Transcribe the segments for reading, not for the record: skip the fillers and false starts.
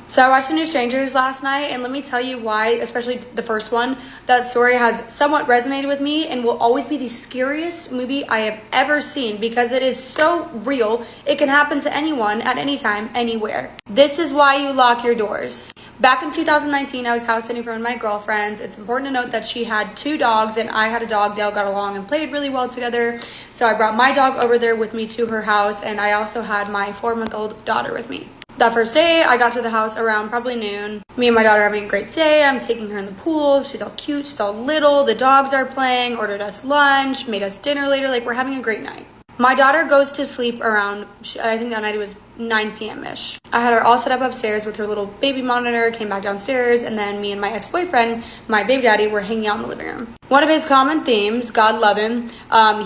So I watched The New Strangers last night, and let me tell you why, especially the first one, that story has somewhat resonated with me and will always be the scariest movie I have ever seen because it is so real. It can happen to anyone at any time, anywhere. This is why you lock your doors. Back in 2019, I was house sitting for one of my girlfriends. It's important to note that she had 2 dogs and I had a dog. They all got along and played really well together. So I brought my dog over there with me to her house, and I also had my 4-month-old daughter with me. That first day, I got to the house around probably noon. Me and my daughter are having a great day. I'm taking her in the pool. She's all cute. She's all little. The dogs are playing, ordered us lunch, made us dinner later. Like, we're having a great night. My daughter goes to sleep around, I think that night it was 9 p.m.-ish. I had her all set up upstairs with her little baby monitor, came back downstairs, and then me and my ex-boyfriend, my baby daddy, were hanging out in the living room. One of his common themes, God love him,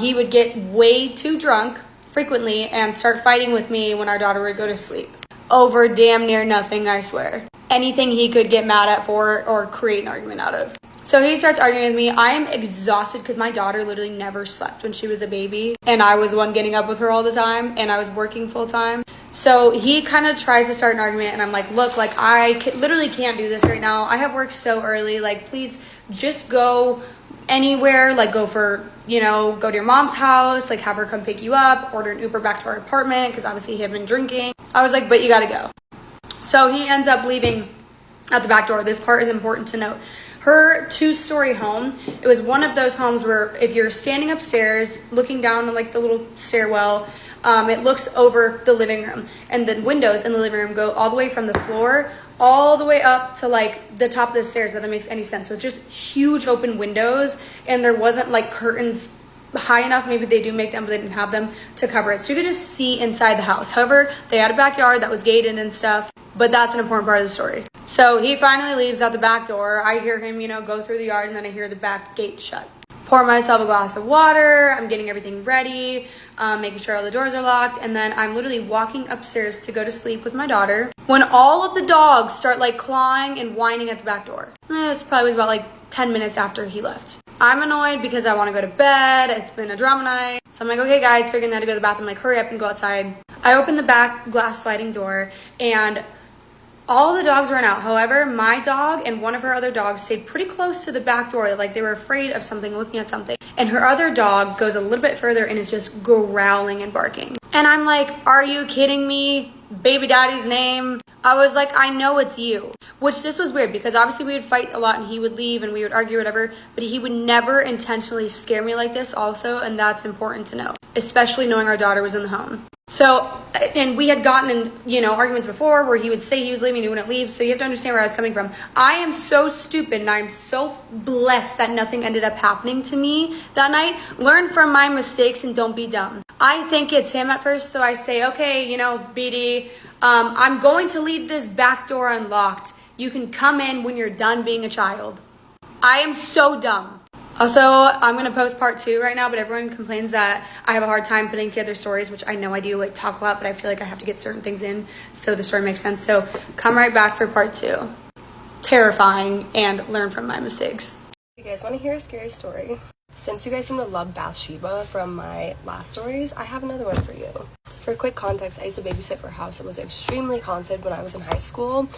he would get way too drunk frequently and start fighting with me when our daughter would go to sleep. Over damn near nothing, I swear. Anything he could get mad at for or create an argument out of. So he starts arguing with me. I am exhausted because my daughter literally never slept when she was a baby. And I was the one getting up with her all the time. And I was working full time. So he kind of tries to start an argument. And I'm like, look, like literally can't do this right now. I have worked so early. Like, please just go anywhere. Like, go for, go to your mom's house. Like, have her come pick you up. Order an Uber back to our apartment because obviously he had been drinking. I was like, but you gotta go. So he ends up leaving at the back door. This part is important to note. Her 2-story home, it was one of those homes where if you're standing upstairs, looking down on like the little stairwell, it looks over the living room. And the windows in the living room go all the way from the floor all the way up to like the top of the stairs, if that makes any sense. So just huge open windows, and there wasn't like curtains high enough, maybe they do make them, but they didn't have them to cover it. So you could just see inside the house. However, they had a backyard that was gated and stuff, but that's an important part of the story. So he finally leaves out the back door. I hear him, go through the yard, and then I hear the back gate shut. Pour myself a glass of water. I'm getting everything ready, making sure all the doors are locked, and then I'm literally walking upstairs to go to sleep with my daughter when all of the dogs start like clawing and whining at the back door. This probably was about like 10 minutes after he left. I'm annoyed because I want to go to bed. It's been a drama night. So I'm like, okay guys, figuring that to go to the bathroom, like hurry up and go outside. I open the back glass sliding door and all the dogs ran out. However, my dog and one of her other dogs stayed pretty close to the back door. Like they were afraid of something, looking at something. And her other dog goes a little bit further and is just growling and barking. And I'm like, are you kidding me? Baby daddy's name. I was like, I know it's you. Which this was weird because obviously we would fight a lot and he would leave and we would argue whatever, but he would never intentionally scare me like this also, and that's important to know, especially knowing our daughter was in the home. So, and we had gotten in, arguments before where he would say he was leaving and he wouldn't leave, so you have to understand where I was coming from. I am so stupid and I'm so blessed that nothing ended up happening to me that night. Learn from my mistakes and don't be dumb. I think it's him at first, so I say, okay, BD, I'm going to leave this back door unlocked. You can come in when you're done being a child. I am so dumb. Also, I'm going to post part 2 right now, but everyone complains that I have a hard time putting together stories, which I know I do, like talk a lot, but I feel like I have to get certain things in so the story makes sense. So come right back for part 2. Terrifying and learn from my mistakes. You guys want to hear a scary story? Since you guys seem to love Bathsheba from my last stories, I have another one for you. For quick context, I used to babysit for a house that was extremely haunted when I was in high school.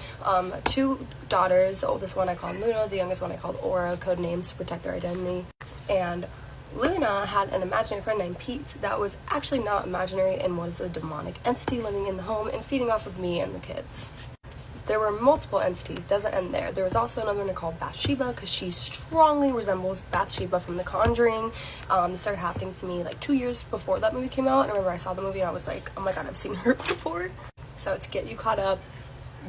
2 daughters, the oldest one I called Luna, the youngest one I called Aura, code names to protect their identity. And Luna had an imaginary friend named Pete that was actually not imaginary and was a demonic entity living in the home and feeding off of me and the kids. There were multiple entities, doesn't end there. There was also another one called Bathsheba because she strongly resembles Bathsheba from The Conjuring. This started happening to me like 2 years before that movie came out. And I remember I saw the movie and I was like, oh my god, I've seen her before. So to get you caught up,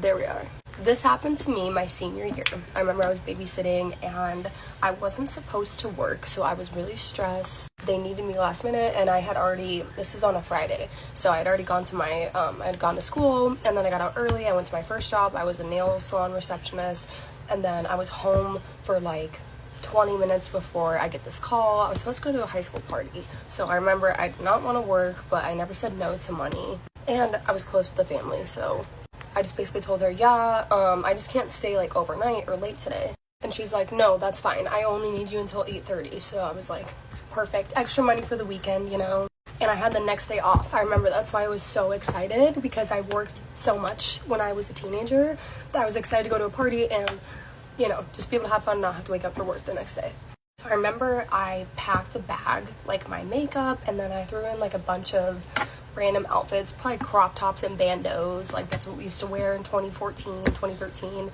there we are. This happened to me my senior year. I remember I was babysitting and I wasn't supposed to work, so I was really stressed. They needed me last minute and I had already, this is on a Friday, so I had already gone to my, I had gone to school and then I got out early. I went to my first job. I was a nail salon receptionist, and then I was home for like 20 minutes before I get this call. I was supposed to go to a high school party, so I remember I did not want to work, but I never said no to money, and I was close with the family, so I just basically told her, yeah, I just can't stay like overnight or late today. And she's like, no, that's fine. I only need you until 8:30. So I was like, perfect. Extra money for the weekend, and I had the next day off. I remember that's why I was so excited, because I worked so much when I was a teenager that I was excited to go to a party and, you know, just be able to have fun and not have to wake up for work the next day. So I remember I packed a bag, like my makeup, and then I threw in like a bunch of random outfits, probably crop tops and bandeaus, like that's what we used to wear in 2014, 2013,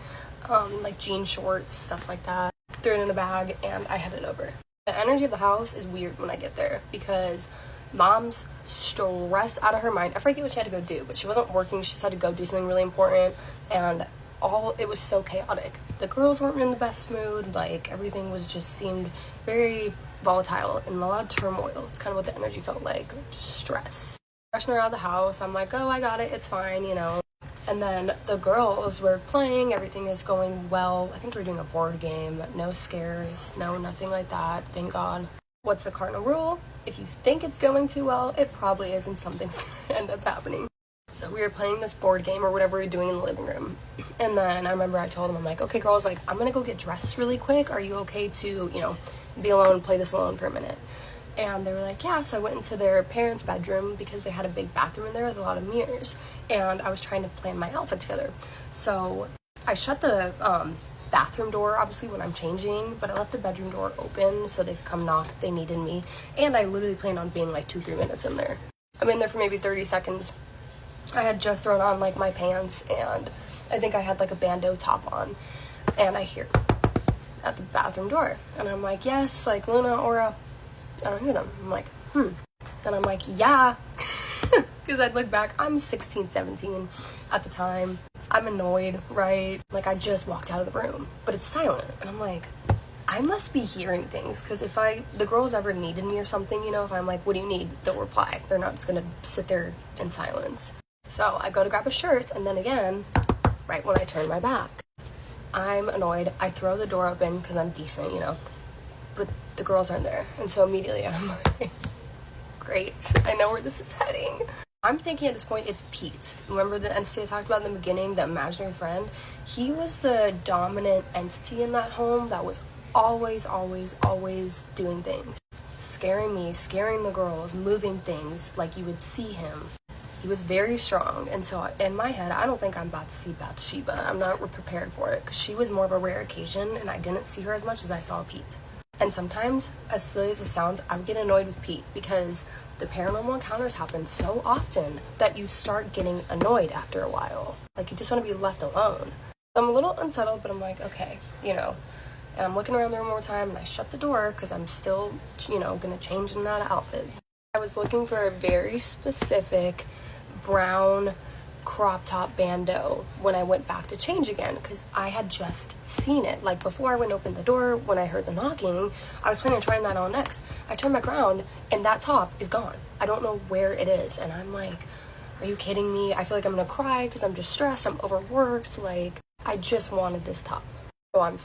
like jean shorts, stuff like that. Threw it in a bag and I headed over. The energy of the house is weird when I get there because mom's stressed out of her mind. I forget what she had to go do, but she wasn't working. She just had to go do something really important, and it was so chaotic. The girls weren't in the best mood. Like, everything was just seemed very volatile and a lot of turmoil. It's kind of what the energy felt like, just stress. Rushing her out of the house, I'm like, oh, I got it, it's fine, you know. And then the girls were playing, everything is going well. I think we're doing a board game, no scares, no nothing like that, thank God. What's the cardinal rule? If you think it's going too well, it probably isn't. Something's gonna end up happening. So we were playing this board game or whatever we were doing in the living room. And then I remember I told them, I'm like, okay, girls, like, I'm gonna go get dressed really quick. Are you okay to, you know, be alone and play this alone for a minute? And they were like, yeah. So I went into their parents' bedroom because they had a big bathroom in there with a lot of mirrors. And I was trying to plan my outfit together. So I shut the bathroom door, obviously, when I'm changing, but I left the bedroom door open so they could come knock if they needed me. And I literally planned on being like 2-3 minutes in there. I'm in there for maybe 30 seconds. I had just thrown on like my pants, and I think I had like a bandeau top on, and I hear at the bathroom door, and I'm like, yes, like Luna, Aura. I don't hear them. I'm like, and I'm like, yeah, because I'd look back, I'm 16, 17 at the time. I'm annoyed, right? Like, I just walked out of the room, but it's silent, and I'm like, I must be hearing things, because if the girls ever needed me or something, you know, if I'm like, what do you need? They'll reply. They're not just gonna sit there in silence. So I go to grab a shirt, and then again, right when I turn my back, I'm annoyed. I throw the door open because I'm decent, you know, but the girls aren't there. And so immediately I'm like, great, I know where this is heading. I'm thinking at this point it's Pete. Remember the entity I talked about in the beginning, the imaginary friend? He was the dominant entity in that home that was always doing things. Scaring me, scaring the girls, moving things like you would see him. He was very strong, and so in my head, I don't think I'm about to see Bathsheba. I'm not prepared for it, because she was more of a rare occasion, and I didn't see her as much as I saw Pete. And sometimes, as silly as it sounds, I would get annoyed with Pete, because the paranormal encounters happen so often that you start getting annoyed after a while. Like, you just want to be left alone. So I'm a little unsettled, but I'm like, okay, you know. And I'm looking around the room one more time, and I shut the door, because I'm still, you know, going to change in and out of outfits. I was looking for a very specific brown crop top bandeau when I went back to change again, because I had just seen it. Like, before I went to open the door, when I heard the knocking, I was planning on trying that on next. I turned back around and that top is gone. I don't know where it is, and I'm like, are you kidding me? I feel like I'm gonna cry because I'm just stressed, I'm overworked. Like, I just wanted this top. So I'm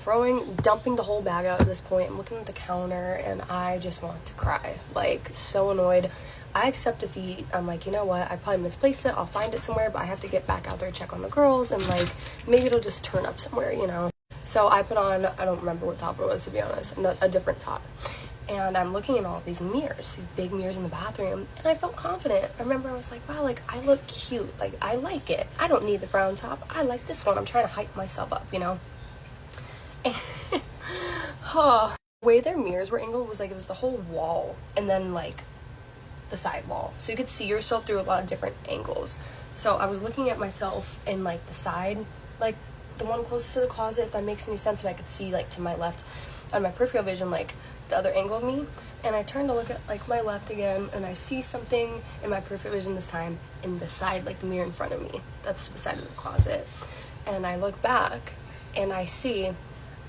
dumping the whole bag out at this point. I'm looking at the counter and I just want to cry. Like, so annoyed. I accept defeat. I'm like, you know what? I probably misplaced it. I'll find it somewhere, but I have to get back out there and check on the girls, and like, maybe it'll just turn up somewhere, you know? So I put on, I don't remember what top it was, to be honest, a different top. And I'm looking at all these mirrors, these big mirrors in the bathroom, and I felt confident. I remember I was like, wow, like, I look cute. Like, I like it. I don't need the brown top. I like this one. I'm trying to hype myself up, you know? And the way their mirrors were angled was like, it was the whole wall, and then like the side wall, so you could see yourself through a lot of different angles. So I was looking at myself in like the side, like the one closest to the closet, if that makes any sense, and I could see like to my left on my peripheral vision, like the other angle of me. And I turned to look at like my left again, and I see something in my peripheral vision this time in the side, like the mirror in front of me, that's the side of the closet. And I look back and I see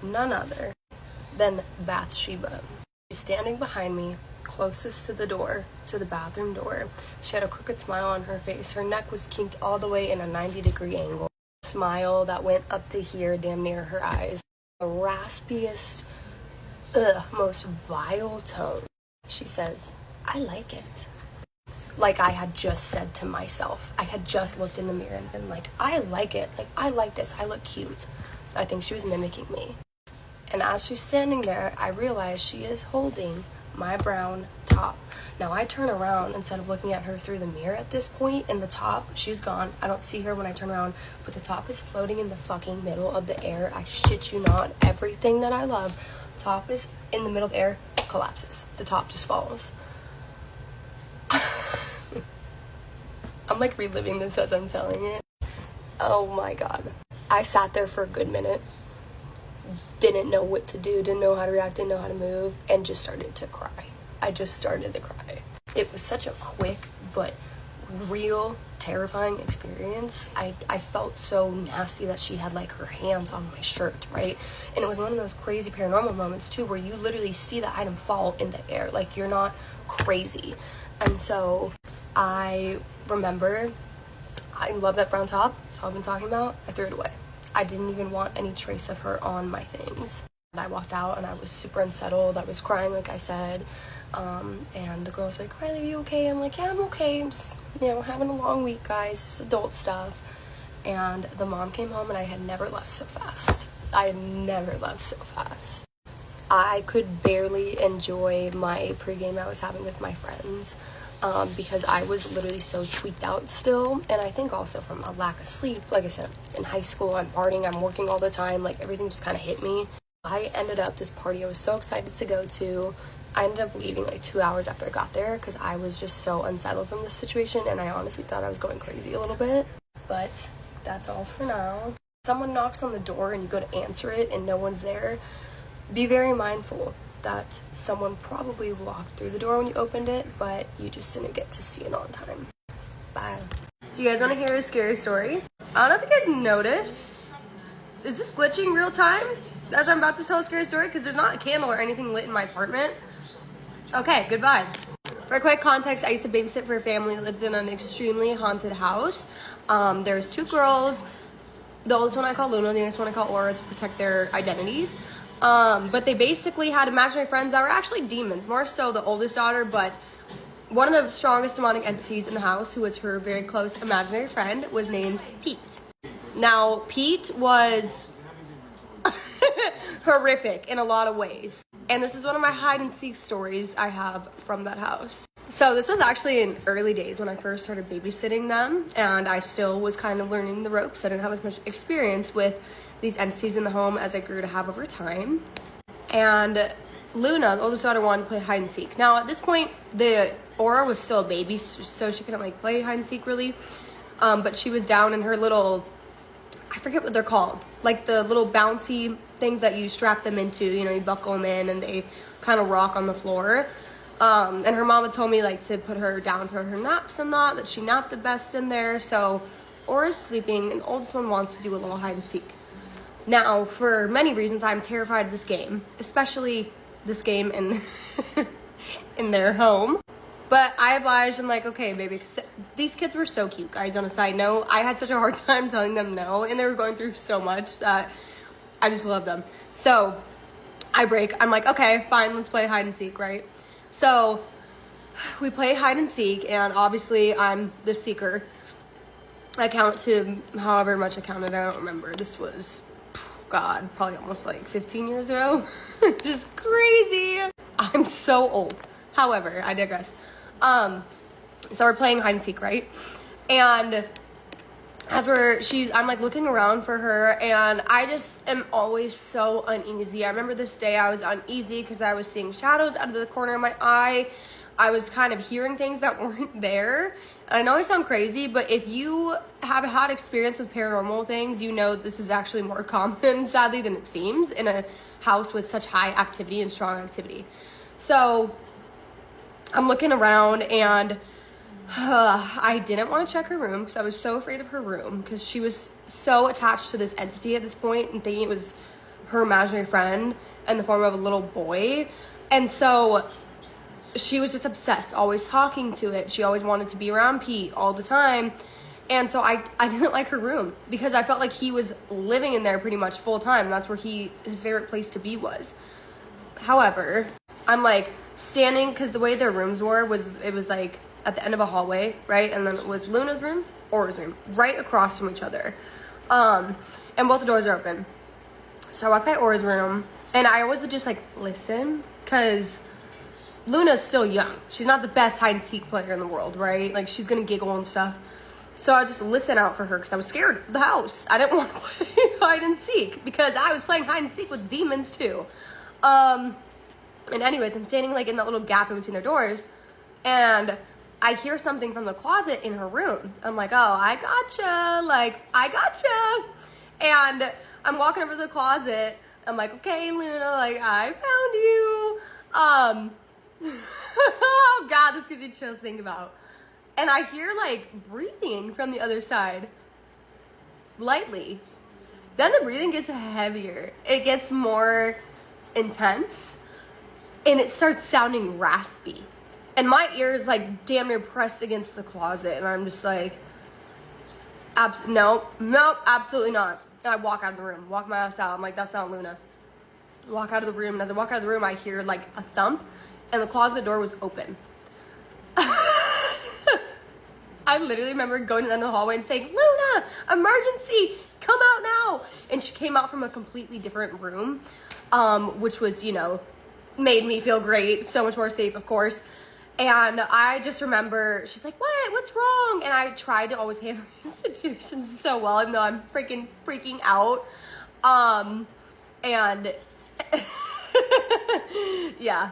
none other than Bathsheba. She's standing behind me, closest to the door, to the bathroom door. She had a crooked smile on her face. Her neck was kinked all the way in a 90-degree angle. Smile that went up to here, damn near her eyes. The raspiest, most vile tone. She says, I like it. Like I had just said to myself. I had just looked in the mirror and been like, I like it. Like, I like this. I look cute. I think she was mimicking me. And as she's standing there, I realize she is holding my brown top. Now I turn around instead of looking at her through the mirror at this point, and the top, she's gone. I don't see her when I turn around, but the top is floating in the fucking middle of the air. I shit you not. Everything that I love, top is in the middle of the air, collapses. The top just falls. I'm like reliving this as I'm telling it. Oh my god. I sat there for a good minute, didn't know what to do, didn't know how to react, didn't know how to move, and just started to cry. I just started to cry. It was such a quick but real terrifying experience. I felt so nasty that she had like her hands on my shirt, right? And it was one of those crazy paranormal moments too, where you literally see the item fall in the air, like you're not crazy. And so I remember, I love that brown top. That's all I've been talking about. I threw it away. I didn't even want any trace of her on my things. I walked out and I was super unsettled. I was crying, like I said. And the girl's like, Rylie, are you okay? I'm like, yeah, I'm okay. I'm just, having a long week, guys. Just adult stuff. And the mom came home and I had never left so fast. I had never left so fast. I could barely enjoy my pregame I was having with my friends. Because I was literally so tweaked out still, and I think also from a lack of sleep. Like I said, in high school, I'm partying, I'm working all the time, like everything just kind of hit me. I ended up, this party I was so excited to go to, I ended up leaving like 2 hours after I got there because I was just so unsettled from this situation, and I honestly thought I was going crazy a little bit. But that's all for now. Someone knocks on the door and you go to answer it and no one's there, be very mindful that someone probably walked through the door when you opened it, but you just didn't get to see it on time. Bye. Do you guys want to hear a scary story? I don't know if you guys notice. Is this glitching real time as I'm about to tell a scary story? Because there's not a candle or anything lit in my apartment. Okay, good vibes. For quick context, I used to babysit for a family that lived in an extremely haunted house. There's 2 girls. The oldest one I call Luna, the youngest one I call Aura, to protect their identities. But they basically had imaginary friends that were actually demons, more so the oldest daughter, but one of the strongest demonic entities in the house, who was her very close imaginary friend, was named Pete. Now, Pete was horrific in a lot of ways, and this is one of my hide and seek stories I have from that house. So this was actually in early days when I first started babysitting them, and I still was kind of learning the ropes. I didn't have as much experience with these entities in the home as I grew to have over time. And Luna, the oldest daughter, wanted to play hide and seek. Now at this point, the Aura was still a baby, so she couldn't like play hide and seek really. But she was down in her little, I forget what they're called, like the little bouncy things that you strap them into. You buckle them in and they kind of rock on the floor. And her mama told me like to put her down for her naps and that she napped the best in there. So Aura's sleeping and the oldest one wants to do a little hide and seek. Now, for many reasons, I'm terrified of this game, especially this game in in their home. But I obliged. I'm like, okay, baby, 'cause these kids were so cute, guys. On a side note, I had such a hard time telling them no, and they were going through so much that I just love them. So I break. I'm like, okay, fine, let's play hide and seek, right? So we play hide and seek, and obviously I'm the seeker. I count to however much I counted. I don't remember. This was, God, probably almost like 15 years ago. Just crazy. I'm so old. However, I digress. So we're playing hide and seek, right? And as I'm like looking around for her, and I just am always so uneasy. I remember this day I was uneasy because I was seeing shadows out of the corner of my eye. I was kind of hearing things that weren't there. And I know I sound crazy, but if you have had experience with paranormal things, you know this is actually more common, sadly, than it seems in a house with such high activity and strong activity. So I'm looking around, and I didn't want to check her room because I was so afraid of her room, because she was so attached to this entity at this point and thinking it was her imaginary friend in the form of a little boy. And so she was just obsessed, always talking to it. She always wanted to be around Pete all the time. And so I didn't like her room because I felt like he was living in there pretty much full time. That's where his favorite place to be was. However, I'm like standing, because the way their rooms were was, it was like at the end of a hallway, right? And then it was Luna's room, Aura's room, right across from each other. And both the doors are open. So I walked by Aura's room, and I always would just like listen, because Luna's still young. She's not the best hide and seek player in the world, right? Like, she's gonna giggle and stuff. So I just listen out for her because I was scared of the house. I didn't want to play hide and seek because I was playing hide and seek with demons too. And anyways, I'm standing like in that little gap in between their doors, and I hear something from the closet in her room. I'm like, oh, I gotcha. Like, I gotcha. And I'm walking over to the closet. I'm like, okay, Luna, like, I found you. Oh God, this gives you chills to think about. And I hear like breathing from the other side, lightly. Then the breathing gets heavier. It gets more intense, and it starts sounding raspy. And my ear is like damn near pressed against the closet, and I'm just like, nope, absolutely not. And I walk out of the room, walk my ass out. I'm like, that's not Luna. Walk out of the room, and as I walk out of the room, I hear like a thump, and the closet door was open. I literally remember going down the hallway and saying, Luna, emergency, come out now. And she came out from a completely different room, which was, you know, made me feel great, so much more safe, of course. And I just remember, she's like, what's wrong? And I tried to always handle these situations so well, even though I'm freaking out. And yeah,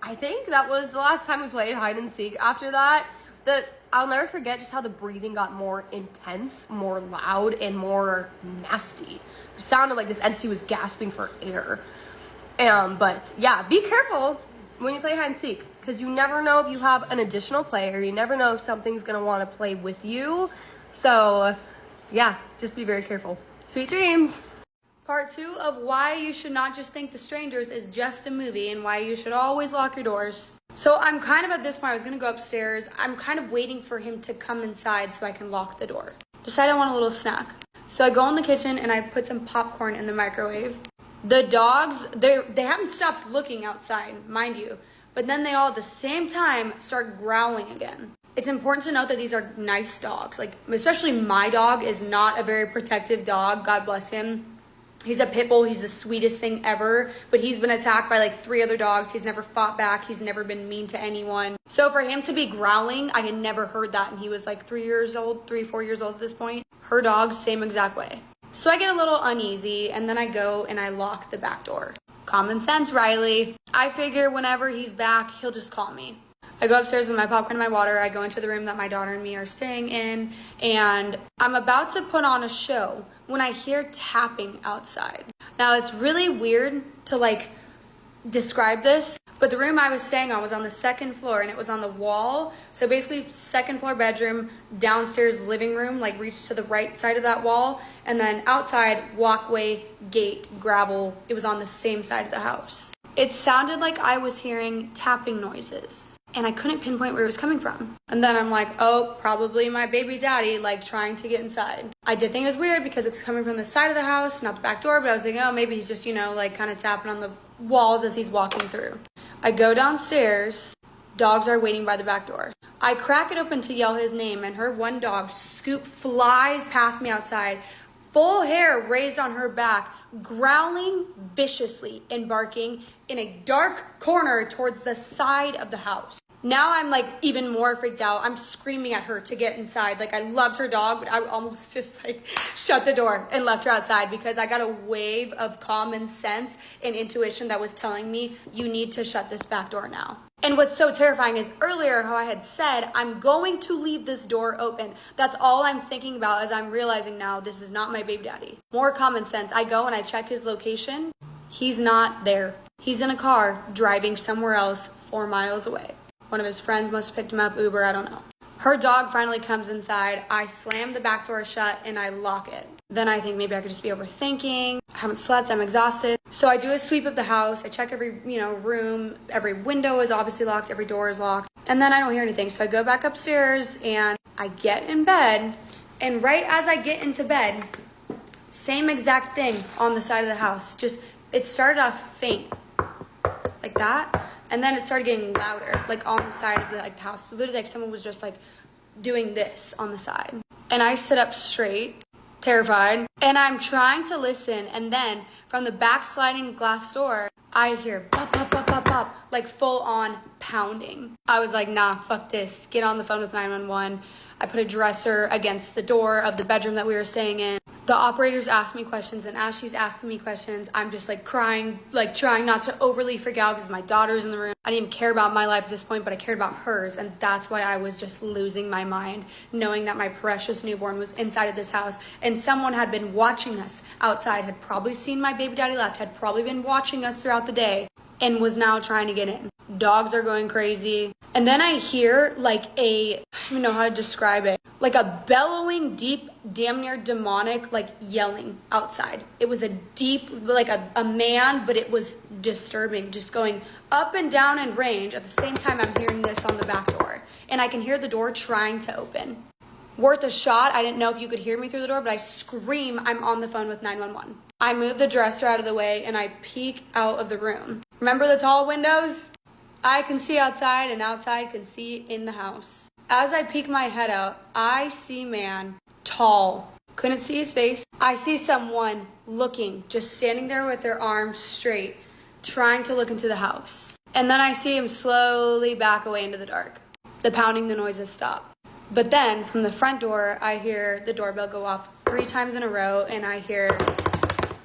I think that was the last time we played hide and seek. After that, I'll never forget just how the breathing got more intense, more loud, and more nasty. It sounded like this entity was gasping for air. But yeah, be careful when you play hide and seek, because you never know if you have an additional player. You never know if something's gonna want to play with you. So yeah, just be very careful. Sweet dreams. Part 2 of why you should not just think The Strangers is just a movie and why you should always lock your doors. So I'm kind of at this point, I was going to go upstairs. I'm kind of waiting for him to come inside so I can lock the door. Decide I want a little snack. So I go in the kitchen and I put some popcorn in the microwave. The dogs, they haven't stopped looking outside, mind you. But then they all at the same time start growling again. It's important to note that these are nice dogs. Like, especially my dog is not a very protective dog. God bless him. He's a pit bull. He's the sweetest thing ever, but he's been attacked by like 3 other dogs. He's never fought back. He's never been mean to anyone. So for him to be growling, I had never heard that. And he was like 4 years old at this point. Her dog, same exact way. So I get a little uneasy, and then I go and I lock the back door. Common sense, Rylie. I figure whenever he's back, he'll just call me. I go upstairs with my popcorn and my water. I go into the room that my daughter and me are staying in, and I'm about to put on a show when I hear tapping outside. Now, it's really weird to like describe this, but the room I was staying on was on the 2nd floor, and it was on the wall. So basically 2nd floor bedroom, downstairs living room, like reached to the right side of that wall, and then outside walkway, gate, gravel. It was on the same side of the house. It sounded like I was hearing tapping noises, and I couldn't pinpoint where it was coming from. And then I'm like, oh, probably my baby daddy, like trying to get inside. I did think it was weird because it's coming from the side of the house, not the back door, but I was thinking, oh, maybe he's just, you know, like kind of tapping on the walls as he's walking through. I go downstairs, dogs are waiting by the back door. I crack it open to yell his name, and her one dog, Scoop, flies past me outside, full hair raised on her back, growling viciously and barking in a dark corner towards the side of the house. Now I'm like even more freaked out. I'm screaming at her to get inside. Like, I loved her dog, but I almost just like shut the door and left her outside because I got a wave of common sense and intuition that was telling me you need to shut this back door now. And what's so terrifying is earlier how I had said, I'm going to leave this door open. That's all I'm thinking about as I'm realizing now this is not my baby daddy. More common sense. I go and I check his location. He's not there. He's in a car driving somewhere else 4 miles away. One of his friends must have picked him up, Uber, I don't know. Her dog finally comes inside. I slam the back door shut and I lock it. Then I think maybe I could just be overthinking. I haven't slept, I'm exhausted. So I do a sweep of the house. I check every, room. Every window is obviously locked. Every door is locked. And then I don't hear anything. So I go back upstairs and I get in bed. And right as I get into bed, same exact thing on the side of the house. Just, it started off faint, like that. And then it started getting louder, like on the side of the house. Literally, like someone was just like doing this on the side. And I sit up straight, terrified, and I'm trying to listen. And then from the back sliding glass door, I hear pop, pop, pop, pop, stop, like full on pounding. I was like, nah, fuck this. Get on the phone with 911. I put a dresser against the door of the bedroom that we were staying in. The operators asked me questions, and as she's asking me questions, I'm just like crying, like trying not to overly freak out because my daughter's in the room. I didn't even care about my life at this point, but I cared about hers, and that's why I was just losing my mind, knowing that my precious newborn was inside of this house, and someone had been watching us outside, had probably seen my baby daddy left, had probably been watching us throughout the day, and was now trying to get in. Dogs are going crazy. And then I hear like I don't even know how to describe it, like a bellowing, deep, damn near demonic, like yelling outside. It was a deep, like a man, but it was disturbing, just going up and down in range. At the same time, I'm hearing this on the back door, and I can hear the door trying to open. Worth a shot. I didn't know if you could hear me through the door, but I scream, I'm on the phone with 911. I move the dresser out of the way and I peek out of the room. Remember the tall windows? I can see outside and outside can see in the house. As I peek my head out, I see man, tall. Couldn't see his face. I see someone looking, just standing there with their arms straight, trying to look into the house. And then I see him slowly back away into the dark. The pounding, the noises stop. But then from the front door, I hear the doorbell go off 3 times in a row, and I hear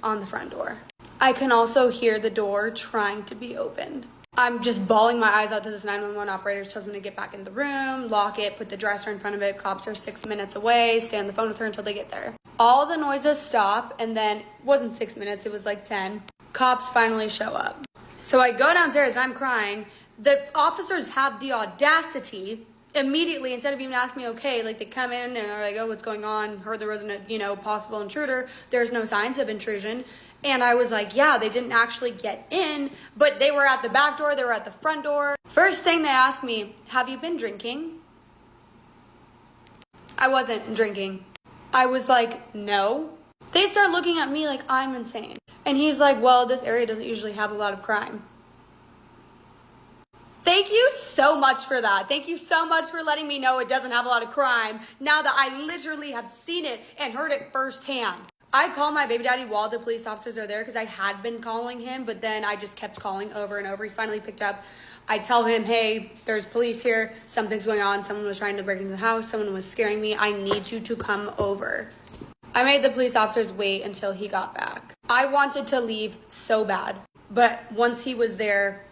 on the front door. I can also hear the door trying to be opened. I'm just bawling my eyes out to this 911 operator. Tells me to get back in the room, lock it, put the dresser in front of it. Cops are 6 minutes away. Stay on the phone with her until they get there. All the noises stop, and then it wasn't 6 minutes, it was like 10. Cops finally show up. So I go downstairs and I'm crying. The officers have the audacity immediately, instead of even asking me, okay, like they come in and are like, oh, what's going on? Heard there wasn't a, possible intruder. There's no signs of intrusion. And I was like, yeah, they didn't actually get in, but they were at the back door, they were at the front door. First thing they asked me, have you been drinking? I wasn't drinking. I was like, no. They start looking at me like I'm insane. And he's like, well, this area doesn't usually have a lot of crime. Thank you so much for that. Thank you so much for letting me know it doesn't have a lot of crime now that I literally have seen it and heard it firsthand. I call my baby daddy while the police officers are there because I had been calling him, but then I just kept calling over and over. He finally picked up. I tell him, hey, there's police here. Something's going on. Someone was trying to break into the house. Someone was scaring me. I need you to come over. I made the police officers wait until he got back. I wanted to leave so bad, but once he was there,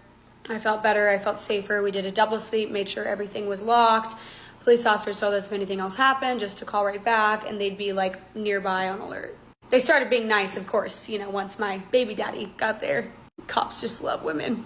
I felt better. I felt safer. We did a double sleep, made sure everything was locked. Police officers told us if anything else happened, just to call right back, and they'd be like nearby on alert. They started being nice, of course, once my baby daddy got there. Cops just love women.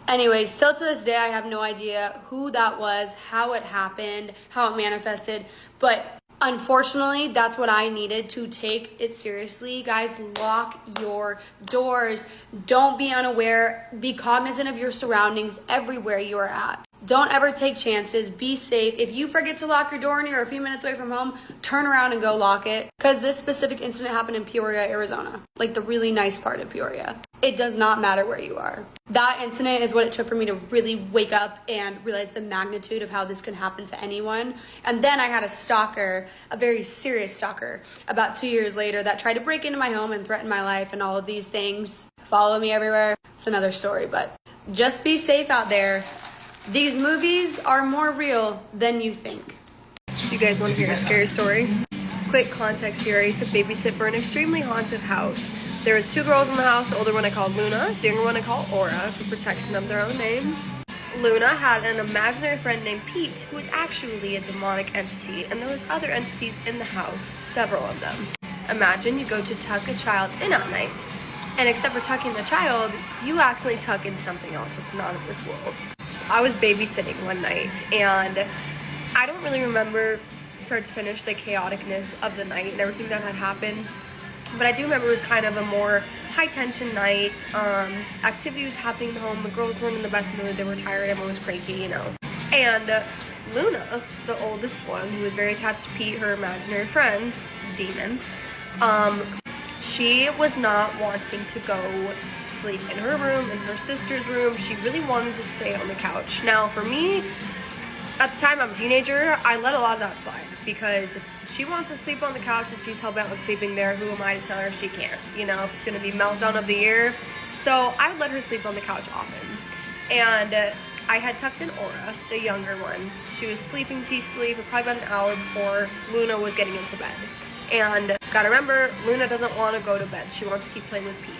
Anyways, still to this day, I have no idea who that was, how it happened, how it manifested, but unfortunately, that's what I needed to take it seriously. Guys, lock your doors. Don't be unaware. Be cognizant of your surroundings everywhere you are at. Don't ever take chances. Be safe. If you forget to lock your door and you're a few minutes away from home, turn around and go lock it. Because this specific incident happened in Peoria, Arizona. Like the really nice part of Peoria. It does not matter where you are. That incident is what it took for me to really wake up and realize the magnitude of how this could happen to anyone. And then I had a stalker, a very serious stalker, about 2 years later that tried to break into my home and threaten my life and all of these things. Follow me everywhere. It's another story, but just be safe out there. These movies are more real than you think. Do you guys want to hear a scary story? Quick context here. I used to babysit for an extremely haunted house. There was 2 girls in the house. The older one I called Luna, the younger one I called Aura for protection of their own names. Luna had an imaginary friend named Pete who was actually a demonic entity, and there was other entities in the house, several of them. Imagine you go to tuck a child in at night, and except for tucking the child, you accidentally tuck in something else that's not of this world. I was babysitting one night, and I don't really remember start to finish the chaoticness of the night and everything that had happened, but I do remember it was kind of a more high tension night. Activity was happening at home. The girls weren't in the best mood. They were tired. Everyone was cranky, And Luna, the oldest one, who was very attached to Pete, her imaginary friend, demon, she was not wanting to go sleep in her room, in her sister's room. She really wanted to stay on the couch. Now, for me, at the time I'm a teenager, I let a lot of that slide, because if she wants to sleep on the couch and she's hell-bent with sleeping there, who am I to tell her she can't? If it's gonna be meltdown of the year. So I would let her sleep on the couch often. And I had tucked in Aura, the younger one. She was sleeping peacefully for probably about an hour before Luna was getting into bed. And gotta remember, Luna doesn't want to go to bed. She wants to keep playing with Pete.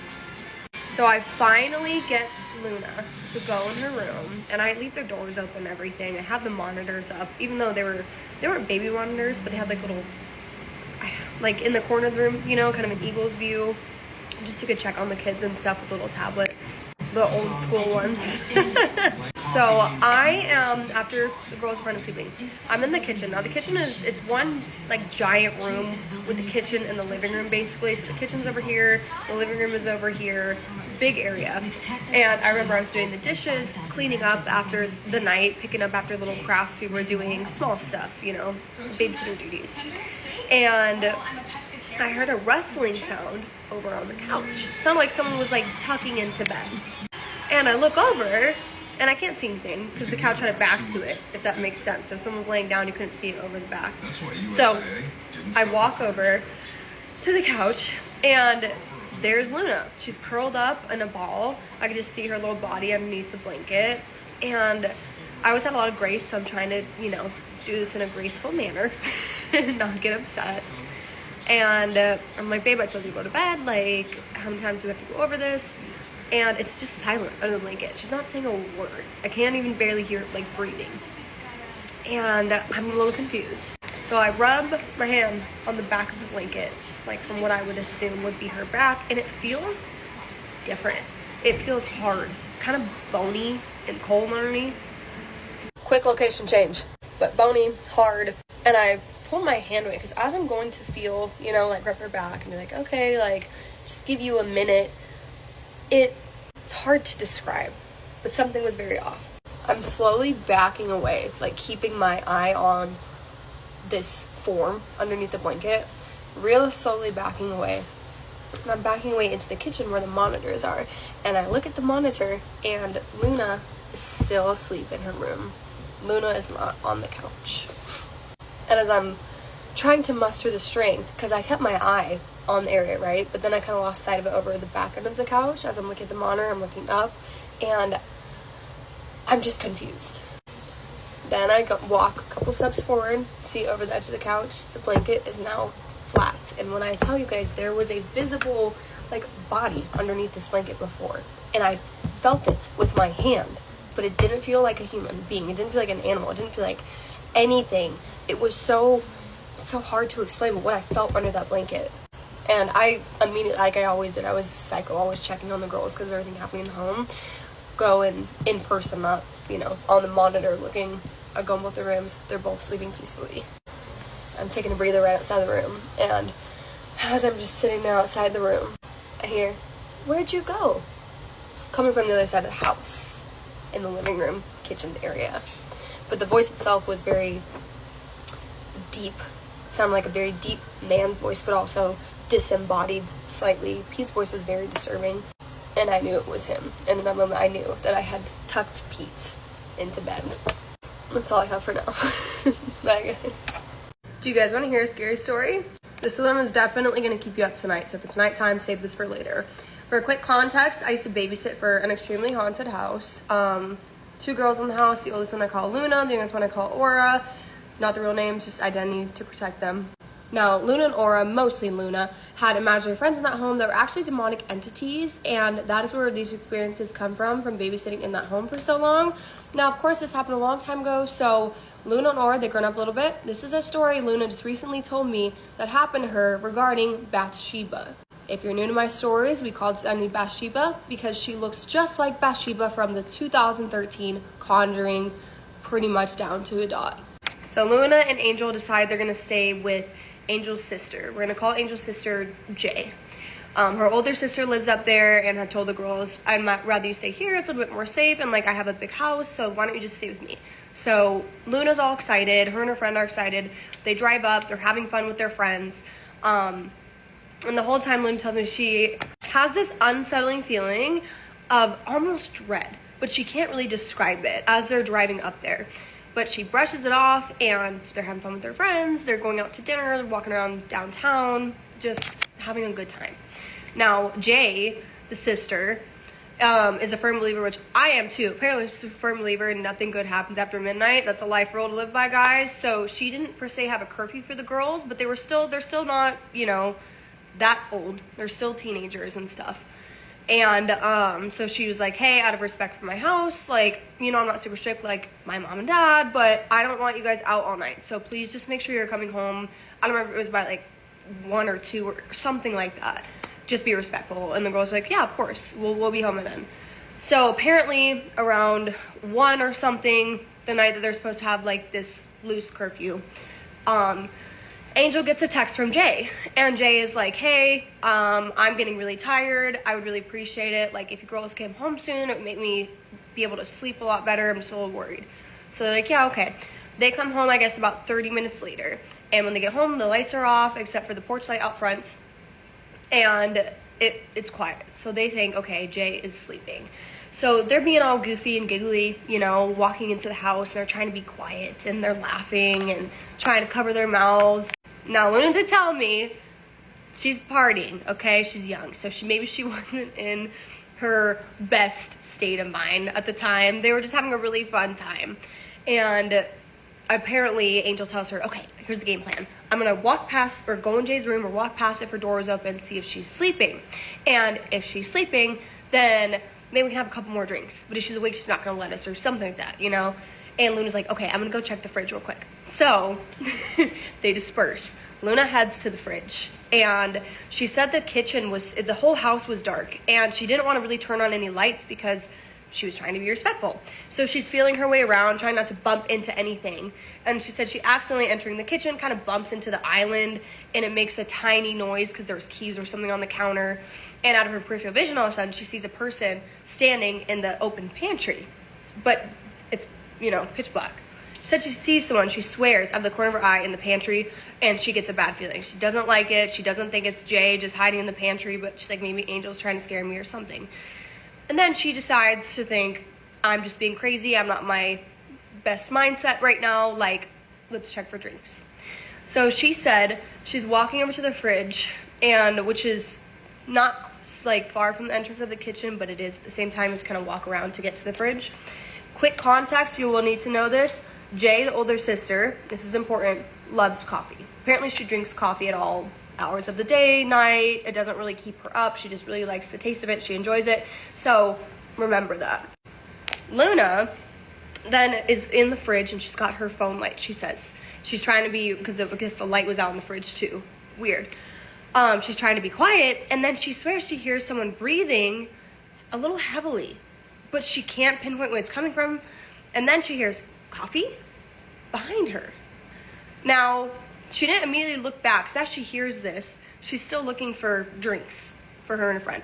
So I finally get Luna to go in her room, and I leave their doors open and everything. I have the monitors up, even though they weren't baby monitors, but they had like little, like in the corner of the room, you know, kind of an eagle's view, just to go check on the kids and stuff with little tablets, the old school ones. So I am, after the girls are finally sleeping, I'm in the kitchen. Now the kitchen it's one like giant room with the kitchen and the living room basically. So the kitchen's over here, the living room is over here, big area. And I remember I was doing the dishes, cleaning up after the night, picking up after little crafts we were doing, small stuff, you know, babysitting duties. And I heard a rustling sound over on the couch. Sounded like someone was like tucking into bed. And I look over, and I can't see anything because the couch had a back to it, if that makes sense. If someone was laying down, you couldn't see it over the back. So I walk over to the couch, and there's Luna. She's curled up in a ball. I could just see her little body underneath the blanket. And I always have a lot of grace, so I'm trying to, you know, do this in a graceful manner and not get upset. And I'm like, babe, I told you to go to bed. Like, how many times do we have to go over this? And it's just silent under the blanket. She's not saying a word. I can't even barely hear, like, breathing. And I'm a little confused. So I rub my hand on the back of the blanket, like from what I would assume would be her back, and it feels different. It feels hard, kind of bony and cold underneath. Quick location change, but bony, hard. And I pull my hand away, because as I'm going to feel, you know, like rub her back and be like, okay, like, just give you a minute. It's hard to describe, but something was very off. I'm slowly backing away, like keeping my eye on this form underneath the blanket, real slowly backing away. And I'm backing away into the kitchen where the monitors are, and I look at the monitor, and Luna is still asleep in her room. Luna is not on the couch. And as I'm trying to muster the strength, because I kept my eye on the area, right? But then I kind of lost sight of it over the back end of the couch. As I'm looking at the monitor, I'm looking up, and I'm just confused. Then I walk a couple steps forward, see over the edge of the couch, the blanket is now flat. And when I tell you guys, there was a visible, like, body underneath this blanket before. And I felt it with my hand, but it didn't feel like a human being. It didn't feel like an animal. It didn't feel like anything. It was so hard to explain what I felt under that blanket. And I immediately, like I always did, I was psycho, always checking on the girls because of everything happening in the home. Go in person, not, you know, on the monitor looking. I go in both the rooms. They're both sleeping peacefully. I'm taking a breather right outside the room. And as I'm just sitting there outside the room, I hear, "Where'd you go?" Coming from the other side of the house, in the living room, kitchen area. But the voice itself was very deep. It sounded like a very deep man's voice, but also disembodied slightly. Pete's voice was very disturbing, and I knew it was him. And in that moment, I knew that I had tucked Pete into bed. That's all I have for now. Bye, guys. Do you guys want to hear a scary story? This one is definitely going to keep you up tonight, so if it's nighttime, save this for later. For a quick context, I used to babysit for an extremely haunted house. 2 girls in the house. The oldest one I call Luna, the youngest one I call Aura. Not the real names, just identity to protect them. Now, Luna and Aura, mostly Luna, had imaginary friends in that home that were actually demonic entities, and that is where these experiences come from babysitting in that home for so long. Now, of course, this happened a long time ago, so Luna and Aura, they've grown up a little bit. This is a story Luna just recently told me that happened to her regarding Bathsheba. If you're new to my stories, we call this entity Bathsheba because she looks just like Bathsheba from the 2013 Conjuring, pretty much down to a dot. So Luna and Angel decide they're going to stay with Angel's sister. We're going to call Angel's sister Jay. Her older sister lives up there and had told the girls, I'd rather you stay here. It's a little bit more safe, and like I have a big house, so why don't you just stay with me? So Luna's all excited. Her and her friend are excited. They drive up. They're having fun with their friends. And the whole time Luna tells me she has this unsettling feeling of almost dread, but she can't really describe it as they're driving up there. But she brushes it off, and they're having fun with their friends. They're going out to dinner, walking around downtown, just having a good time. Now, Jay, the sister, is a firm believer, which I am too. Apparently she's a firm believer and nothing good happens after midnight. That's a life rule to live by, guys. So she didn't per se have a curfew for the girls, but they're still not, you know, that old. They're still teenagers and stuff. And so she was like, hey, out of respect for my house, like, you know, I'm not super strict like my mom and dad, but I don't want you guys out all night. So please just make sure you're coming home. I don't remember if it was by like 1 or 2 or something like that. Just be respectful. And the girls were like, yeah, of course, we'll be home then. So apparently around 1 or something, the night that they're supposed to have like this loose curfew, Angel gets a text from Jay, and Jay is like, hey, I'm getting really tired. I would really appreciate it. Like, if you girls came home soon, it would make me be able to sleep a lot better. I'm just a little worried. So they're like, yeah, okay. They come home, I guess, about 30 minutes later. And when they get home, the lights are off, except for the porch light out front. And it's quiet. So they think, okay, Jay is sleeping. So they're being all goofy and giggly, you know, walking into the house, and they're trying to be quiet, and they're laughing and trying to cover their mouths. Now, Luna did tell me she's partying, okay? She's young, so maybe she wasn't in her best state of mind at the time. They were just having a really fun time. And apparently, Angel tells her, okay, here's the game plan. I'm gonna walk past, or go in Jay's room, or walk past if her door is open, see if she's sleeping. And if she's sleeping, then maybe we can have a couple more drinks. But if she's awake, she's not gonna let us, or something like that, you know? And Luna's like, okay, I'm gonna go check the fridge real quick. So they disperse. Luna heads to the fridge, and she said the whole house was dark, and she didn't want to really turn on any lights because she was trying to be respectful. So she's feeling her way around, trying not to bump into anything. And she said she accidentally entering the kitchen kind of bumps into the island, and it makes a tiny noise because there's keys or something on the counter. And out of her peripheral vision, all of a sudden, she sees a person standing in the open pantry. But it's, you know, pitch black. She said she sees someone, she swears, out of the corner of her eye in the pantry, and she gets a bad feeling. She doesn't like it. She doesn't think it's Jay just hiding in the pantry, but she's like, maybe Angel's trying to scare me or something. And then she decides to think, I'm just being crazy. I'm not my best mindset right now. Like, let's check for drinks. So she said she's walking over to the fridge, and which is not like far from the entrance of the kitchen, but it is at the same time. It's kind of walk around to get to the fridge. Quick context, you will need to know this. Jay, the older sister, this is important, loves coffee. Apparently she drinks coffee at all hours of the day, night. It doesn't really keep her up. She just really likes the taste of it. She enjoys it. So remember that. Luna then is in the fridge, and she's got her phone light. She says she's trying to be, because the light was out in the fridge too. Weird. She's trying to be quiet, and then she swears she hears someone breathing a little heavily, but she can't pinpoint where it's coming from. And then she hears coffee behind her. Now, she didn't immediately look back, because as she hears this, she's still looking for drinks for her and her friend.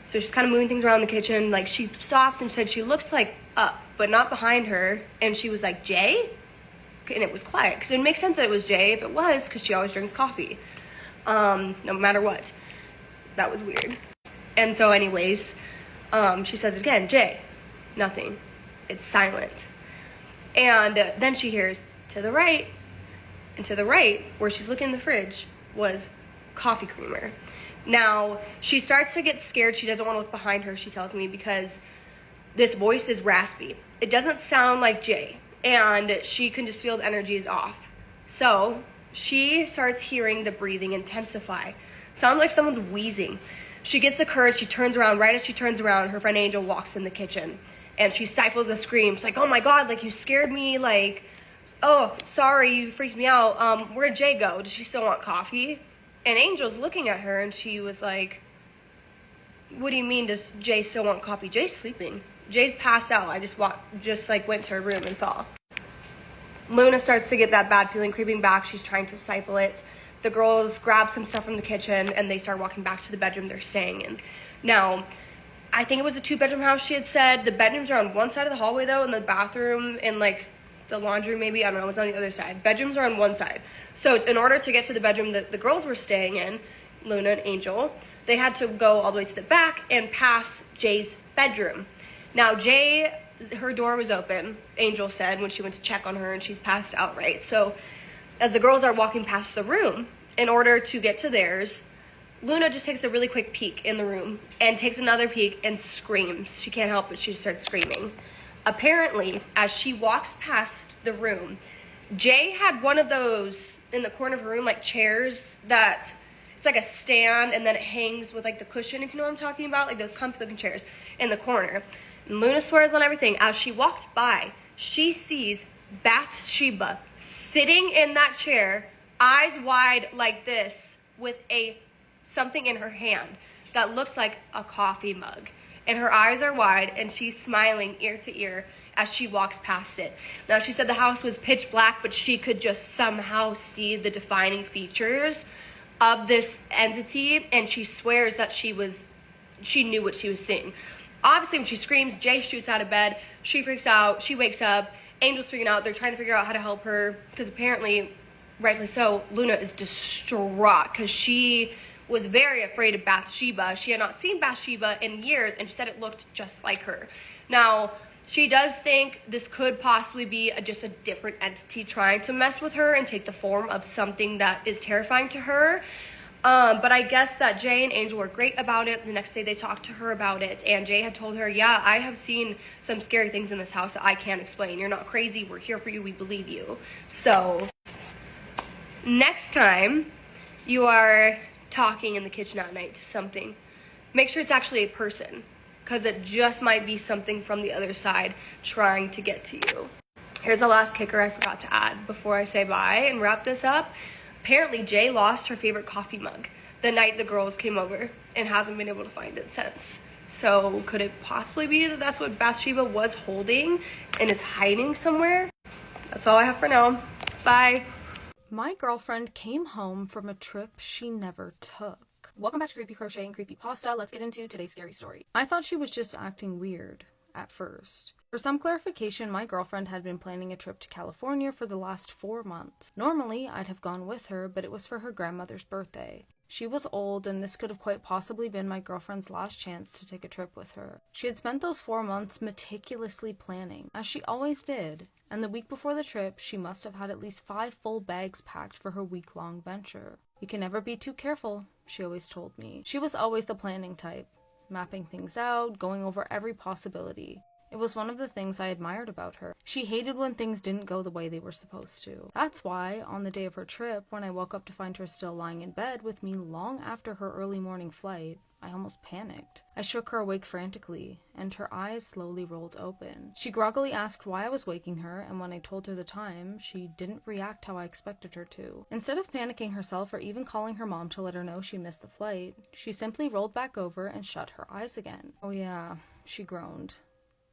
So she's kind of moving things around the kitchen. Like, she stops and said she looks like up, but not behind her. And she was like, Jay? And it was quiet, because it would make sense that it was Jay if it was, because she always drinks coffee. No matter what. That was weird. And so anyways, she says again, Jay. Nothing. It's silent. And then she hears to the right, and to the right, where she's looking in the fridge, was coffee creamer. Now, she starts to get scared. She doesn't want to look behind her, she tells me, because this voice is raspy. It doesn't sound like Jay, and she can just feel the energy is off. So she starts hearing the breathing intensify. Sounds like someone's wheezing. She gets the courage. She turns around. Right as she turns around, her friend Angel walks in the kitchen, and she stifles a scream. She's like, oh my God, like, you scared me. Like, oh, sorry, you freaked me out. Where'd Jay go? Does she still want coffee? And Angel's looking at her, and she was like, what do you mean, does Jay still want coffee? Jay's sleeping. Jay's passed out. I just went to her room and saw. Luna starts to get that bad feeling creeping back. She's trying to stifle it. The girls grab some stuff from the kitchen, and they start walking back to the bedroom they're staying in. Now, I think it was a 2-bedroom house, she had said. The bedrooms are on one side of the hallway, though, and the bathroom and, like, the laundry maybe, I don't know, it's on the other side. Bedrooms are on one side. So in order to get to the bedroom that the girls were staying in, Luna and Angel, they had to go all the way to the back and pass Jay's bedroom. Now, Jay, her door was open, Angel said, when she went to check on her, and she's passed out, right? So as the girls are walking past the room, in order to get to theirs, Luna just takes a really quick peek in the room and takes another peek and screams. She can't help it. She starts screaming. Apparently, as she walks past the room, Jay had one of those in the corner of her room, like chairs that it's like a stand and then it hangs with like the cushion, if you know what I'm talking about, like those comfy looking chairs in the corner. And Luna swears on everything. As she walked by, she sees Bathsheba sitting in that chair, eyes wide like this, with something in her hand that looks like a coffee mug. And her eyes are wide and she's smiling ear to ear as she walks past it. Now, she said the house was pitch black, but she could just somehow see the defining features of this entity, and she swears that she knew what she was seeing. Obviously, when she screams, Jay shoots out of bed. She freaks out. She wakes up. Angel's freaking out. They're trying to figure out how to help her because apparently, rightfully so, Luna is distraught because she was very afraid of Bathsheba. She had not seen Bathsheba in years, and she said it looked just like her. Now, she does think this could possibly be just a different entity trying to mess with her and take the form of something that is terrifying to her. But I guess that Jay and Angel were great about it. The next day they talked to her about it, and Jay had told her, yeah, I have seen some scary things in this house that I can't explain. You're not crazy. We're here for you. We believe you. So next time you are talking in the kitchen at night to something, make sure it's actually a person, because it just might be something from the other side trying to get to you. Here's the last kicker I forgot to add before I say bye and wrap this up. Apparently, Jay lost her favorite coffee mug the night the girls came over and hasn't been able to find it since. So could it possibly be that that's what Bathsheba was holding and is hiding somewhere? That's all I have for now. Bye. My girlfriend came home from a trip she never took. Welcome back to Creepy Crochet and Creepy Pasta. Let's get into today's scary story. I thought she was just acting weird at first. For some clarification, my girlfriend had been planning a trip to California for the last 4 months. Normally, I'd have gone with her, but it was for her grandmother's birthday. She was old, and this could have quite possibly been my girlfriend's last chance to take a trip with her. She had spent those 4 months meticulously planning, as she always did, and the week before the trip, she must have had at least 5 full bags packed for her week-long venture. You can never be too careful, she always told me. She was always the planning type, mapping things out, going over every possibility. It was one of the things I admired about her. She hated when things didn't go the way they were supposed to. That's why, on the day of her trip, when I woke up to find her still lying in bed with me long after her early morning flight, I almost panicked. I shook her awake frantically, and her eyes slowly rolled open. She groggily asked why I was waking her, and when I told her the time, she didn't react how I expected her to. Instead of panicking herself or even calling her mom to let her know she missed the flight, she simply rolled back over and shut her eyes again. Oh yeah, she groaned.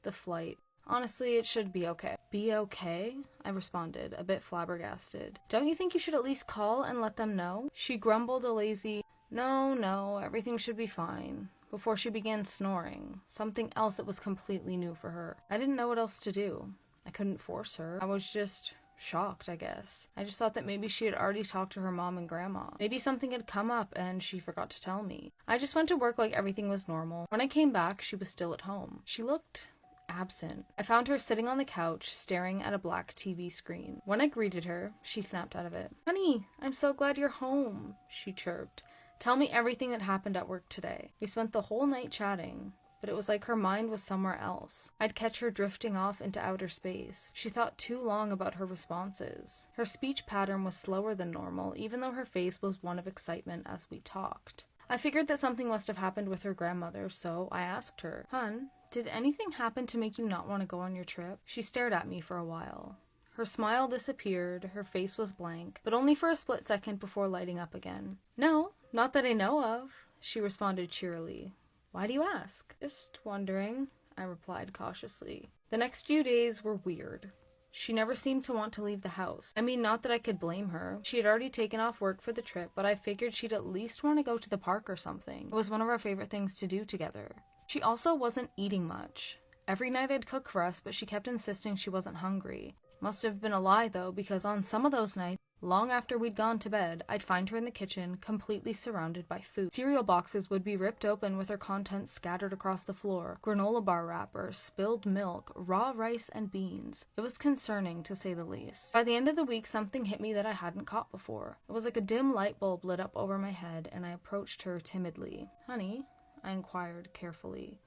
The flight. Honestly, it should be okay. Be okay? I responded, a bit flabbergasted. Don't you think you should at least call and let them know? She grumbled a lazy, no, everything should be fine, before she began snoring, something else that was completely new for her. I didn't know what else to do. I couldn't force her. I was just shocked, I guess. I just thought that maybe she had already talked to her mom and grandma. Maybe something had come up and she forgot to tell me. I just went to work like everything was normal. When I came back, she was still at home. She looked absent. I found her sitting on the couch, staring at a black TV screen. When I greeted her, she snapped out of it. Honey, I'm so glad you're home, she chirped. Tell me everything that happened at work today. We spent the whole night chatting, but it was like her mind was somewhere else. I'd catch her drifting off into outer space. She thought too long about her responses. Her speech pattern was slower than normal, even though her face was one of excitement as we talked. I figured that something must have happened with her grandmother, so I asked her, Hun, did anything happen to make you not want to go on your trip? She stared at me for a while. Her smile disappeared, her face was blank, but only for a split second before lighting up again. No, not that I know of, she responded cheerily. Why do you ask? Just wondering, I replied cautiously. The next few days were weird. She never seemed to want to leave the house. I mean, not that I could blame her. She had already taken off work for the trip, but I figured she'd at least want to go to the park or something. It was one of our favorite things to do together. She also wasn't eating much. Every night I'd cook for us, but she kept insisting she wasn't hungry. Must have been a lie, though, because on some of those nights, Long after we'd gone to bed, I'd find her in the kitchen, completely surrounded by food. Cereal boxes would be ripped open with their contents scattered across the floor, granola bar wrappers, spilled milk, raw rice, and beans. It was concerning, to say the least. By the end of the week, something hit me that I hadn't caught before. It was like a dim light bulb lit up over my head, and I approached her timidly. "Honey?" I inquired carefully.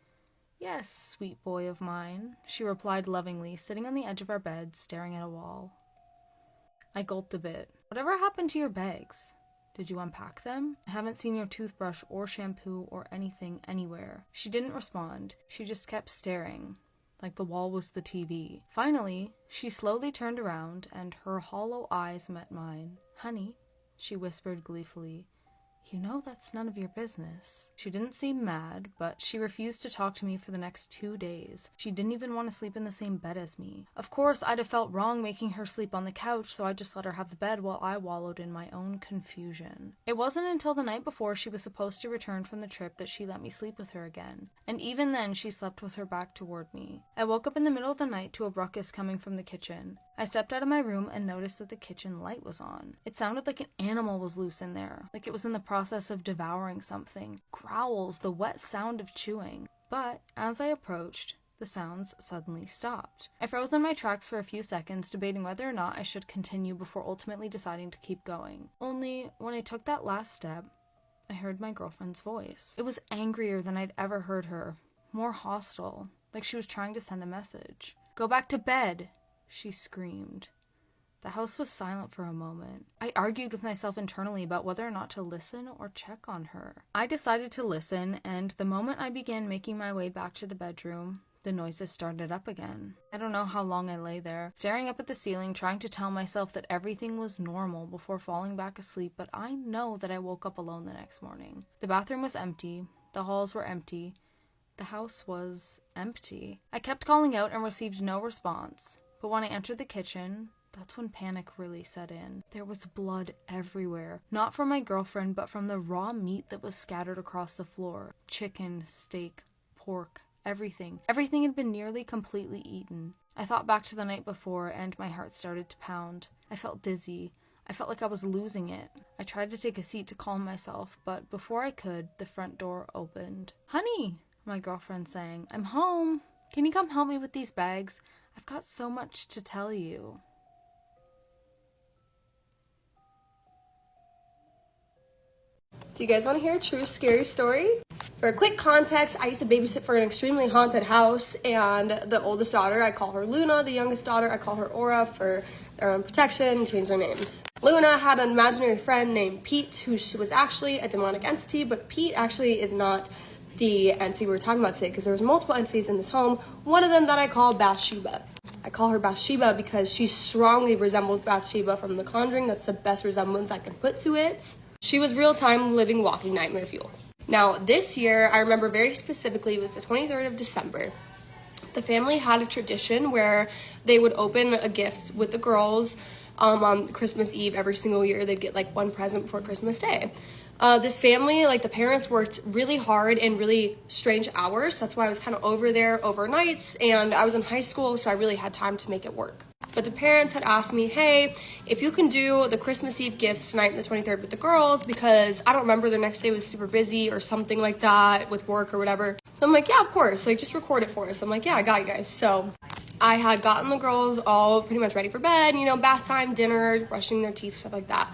"Yes, sweet boy of mine," she replied lovingly, sitting on the edge of our bed, staring at a wall. I gulped a bit. "Whatever happened to your bags? Did you unpack them? I haven't seen your toothbrush or shampoo or anything anywhere." She didn't respond. She just kept staring, like the wall was the TV. Finally, she slowly turned around, and her hollow eyes met mine. "Honey," she whispered gleefully, "you know that's none of your business." She didn't seem mad, but she refused to talk to me for the next 2 days. She didn't even want to sleep in the same bed as me. Of course, I'd have felt wrong making her sleep on the couch, so I just let her have the bed while I wallowed in my own confusion. It wasn't until the night before she was supposed to return from the trip that she let me sleep with her again. And even then, she slept with her back toward me. I woke up in the middle of the night to a ruckus coming from the kitchen. I stepped out of my room and noticed that the kitchen light was on. It sounded like an animal was loose in there, like it was in the process of devouring something. Growls, the wet sound of chewing. But as I approached, the sounds suddenly stopped. I froze in my tracks for a few seconds, debating whether or not I should continue before ultimately deciding to keep going. Only, when I took that last step, I heard my girlfriend's voice. It was angrier than I'd ever heard her, more hostile, like she was trying to send a message. "Go back to bed!" she screamed. The house was silent for a moment. I argued with myself internally about whether or not to listen or check on her. I decided to listen, and the moment I began making my way back to the bedroom, the noises started up again. I don't know how long I lay there, staring up at the ceiling, trying to tell myself that everything was normal before falling back asleep, but I know that I woke up alone the next morning. The bathroom was empty. The halls were empty. The house was empty. I kept calling out and received no response. But when I entered the kitchen, that's when panic really set in. There was blood everywhere. Not from my girlfriend, but from the raw meat that was scattered across the floor. Chicken, steak, pork, everything. Everything had been nearly completely eaten. I thought back to the night before, and my heart started to pound. I felt dizzy. I felt like I was losing it. I tried to take a seat to calm myself, but before I could, the front door opened. "Honey," my girlfriend sang, "I'm home. Can you come help me with these bags? I've got so much to tell you." Do you guys want to hear a true scary story? For a quick context, I used to babysit for an extremely haunted house, and the oldest daughter, I call her Luna. The youngest daughter, I call her Aura for their own protection and change their names. Luna had an imaginary friend named Pete, who was actually a demonic entity, but Pete actually is not the entity we're talking about today, because there was multiple entities in this home. One of them that I call Bathsheba. I call her Bathsheba because she strongly resembles Bathsheba from The Conjuring. That's the best resemblance I can put to it. She was real-time living walking nightmare fuel. Now, this year, I remember very specifically, it was the 23rd of December. The family had a tradition where they would open a gift with the girls on Christmas Eve every single year. They'd get like one present before Christmas Day. This family, like the parents worked really hard in really strange hours. That's why I was kind of over there overnights, and I was in high school, so I really had time to make it work. But the parents had asked me, "Hey, if you can do the Christmas Eve gifts tonight, the 23rd, with the girls," because I don't remember, the next day was super busy or something like that with work or whatever. So I'm like, "Yeah, of course, like just record it for us." I'm like, "Yeah, I got you guys." So I had gotten the girls all pretty much ready for bed, you know, bath time, dinner, brushing their teeth, stuff like that.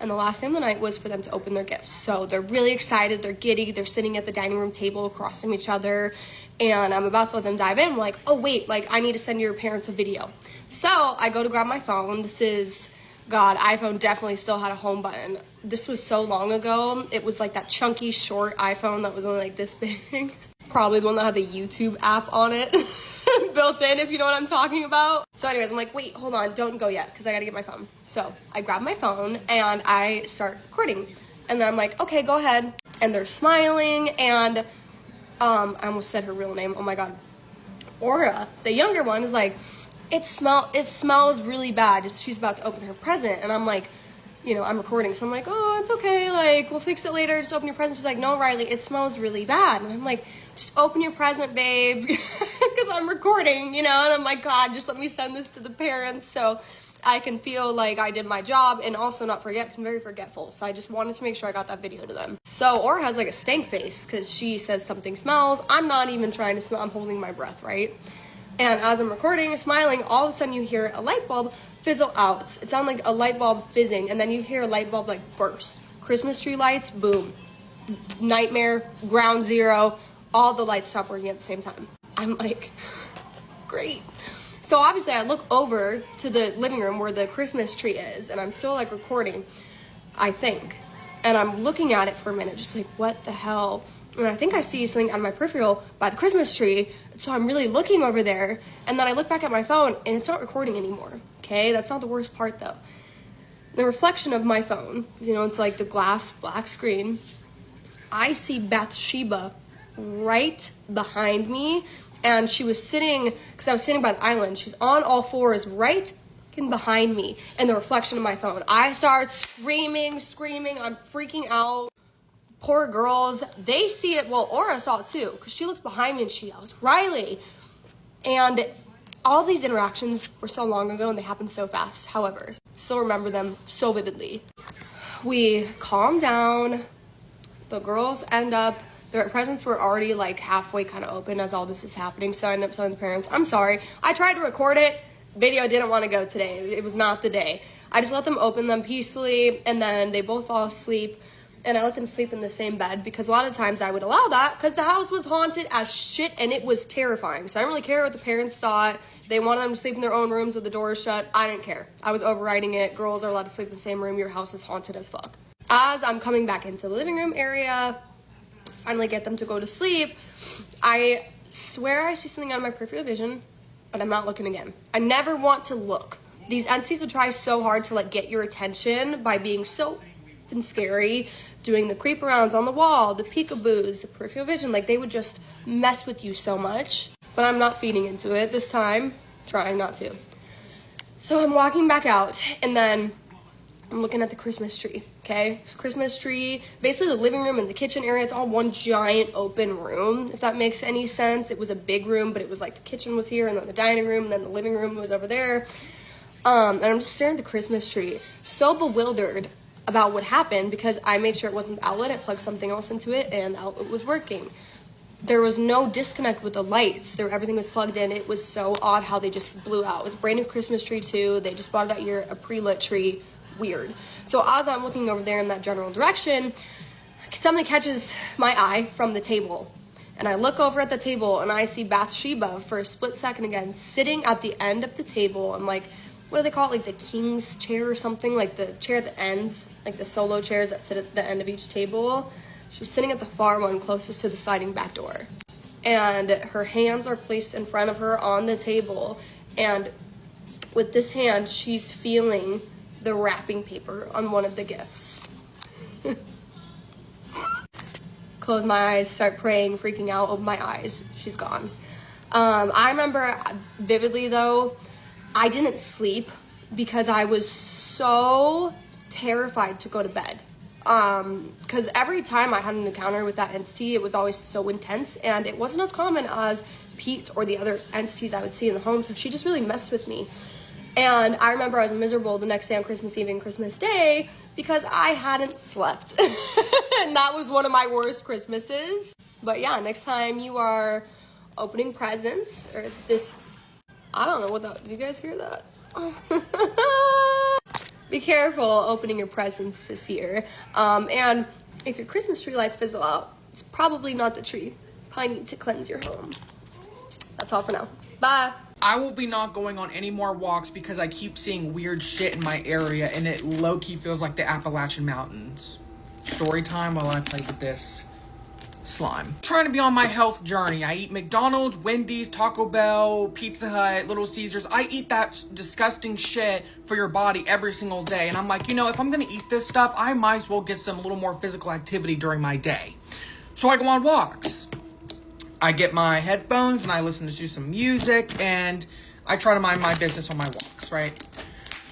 And the last day of the night was for them to open their gifts. So they're really excited, they're giddy, they're sitting at the dining room table across from each other, and I'm about to let them dive in. I'm like, "Oh wait, like I need to send your parents a video." So I go to grab my phone. This is, God, iPhone definitely still had a home button. This was so long ago. It was like that chunky, short iPhone that was only like this big. Probably the one that had the YouTube app on it built in, if you know what I'm talking about. So anyways, I'm like, "Wait, hold on, don't go yet, because I gotta get my phone." So I grab my phone and I start recording. And then I'm like, "Okay, go ahead." And they're smiling, and I almost said her real name. Oh my God. Aura, the younger one, is like, it smells really bad. She's about to open her present. And I'm like, you know, I'm recording, so I'm like, "Oh, it's okay, like, we'll fix it later, just open your present." She's like, "No, Rylie, it smells really bad." And I'm like, "Just open your present, babe," because I'm recording, you know, and I'm like, "God, just let me send this to the parents." So I can feel like I did my job and also not forget, because I'm very forgetful. So I just wanted to make sure I got that video to them. So Aura has like a stank face because she says something smells. I'm not even trying to smell. I'm holding my breath, right? And as I'm recording, smiling, all of a sudden you hear a light bulb fizzle out. It sounds like a light bulb fizzing, and then you hear a light bulb like burst. Christmas tree lights, boom. Nightmare, ground zero, all the lights stop working at the same time. I'm like, great. So obviously I look over to the living room where the Christmas tree is, and I'm still like recording, I think. And I'm looking at it for a minute, just like, what the hell? And I think I see something on my peripheral by the Christmas tree. So I'm really looking over there, and then I look back at my phone and it's not recording anymore. Okay, that's not the worst part though. The reflection of my phone, you know, it's like the glass black screen. I see Bathsheba right behind me, and she was sitting, because I was sitting by the island, she's on all fours right behind me in the reflection of my phone. I start screaming, I'm freaking out. Poor girls, they see it. Well, Aura saw it too, because she looks behind me and she yells, Rylie. And all these interactions were so long ago and they happened so fast. However, still remember them so vividly. We calm down. The girls end up, their presents were already like halfway kind of open as all this is happening. So I ended up telling the parents, I'm sorry. I tried to record it. Video didn't want to go today. It was not the day. I just let them open them peacefully, and then they both fall asleep. And I let them sleep in the same bed, because a lot of times I would allow that because the house was haunted as shit and it was terrifying. So I didn't really care what the parents thought. They wanted them to sleep in their own rooms with the doors shut. I didn't care. I was overriding it. Girls are allowed to sleep in the same room. Your house is haunted as fuck. As I'm coming back into the living room area, finally get them to go to sleep, I swear I see something on my peripheral vision, but I'm not looking again. I never want to look. These entities will try so hard to like get your attention by being so and scary, doing the creep arounds on the wall, the peekaboos, the peripheral vision. Like, they would just mess with you so much. But I'm not feeding into it this time, trying not to. So I'm walking back out, and then I'm looking at the Christmas tree, okay? This Christmas tree, basically the living room and the kitchen area, it's all one giant open room, if that makes any sense. It was a big room, but it was like the kitchen was here, and then the dining room, and then the living room was over there. And I'm just staring at the Christmas tree, so bewildered about what happened, because I made sure it wasn't the outlet. I plugged something else into it, and the outlet was working. There was no disconnect with the lights. Everything was plugged in. It was so odd how they just blew out. It was a brand new Christmas tree too. They just bought it that year, a pre-lit tree. Weird. So as I'm looking over there in that general direction, something catches my eye from the table. And I look over at the table, and I see Bathsheba for a split second again, sitting at the end of the table. And like, what do they call it? Like the king's chair or something? Like the chair at the ends, like the solo chairs that sit at the end of each table. She's sitting at the far one closest to the sliding back door. And her hands are placed in front of her on the table. And with this hand, she's feeling the wrapping paper on one of the gifts. Close my eyes, start praying, freaking out, open my eyes. She's gone. I remember vividly though, I didn't sleep because I was so terrified to go to bed. Because every time I had an encounter with that entity, it was always so intense, and it wasn't as common as Pete or the other entities I would see in the home, so she just really messed with me. And I remember I was miserable the next day on Christmas Eve and Christmas Day because I hadn't slept. And that was one of my worst Christmases. But yeah, next time you are opening presents, or this, I don't know what that, did you guys hear that? Be careful opening your presents this year. And if your Christmas tree lights fizzle out, it's probably not the tree. You probably need to cleanse your home. That's all for now. Bye. I will be not going on any more walks because I keep seeing weird shit in my area, and it low-key feels like the Appalachian Mountains. Story time while I play with this slime. Trying to be on my health journey. I eat McDonald's, Wendy's, Taco Bell, Pizza Hut, Little Caesars. I eat that disgusting shit for your body every single day. And I'm like, you know, if I'm gonna eat this stuff, I might as well get some little more physical activity during my day. So I go on walks. I get my headphones and I listen to some music, and I try to mind my business on my walks, right?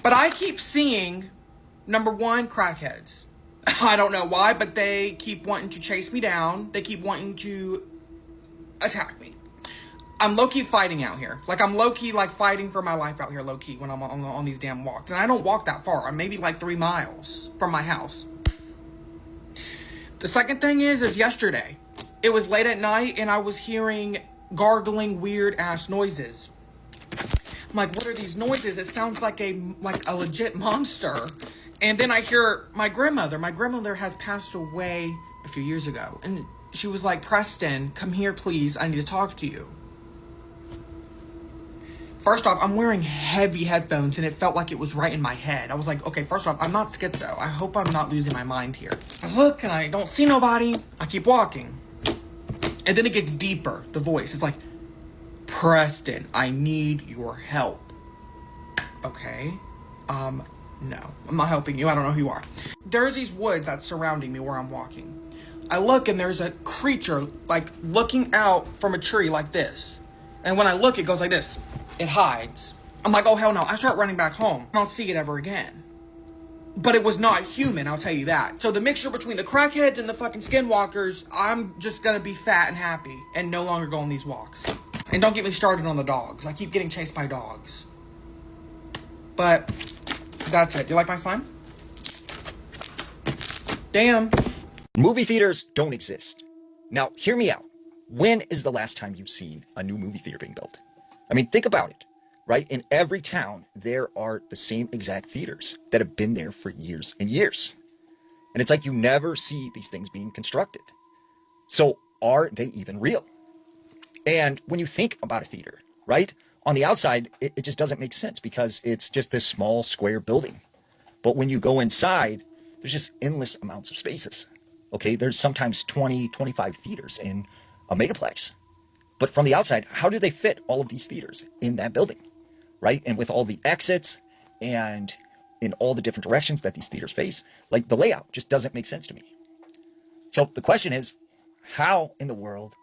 But I keep seeing, number one, crackheads. I don't know why, but they keep wanting to chase me down. They keep wanting to attack me. I'm low-key fighting out here. Like, I'm low-key, like, fighting for my life out here, low-key, when I'm on these damn walks. And I don't walk that far. I'm maybe, like, 3 miles from my house. The second thing is yesterday. It was late at night, and I was hearing gargling, weird-ass noises. I'm like, what are these noises? It sounds like a legit monster. And then I hear my grandmother. My grandmother has passed away a few years ago. And she was like, Preston, come here, please. I need to talk to you. First off, I'm wearing heavy headphones, and it felt like it was right in my head. I was like, okay, first off, I'm not schizo. I hope I'm not losing my mind here. I look, and I don't see nobody. I keep walking. And then it gets deeper, the voice. It's like, Preston, I need your help. Okay. No. I'm not helping you. I don't know who you are. There's these woods that's surrounding me where I'm walking. I look, and there's a creature, like, looking out from a tree like this. And when I look, it goes like this. It hides. I'm like, oh, hell no. I start running back home. I don't see it ever again. But it was not human, I'll tell you that. So the mixture between the crackheads and the fucking skinwalkers, I'm just gonna be fat and happy and no longer go on these walks. And don't get me started on the dogs. I keep getting chased by dogs. But that's it. Do you like my slime? Damn. Movie theaters don't exist. Now, hear me out. When is the last time you've seen a new movie theater being built? I mean, think about it, right? In every town, there are the same exact theaters that have been there for years and years. And it's like you never see these things being constructed. So are they even real? And when you think about a theater, right? On the outside, it just doesn't make sense because it's just this small square building. But when you go inside, there's just endless amounts of spaces. Okay, there's sometimes 20, 25 theaters in a megaplex. But from the outside, how do they fit all of these theaters in that building, right? And with all the exits and in all the different directions that these theaters face, like the layout just doesn't make sense to me. So the question is, how in the world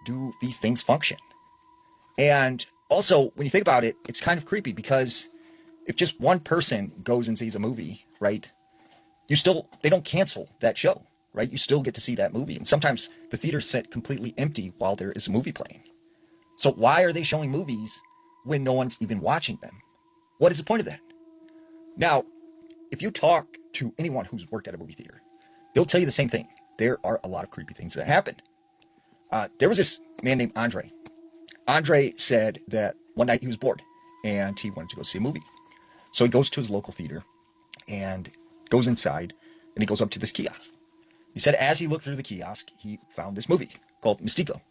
do these things function? And also, when you think about it, it's kind of creepy because if just one person goes and sees a movie, right, they don't cancel that show, right? You still get to see that movie. And sometimes the theater's set completely empty while there is a movie playing. So why are they showing movies when no one's even watching them? What is the point of that? Now, if you talk to anyone who's worked at a movie theater, they'll tell you the same thing. There are a lot of creepy things that happened. There was this man named Andre. Andre said that one night he was bored and he wanted to go see a movie. So he goes to his local theater and goes inside and he goes up to this kiosk. He said as he looked through the kiosk, he found this movie called Mystico.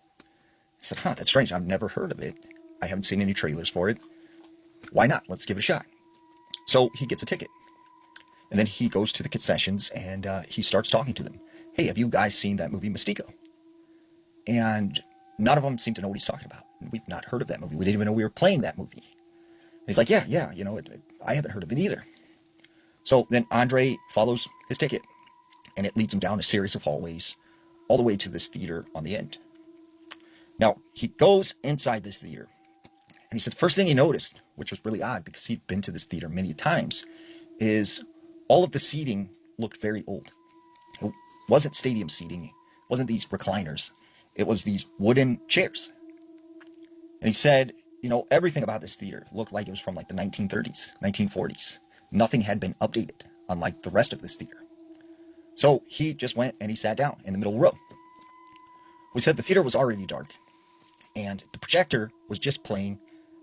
He said, that's strange. I've never heard of it. I haven't seen any trailers for it. Why not? Let's give it a shot. So he gets a ticket. And then he goes to the concessions and he starts talking to them. Hey, have you guys seen that movie Mystico? And none of them seem to know what he's talking about. We've not heard of that movie. We didn't even know we were playing that movie. And he's like, yeah, I haven't heard of it either. So then Andre follows his ticket and it leads him down a series of hallways all the way to this theater on the end. Now, he goes inside this theater, and he said the first thing he noticed, which was really odd because he'd been to this theater many times, is all of the seating looked very old. It wasn't stadium seating. It wasn't these recliners. It was these wooden chairs. And he said, everything about this theater looked like it was from like the 1930s, 1940s. Nothing had been updated, unlike the rest of this theater. So he just went and he sat down in the middle row. We said the theater was already dark. And the projector was just playing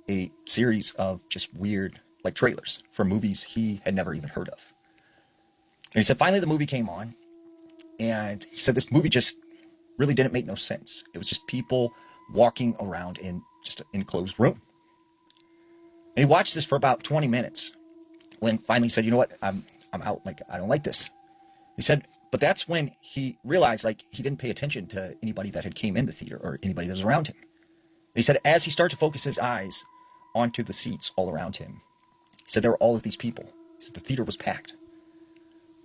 a series of just weird, like trailers for movies he had never even heard of. And he said finally the movie came on. And he said this movie just really didn't make no sense. It was just people walking around in just an enclosed room. And he watched this for about 20 minutes. When finally he said, you know what, I'm out. Like, I don't like this. He said, but that's when he realized, like, he didn't pay attention to anybody that had came in the theater or anybody that was around him. He said, as he started to focus his eyes onto the seats all around him, he said there were all of these people. He said the theater was packed.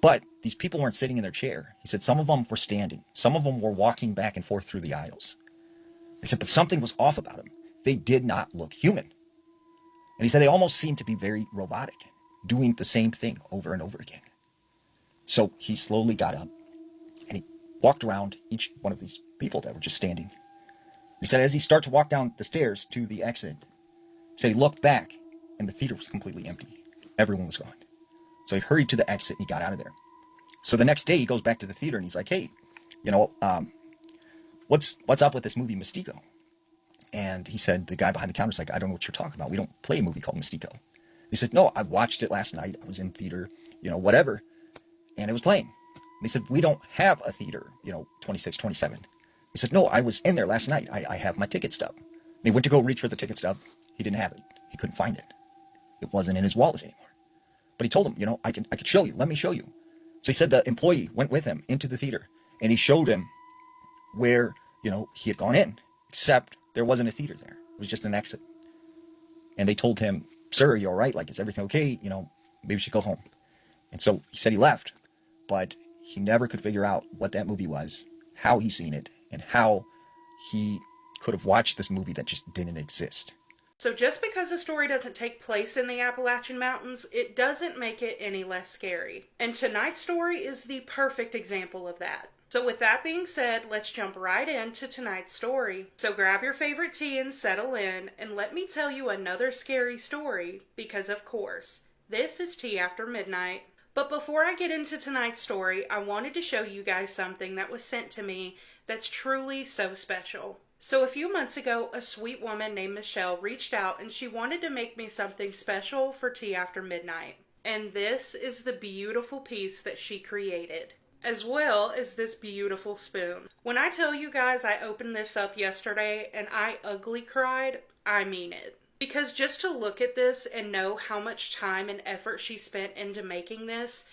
But these people weren't sitting in their chair. He said some of them were standing. Some of them were walking back and forth through the aisles. He said, but something was off about them. They did not look human. And he said they almost seemed to be very robotic, doing the same thing over and over again. So he slowly got up and he walked around each one of these people that were just standing. He said as he started to walk down the stairs to the exit, he said he looked back and the theater was completely empty. Everyone was gone. So he hurried to the exit and he got out of there. So the next day he goes back to the theater and he's like, hey, you know, what's up with this movie Mystico? And he said, the guy behind the counter's like, I don't know what you're talking about. We don't play a movie called Mystico. He said, no, I watched it last night. I was in theater, you know, whatever. And it was playing. And he said, we don't have a theater, you know, 26, 27. He said, no, I was in there last night. I have my ticket stub. And he went to go reach for the ticket stub. He didn't have it. He couldn't find it. It wasn't in his wallet anymore. But he told him, you know, I could show you. Let me show you. So he said the employee went with him into the theater and he showed him where, you know, he had gone in, except there wasn't a theater there. It was just an exit. And they told him, sir, are you all right? Like, is everything okay? You know, maybe you should go home. And so he said he left, but he never could figure out what that movie was, how he seen it, and how he could have watched this movie that just didn't exist. So just because a story doesn't take place in the Appalachian Mountains, it doesn't make it any less scary. And tonight's story is the perfect example of that. So with that being said, let's jump right into tonight's story. So grab your favorite tea and settle in, and let me tell you another scary story, because of course, this is Tea After Midnight. But before I get into tonight's story, I wanted to show you guys something that was sent to me that's truly so special. So a few months ago, a sweet woman named Michelle reached out and she wanted to make me something special for Tea After Midnight. And this is the beautiful piece that she created, as well as this beautiful spoon. When I tell you guys I opened this up yesterday and I ugly cried, I mean it. Because just to look at this and know how much time and effort she spent into making this,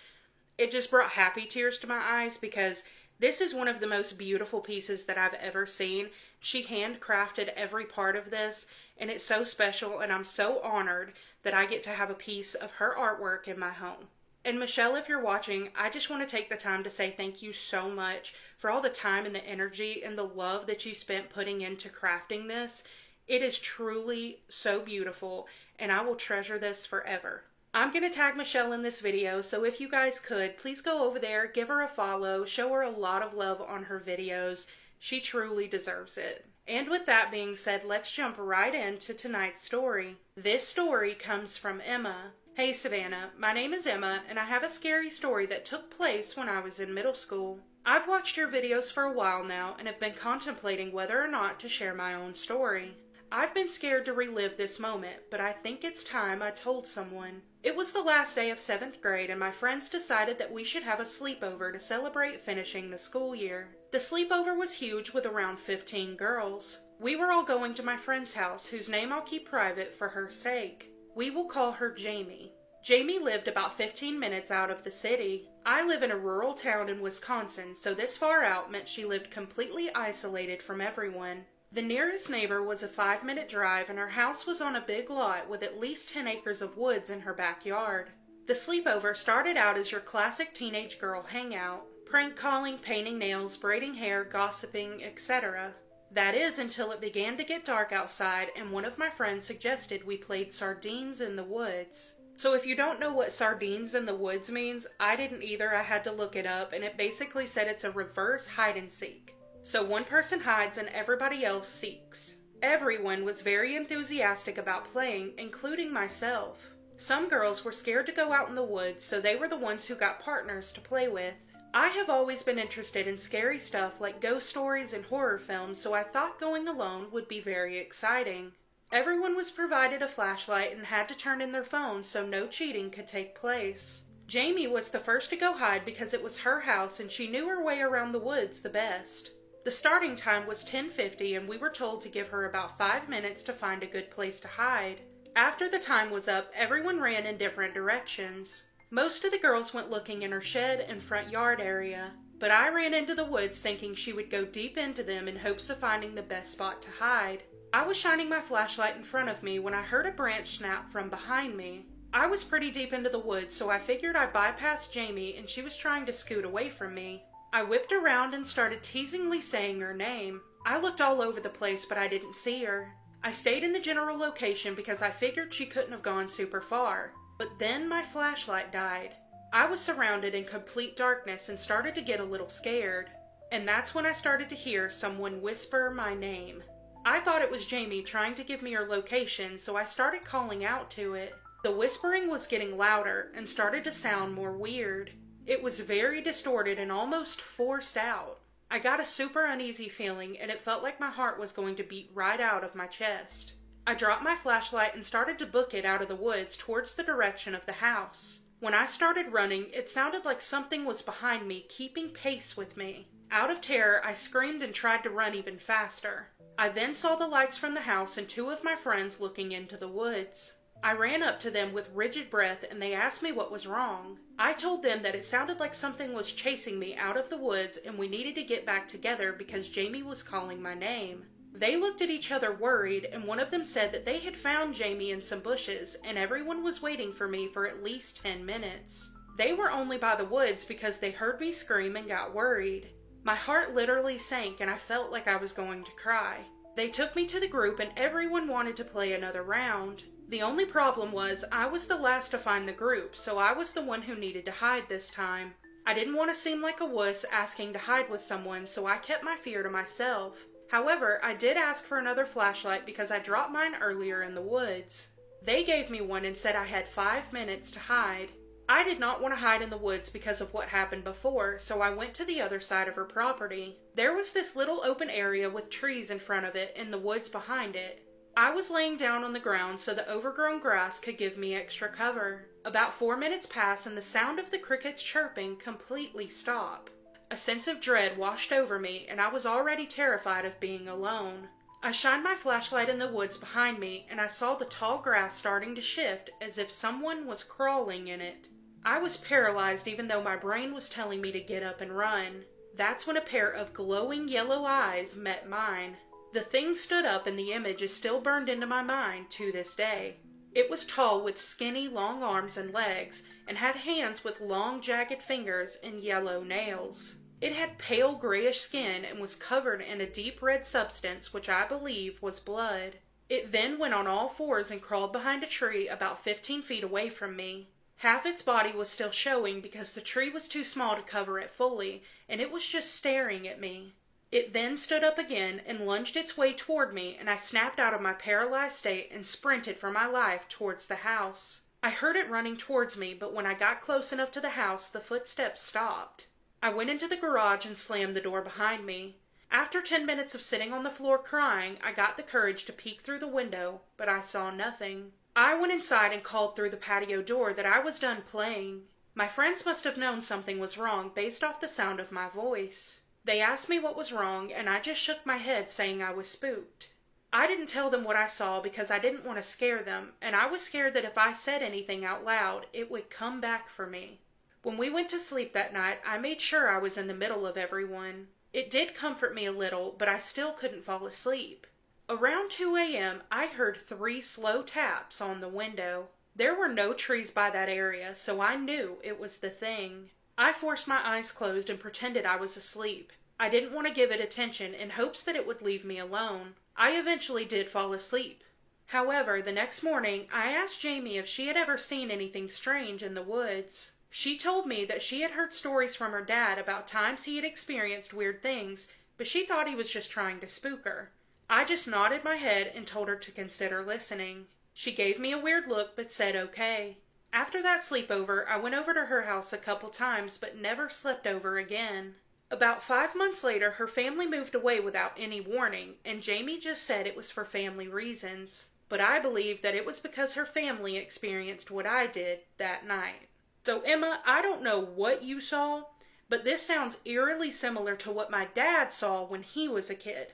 it just brought happy tears to my eyes, because this is one of the most beautiful pieces that I've ever seen. She handcrafted every part of this, and it's so special, and I'm so honored that I get to have a piece of her artwork in my home. And Michelle, if you're watching, I just want to take the time to say thank you so much for all the time and the energy and the love that you spent putting into crafting this. It is truly so beautiful, and I will treasure this forever. I'm going to tag Michelle in this video, so if you guys could, please go over there, give her a follow, show her a lot of love on her videos. She truly deserves it. And with that being said, let's jump right into tonight's story. This story comes from Emma. Hey Savannah, my name is Emma, and I have a scary story that took place when I was in middle school. I've watched your videos for a while now, and have been contemplating whether or not to share my own story. I've been scared to relive this moment, but I think it's time I told someone. It was the last day of 7th grade, and my friends decided that we should have a sleepover to celebrate finishing the school year. The sleepover was huge, with around 15 girls. We were all going to my friend's house, whose name I'll keep private for her sake. We will call her Jamie. Jamie lived about 15 minutes out of the city. I live in a rural town in Wisconsin, so this far out meant she lived completely isolated from everyone. The nearest neighbor was a 5-minute drive, and her house was on a big lot with at least 10 acres of woods in her backyard. The sleepover started out as your classic teenage girl hangout. Prank calling, painting nails, braiding hair, gossiping, etc. That is, until it began to get dark outside and one of my friends suggested we played sardines in the woods. So if you don't know what sardines in the woods means, I didn't either. I had to look it up, and it basically said it's a reverse hide and seek. So one person hides and everybody else seeks. Everyone was very enthusiastic about playing, including myself. Some girls were scared to go out in the woods, so they were the ones who got partners to play with. I have always been interested in scary stuff like ghost stories and horror films, so I thought going alone would be very exciting. Everyone was provided a flashlight and had to turn in their phones so no cheating could take place. Jamie was the first to go hide because it was her house and she knew her way around the woods the best. The starting time was 10:50 and we were told to give her about 5 minutes to find a good place to hide. After the time was up, everyone ran in different directions. Most of the girls went looking in her shed and front yard area, but I ran into the woods thinking she would go deep into them in hopes of finding the best spot to hide. I was shining my flashlight in front of me when I heard a branch snap from behind me. I was pretty deep into the woods, so I figured I'd bypass Jamie and she was trying to scoot away from me. I whipped around and started teasingly saying her name. I looked all over the place, but I didn't see her. I stayed in the general location because I figured she couldn't have gone super far. But then my flashlight died. I was surrounded in complete darkness and started to get a little scared. And that's when I started to hear someone whisper my name. I thought it was Jamie trying to give me her location, so I started calling out to it. The whispering was getting louder and started to sound more weird. It was very distorted and almost forced out. I got a super uneasy feeling, and it felt like my heart was going to beat right out of my chest. I dropped my flashlight and started to book it out of the woods towards the direction of the house. When I started running, it sounded like something was behind me, keeping pace with me. Out of terror, I screamed and tried to run even faster. I then saw the lights from the house and two of my friends looking into the woods. I ran up to them with rigid breath and they asked me what was wrong. I told them that it sounded like something was chasing me out of the woods and we needed to get back together because Jamie was calling my name. They looked at each other worried, and one of them said that they had found Jamie in some bushes and everyone was waiting for me for at least 10 minutes. They were only by the woods because they heard me scream and got worried. My heart literally sank and I felt like I was going to cry. They took me to the group and everyone wanted to play another round. The only problem was I was the last to find the group, so I was the one who needed to hide this time. I didn't want to seem like a wuss asking to hide with someone, so I kept my fear to myself. However, I did ask for another flashlight because I dropped mine earlier in the woods. They gave me one and said I had 5 minutes to hide. I did not want to hide in the woods because of what happened before, so I went to the other side of her property. There was this little open area with trees in front of it and the woods behind it. I was laying down on the ground so the overgrown grass could give me extra cover. About 4 minutes passed and the sound of the crickets chirping completely stopped. A sense of dread washed over me and I was already terrified of being alone. I shined my flashlight in the woods behind me and I saw the tall grass starting to shift as if someone was crawling in it. I was paralyzed even though my brain was telling me to get up and run. That's when a pair of glowing yellow eyes met mine. The thing stood up and the image is still burned into my mind to this day. It was tall with skinny, long arms and legs and had hands with long, jagged fingers and yellow nails. It had pale grayish skin and was covered in a deep red substance which I believe was blood. It then went on all fours and crawled behind a tree about 15 feet away from me. Half its body was still showing because the tree was too small to cover it fully, and it was just staring at me. It then stood up again and lunged its way toward me, and I snapped out of my paralyzed state and sprinted for my life towards the house. I heard it running towards me, but when I got close enough to the house, the footsteps stopped. I went into the garage and slammed the door behind me. After 10 minutes of sitting on the floor crying, I got the courage to peek through the window, but I saw nothing. I went inside and called through the patio door that I was done playing. My friends must have known something was wrong based off the sound of my voice. They asked me what was wrong, and I just shook my head saying I was spooked. I didn't tell them what I saw because I didn't want to scare them, and I was scared that if I said anything out loud, it would come back for me. When we went to sleep that night, I made sure I was in the middle of everyone. It did comfort me a little, but I still couldn't fall asleep. Around 2 a.m., I heard 3 slow taps on the window. There were no trees by that area, so I knew it was the thing. I forced my eyes closed and pretended I was asleep. I didn't want to give it attention in hopes that it would leave me alone. I eventually did fall asleep. However, the next morning, I asked Jamie if she had ever seen anything strange in the woods. She told me that she had heard stories from her dad about times he had experienced weird things, but she thought he was just trying to spook her. I just nodded my head and told her to consider listening. She gave me a weird look but said okay. After that sleepover, I went over to her house a couple times but never slept over again. About 5 months later, her family moved away without any warning, and Jamie just said it was for family reasons. But I believe that it was because her family experienced what I did that night. So Emma, I don't know what you saw, but this sounds eerily similar to what my dad saw when he was a kid.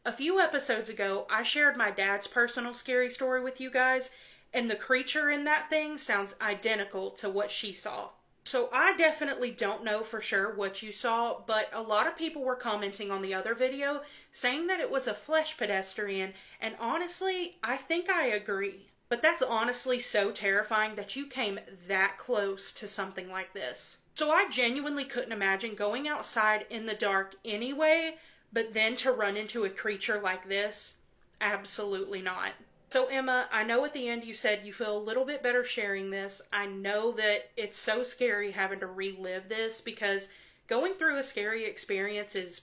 A few episodes ago, I shared my dad's personal scary story with you guys, and the creature in that thing sounds identical to what she saw. So I definitely don't know for sure what you saw, but a lot of people were commenting on the other video saying that it was a flesh pedestrian, and honestly, I think I agree. But that's honestly so terrifying that you came that close to something like this. So I genuinely couldn't imagine going outside in the dark anyway, but then to run into a creature like this, absolutely not. So Emma, I know at the end you said you feel a little bit better sharing this. I know that it's so scary having to relive this because going through a scary experience is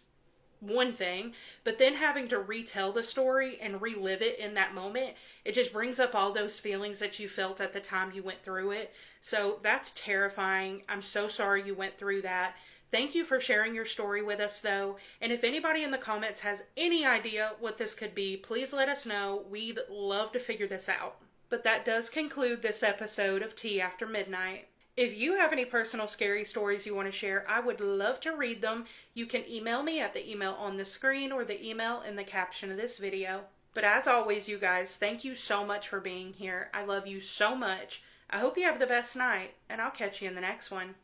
one thing, but then having to retell the story and relive it in that moment, it just brings up all those feelings that you felt at the time you went through it. So that's terrifying. I'm so sorry you went through that. Thank you for sharing your story with us, though. And if anybody in the comments has any idea what this could be, please let us know. We'd love to figure this out. But that does conclude this episode of Tea After Midnight. If you have any personal scary stories you want to share, I would love to read them. You can email me at the email on the screen or the email in the caption of this video. But as always, you guys, thank you so much for being here. I love you so much. I hope you have the best night, and I'll catch you in the next one.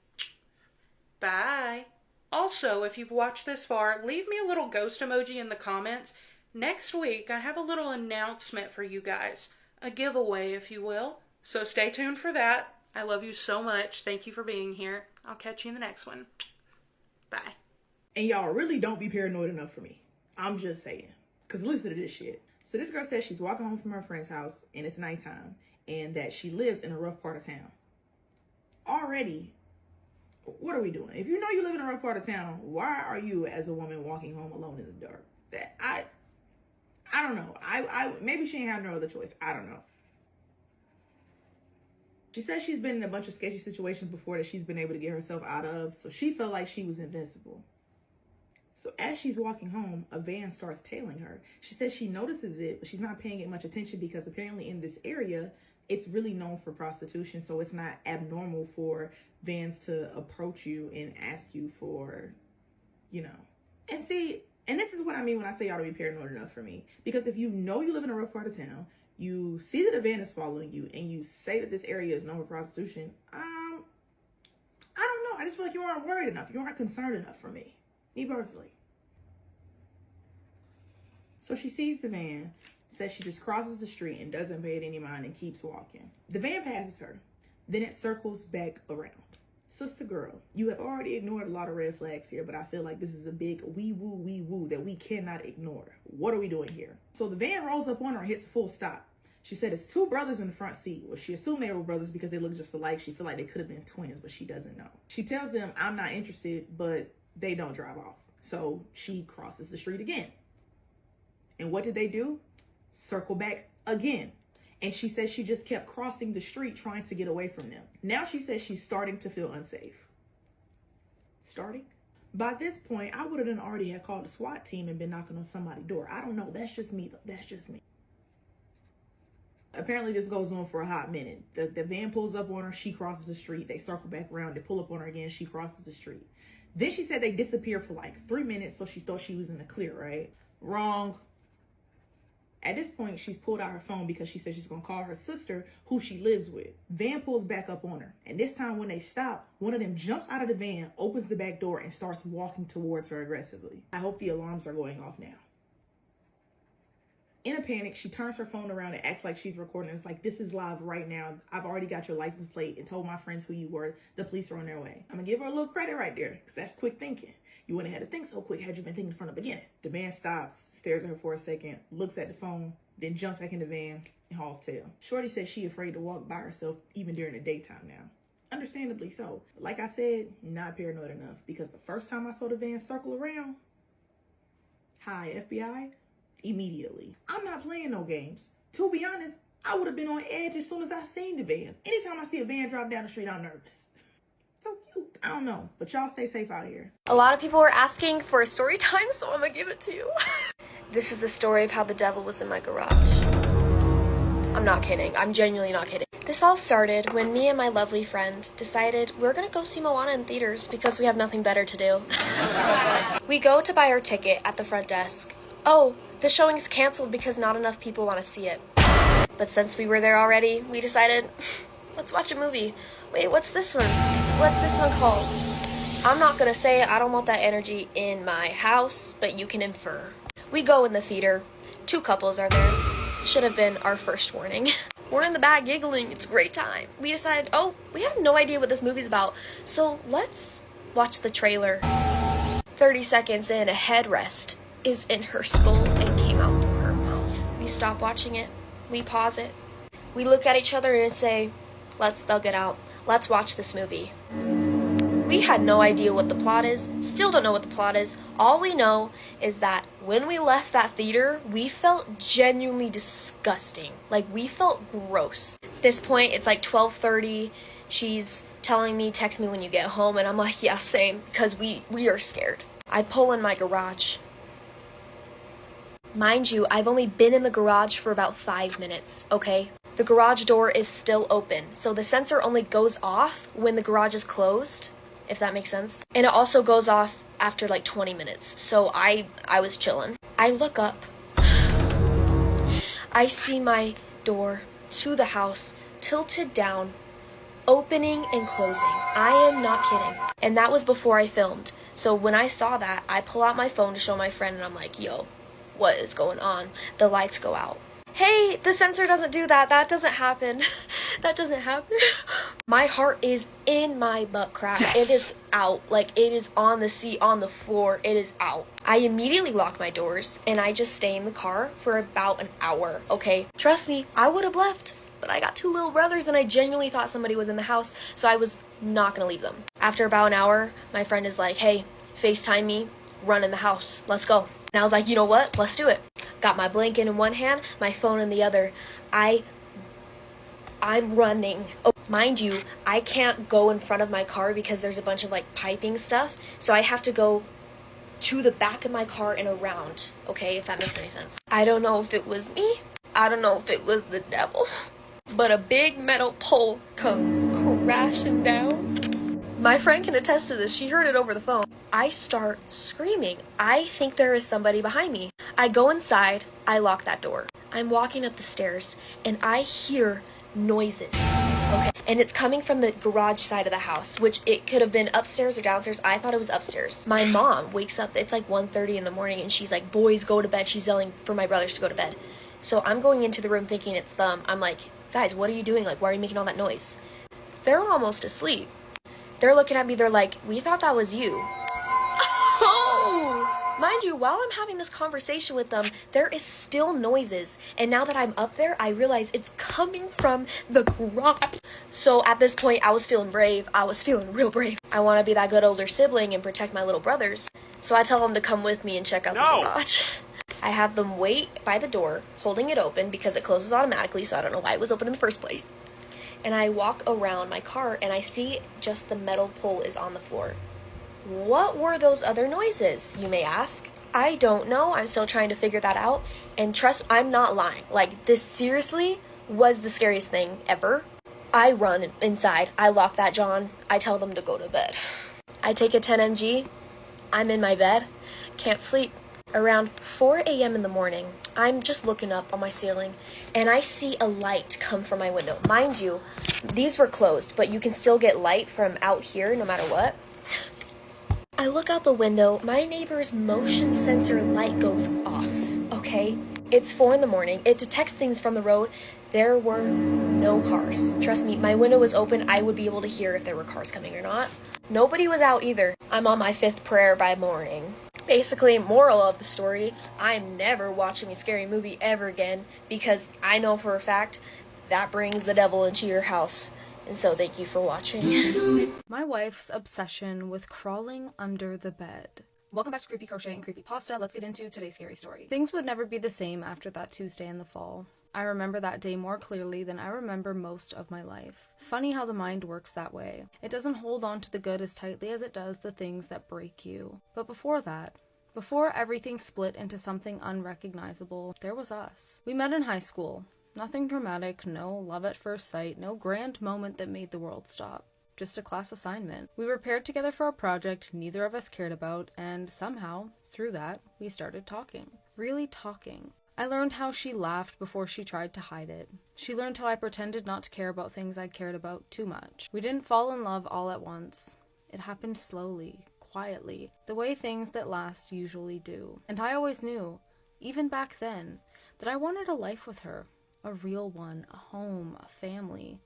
Bye. Also, if you've watched this far, leave me a little ghost emoji in the comments. Next week, I have a little announcement for you guys. A giveaway, if you will. So stay tuned for that. I love you so much. Thank you for being here. I'll catch you in the next one. Bye. And y'all really don't be paranoid enough for me. I'm just saying. Because listen to this shit. So this girl says she's walking home from her friend's house and it's nighttime and that she lives in a rough part of town. Already, what are we doing? If you know you live in a rough part of town, why are you as a woman walking home alone in the dark? That I don't know. I maybe she ain't have no other choice. I don't know. She says she's been in a bunch of sketchy situations before that she's been able to get herself out of, so she felt like she was invincible. So as she's walking home, a van starts tailing her. She says she notices it, but she's not paying it much attention because apparently in this area, it's really known for prostitution, so it's not abnormal for vans to approach you and ask you for, you know. And see, and this is what I mean when I say y'all to be paranoid enough for me. Because if you know you live in a rough part of town, you see that a van is following you, and you say that this area is known for prostitution, I don't know. I just feel like you aren't worried enough. You aren't concerned enough for me personally. So she sees the van, says she just crosses the street and doesn't pay it any mind and keeps walking. The van passes her. Then it circles back around. Sister girl, you have already ignored a lot of red flags here, but I feel like this is a big wee woo that we cannot ignore. What are we doing here? So the van rolls up on her and hits a full stop. She said it's two brothers in the front seat. Well, she assumed they were brothers because they look just alike. She feel like they could have been twins, but she doesn't know. She tells them, I'm not interested, but they don't drive off. So she crosses the street again. And what did they do? Circle back again. And she says she just kept crossing the street trying to get away from them. Now she says she's starting to feel unsafe. Starting? By this point, I would have already had called the SWAT team and been knocking on somebody's door. I don't know. That's just me, though. That's just me. Apparently, this goes on for a hot minute. The van pulls up on her. She crosses the street. They circle back around. They pull up on her again. She crosses the street. Then she said they disappeared for like 3 minutes, so she thought she was in the clear, right? Wrong. At this point, she's pulled out her phone because she said she's going to call her sister, who she lives with. Van pulls back up on her. And this time when they stop, one of them jumps out of the van, opens the back door, and starts walking towards her aggressively. I hope the alarms are going off now. In a panic, she turns her phone around and acts like she's recording. It's like, this is live right now. I've already got your license plate and told my friends who you were. The police are on their way. I'm going to give her a little credit right there because that's quick thinking. You wouldn't have had to think so quick had you been thinking from the beginning. The man stops, stares at her for a second, looks at the phone, then jumps back in the van and hauls tail. Shorty says she afraid to walk by herself even during the daytime now. Understandably so. But like I said, not paranoid enough because the first time I saw the van circle around, hi FBI, immediately. I'm not playing no games. To be honest, I would have been on edge as soon as I seen the van. Anytime I see a van drive down the street, I'm nervous. So cute. I don't know, but y'all stay safe out here. A lot of people were asking for a story time, so I'm gonna give it to you. This is the story of how the devil was in my garage. I'm not kidding. I'm genuinely not kidding. This all started when me and my lovely friend decided we're gonna go see Moana in theaters because we have nothing better to do. We go to buy our ticket at the front desk. Oh, the showing's canceled because not enough people want to see it. But since we were there already, we decided, let's watch a movie. Wait, what's this one? What's this one called? I'm not gonna say I don't want that energy in my house, but you can infer. We go in the theater. 2 couples are there. Should have been our first warning. We're in the back giggling. It's a great time. We decide, oh, we have no idea what this movie's about, so let's watch the trailer. 30 seconds in, a headrest is in her skull and came out through her mouth. We stop watching it. We pause it. We look at each other and say, let's thug it out. Let's watch this movie. We had no idea what the plot is, still don't know what the plot is. All we know is that when we left that theater, we felt genuinely disgusting. Like, we felt gross. At this point, it's like 12:30. She's telling me, text me when you get home, and I'm like, yeah, same, because we are scared. I pull in my garage. Mind you, I've only been in the garage for about 5 minutes, okay? The garage door is still open, so the sensor only goes off when the garage is closed, if that makes sense. And it also goes off after like 20 minutes, so I was chilling. I look up. I see my door to the house tilted down, opening and closing. I am not kidding. And that was before I filmed. So when I saw that, I pull out my phone to show my friend, and I'm like, yo, what is going on? The lights go out. Hey, the sensor doesn't do that. That doesn't happen. That doesn't happen. My heart is in my butt crack. Yes. It is out. Like, it is on the seat, on the floor. It is out. I immediately lock my doors, and I just stay in the car for about an hour, okay? Trust me, I would have left, but I got 2 little brothers, and I genuinely thought somebody was in the house, so I was not gonna leave them. After about an hour, my friend is like, hey, FaceTime me, run in the house. Let's go. And I was like, you know what? Let's do it. Got my blanket in one hand, my phone in the other. I'm running. Oh, mind you, I can't go in front of my car because there's a bunch of like piping stuff. So I have to go to the back of my car and around. Okay, if that makes any sense. I don't know if it was me. I don't know if it was the devil. But a big metal pole comes crashing down. My friend can attest to this. She heard it over the phone. I start screaming. I think there is somebody behind me. I go inside. I lock that door. I'm walking up the stairs, and I hear noises. Okay, and it's coming from the garage side of the house, which it could have been upstairs or downstairs. I thought it was upstairs. My mom wakes up. It's like 1:30 in the morning, and she's like, boys, go to bed. She's yelling for my brothers to go to bed. So I'm going into the room thinking it's them. I'm like, guys, what are you doing? Like, why are you making all that noise? They're almost asleep. They're looking at me, they're like, we thought that was you. Oh! Mind you, while I'm having this conversation with them, there is still noises. And now that I'm up there, I realize it's coming from the garage. So at this point, I was feeling brave. I was feeling real brave. I want to be that good older sibling and protect my little brothers. So I tell them to come with me and check out the garage. I have them wait by the door, holding it open because it closes automatically, so I don't know why it was open in the first place. And I walk around my car, and I see just the metal pole is on the floor. What were those other noises, you may ask? I don't know. I'm still trying to figure that out. And trust, I'm not lying. Like, this seriously was the scariest thing ever. I run inside. I lock that John. I tell them to go to bed. I take a 10 mg. I'm in my bed. Can't sleep. Around 4 a.m. in the morning, I'm just looking up on my ceiling, and I see a light come from my window. Mind you, these were closed, but you can still get light from out here no matter what. I look out the window. My neighbor's motion sensor light goes off, okay? It's 4 in the morning. It detects things from the road. There were no cars. Trust me, my window was open. I would be able to hear if there were cars coming or not. Nobody was out either. I'm on my 5th prayer by morning. Basically, moral of the story, I'm never watching a scary movie ever again because I know for a fact that brings the devil into your house. And so thank you for watching. My wife's obsession with crawling under the bed. Welcome back to Creepy Crochet and Creepy Pasta. Let's get into today's scary story. Things would never be the same after that Tuesday in the fall. I remember that day more clearly than I remember most of my life. Funny how the mind works that way. It doesn't hold on to the good as tightly as it does the things that break you. But before that, before everything split into something unrecognizable, there was us. We met in high school. Nothing dramatic, no love at first sight, no grand moment that made the world stop. Just a class assignment. We were paired together for a project neither of us cared about, and somehow, through that, we started talking. Really talking. I learned how she laughed before she tried to hide it. She learned how I pretended not to care about things I cared about too much. We didn't fall in love all at once. It happened slowly, quietly, the way things that last usually do. And I always knew, even back then, that I wanted a life with her. A real one, a home, a family,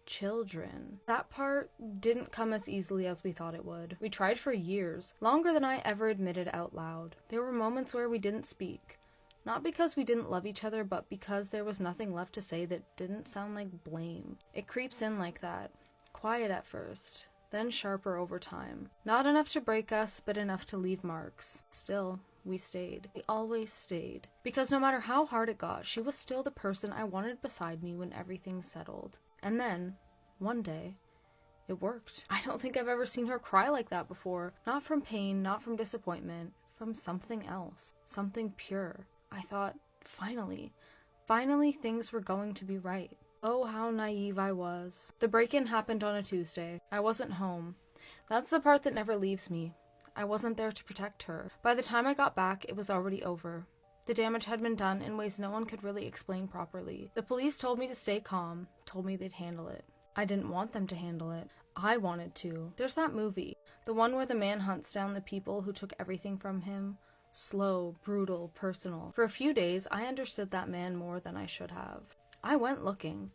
children. That part didn't come as easily as we thought it would. We tried for years, longer than I ever admitted out loud. There were moments where we didn't speak. Not because we didn't love each other, but because there was nothing left to say that didn't sound like blame. It creeps in like that. Quiet at first, then sharper over time. Not enough to break us, but enough to leave marks. Still, we stayed. We always stayed. Because no matter how hard it got, she was still the person I wanted beside me when everything settled. And then, one day, it worked. I don't think I've ever seen her cry like that before. Not from pain, not from disappointment, from something else. Something pure. I thought, finally things were going to be right. Oh, how naive I was. The break-in happened on a Tuesday. I wasn't home. That's the part that never leaves me. I wasn't there to protect her. By the time I got back, it was already over. The damage had been done in ways no one could really explain properly. The police told me to stay calm, told me they'd handle it. I didn't want them to handle it. I wanted to. There's that movie, the one where the man hunts down the people who took everything from him. Slow, brutal, personal. For a few days, I understood that man more than I should have. I went looking.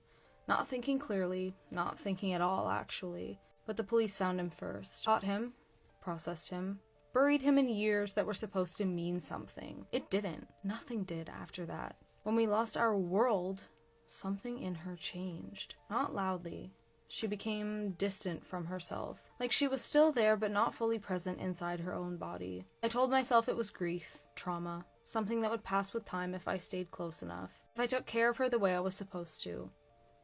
Not thinking clearly, not thinking at all, actually. But the police found him first. Caught him, processed him, buried him in years that were supposed to mean something. It didn't. Nothing did after that. When we lost our world, something in her changed. Not loudly. She became distant from herself. Like she was still there, but not fully present inside her own body. I told myself it was grief, trauma, something that would pass with time if I stayed close enough. If I took care of her the way I was supposed to.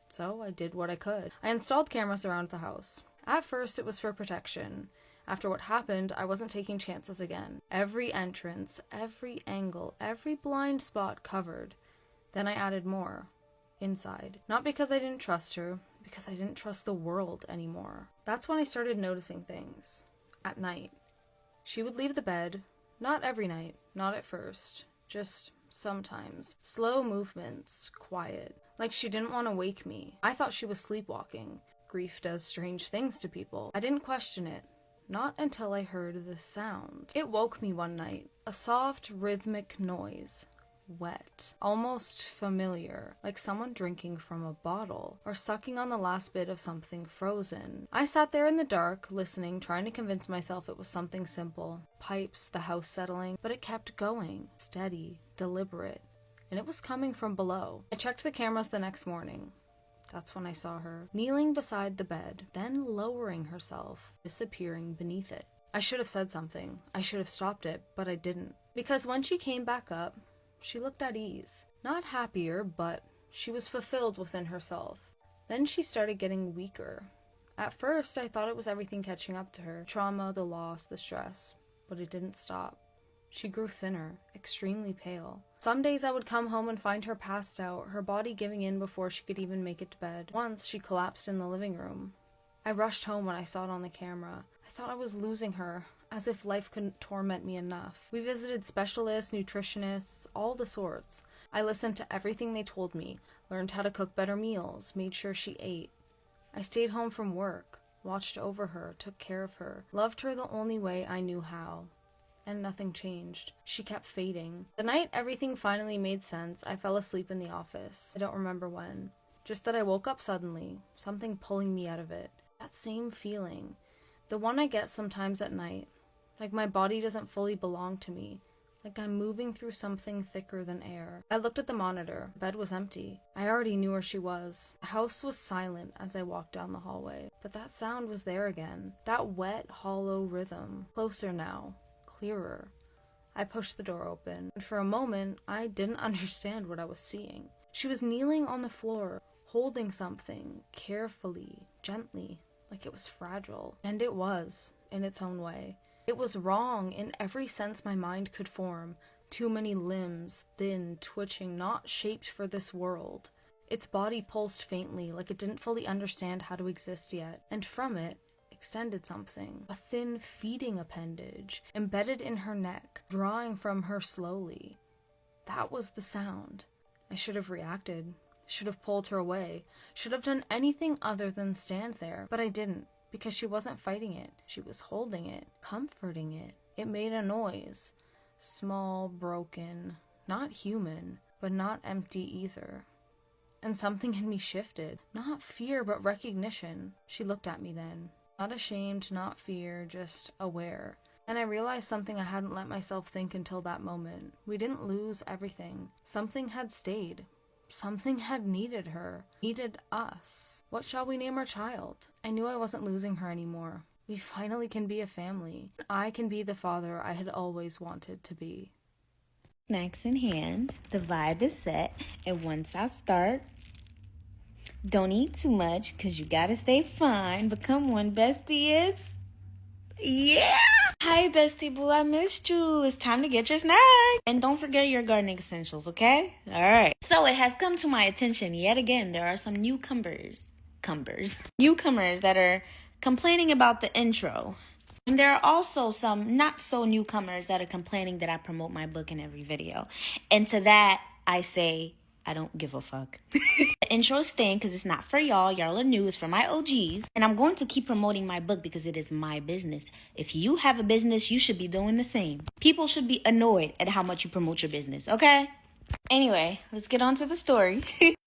So I did what I could. I installed cameras around the house. At first, it was for protection. After what happened, I wasn't taking chances again. Every entrance, every angle, every blind spot covered. Then I added more. Inside. Not because I didn't trust her, because I didn't trust the world anymore. That's when I started noticing things. At night. She would leave the bed. Not every night. Not at first. Just sometimes. Slow movements. Quiet. Like she didn't want to wake me. I thought she was sleepwalking. Grief does strange things to people. I didn't question it. Not until I heard the sound. It woke me one night. A soft, rhythmic noise. Wet. Almost familiar. Like someone drinking from a bottle. Or sucking on the last bit of something frozen. I sat there in the dark, listening, trying to convince myself it was something simple. Pipes, the house settling. But it kept going. Steady. Deliberate. And it was coming from below. I checked the cameras the next morning. That's when I saw her, kneeling beside the bed, then lowering herself, disappearing beneath it. I should have said something. I should have stopped it, but I didn't. Because when she came back up, she looked at ease. Not happier, but she was fulfilled within herself. Then she started getting weaker. At first, I thought it was everything catching up to her. Trauma, the loss, the stress. But it didn't stop. She grew thinner, extremely pale. Some days I would come home and find her passed out, her body giving in before she could even make it to bed. Once, she collapsed in the living room. I rushed home when I saw it on the camera. I thought I was losing her, as if life couldn't torment me enough. We visited specialists, nutritionists, all the sorts. I listened to everything they told me, learned how to cook better meals, made sure she ate. I stayed home from work, watched over her, took care of her, loved her the only way I knew how. And nothing changed. She kept fading. The night everything finally made sense, I fell asleep in the office. I don't remember when. Just that I woke up suddenly, something pulling me out of it. That same feeling. The one I get sometimes at night. Like my body doesn't fully belong to me. Like I'm moving through something thicker than air. I looked at the monitor. The bed was empty. I already knew where she was. The house was silent as I walked down the hallway. But that sound was there again. That wet, hollow rhythm. Closer now. Clearer. I pushed the door open, and for a moment, I didn't understand what I was seeing. She was kneeling on the floor, holding something, carefully, gently, like it was fragile. And it was, in its own way. It was wrong in every sense my mind could form. Too many limbs, thin, twitching, not shaped for this world. Its body pulsed faintly, like it didn't fully understand how to exist yet, and from it, extended something, a thin feeding appendage, embedded in her neck, drawing from her slowly. That was the sound. I should have reacted, should have pulled her away, should have done anything other than stand there, but I didn't, because she wasn't fighting it. She was holding it, comforting it. It made a noise. Small, broken, not human, but not empty either. And something in me shifted. Not fear, but recognition. She looked at me then. Not ashamed, not fear, just aware. And I realized something I hadn't let myself think until that moment. We didn't lose everything. Something had stayed. Something had needed her, needed us. What shall we name our child? I knew I wasn't losing her anymore. We finally can be a family. I can be the father I had always wanted to be. Snacks in hand, the vibe is set, and once I start, don't eat too much because you gotta stay fine. But come on, bestie, is. Yeah! Hi, bestie boo, I missed you. It's time to get your snack. And don't forget your gardening essentials, okay? All right. So it has come to my attention yet again, there are some newcomers that are complaining about the intro. And there are also some not so newcomers that are complaining that I promote my book in every video. And to that, I say, I don't give a fuck. The intro is staying because it's not for y'all. Y'all are new. It's for my OGs. And I'm going to keep promoting my book because it is my business. If you have a business, you should be doing the same. People should be annoyed at how much you promote your business, okay? Anyway, let's get on to the story.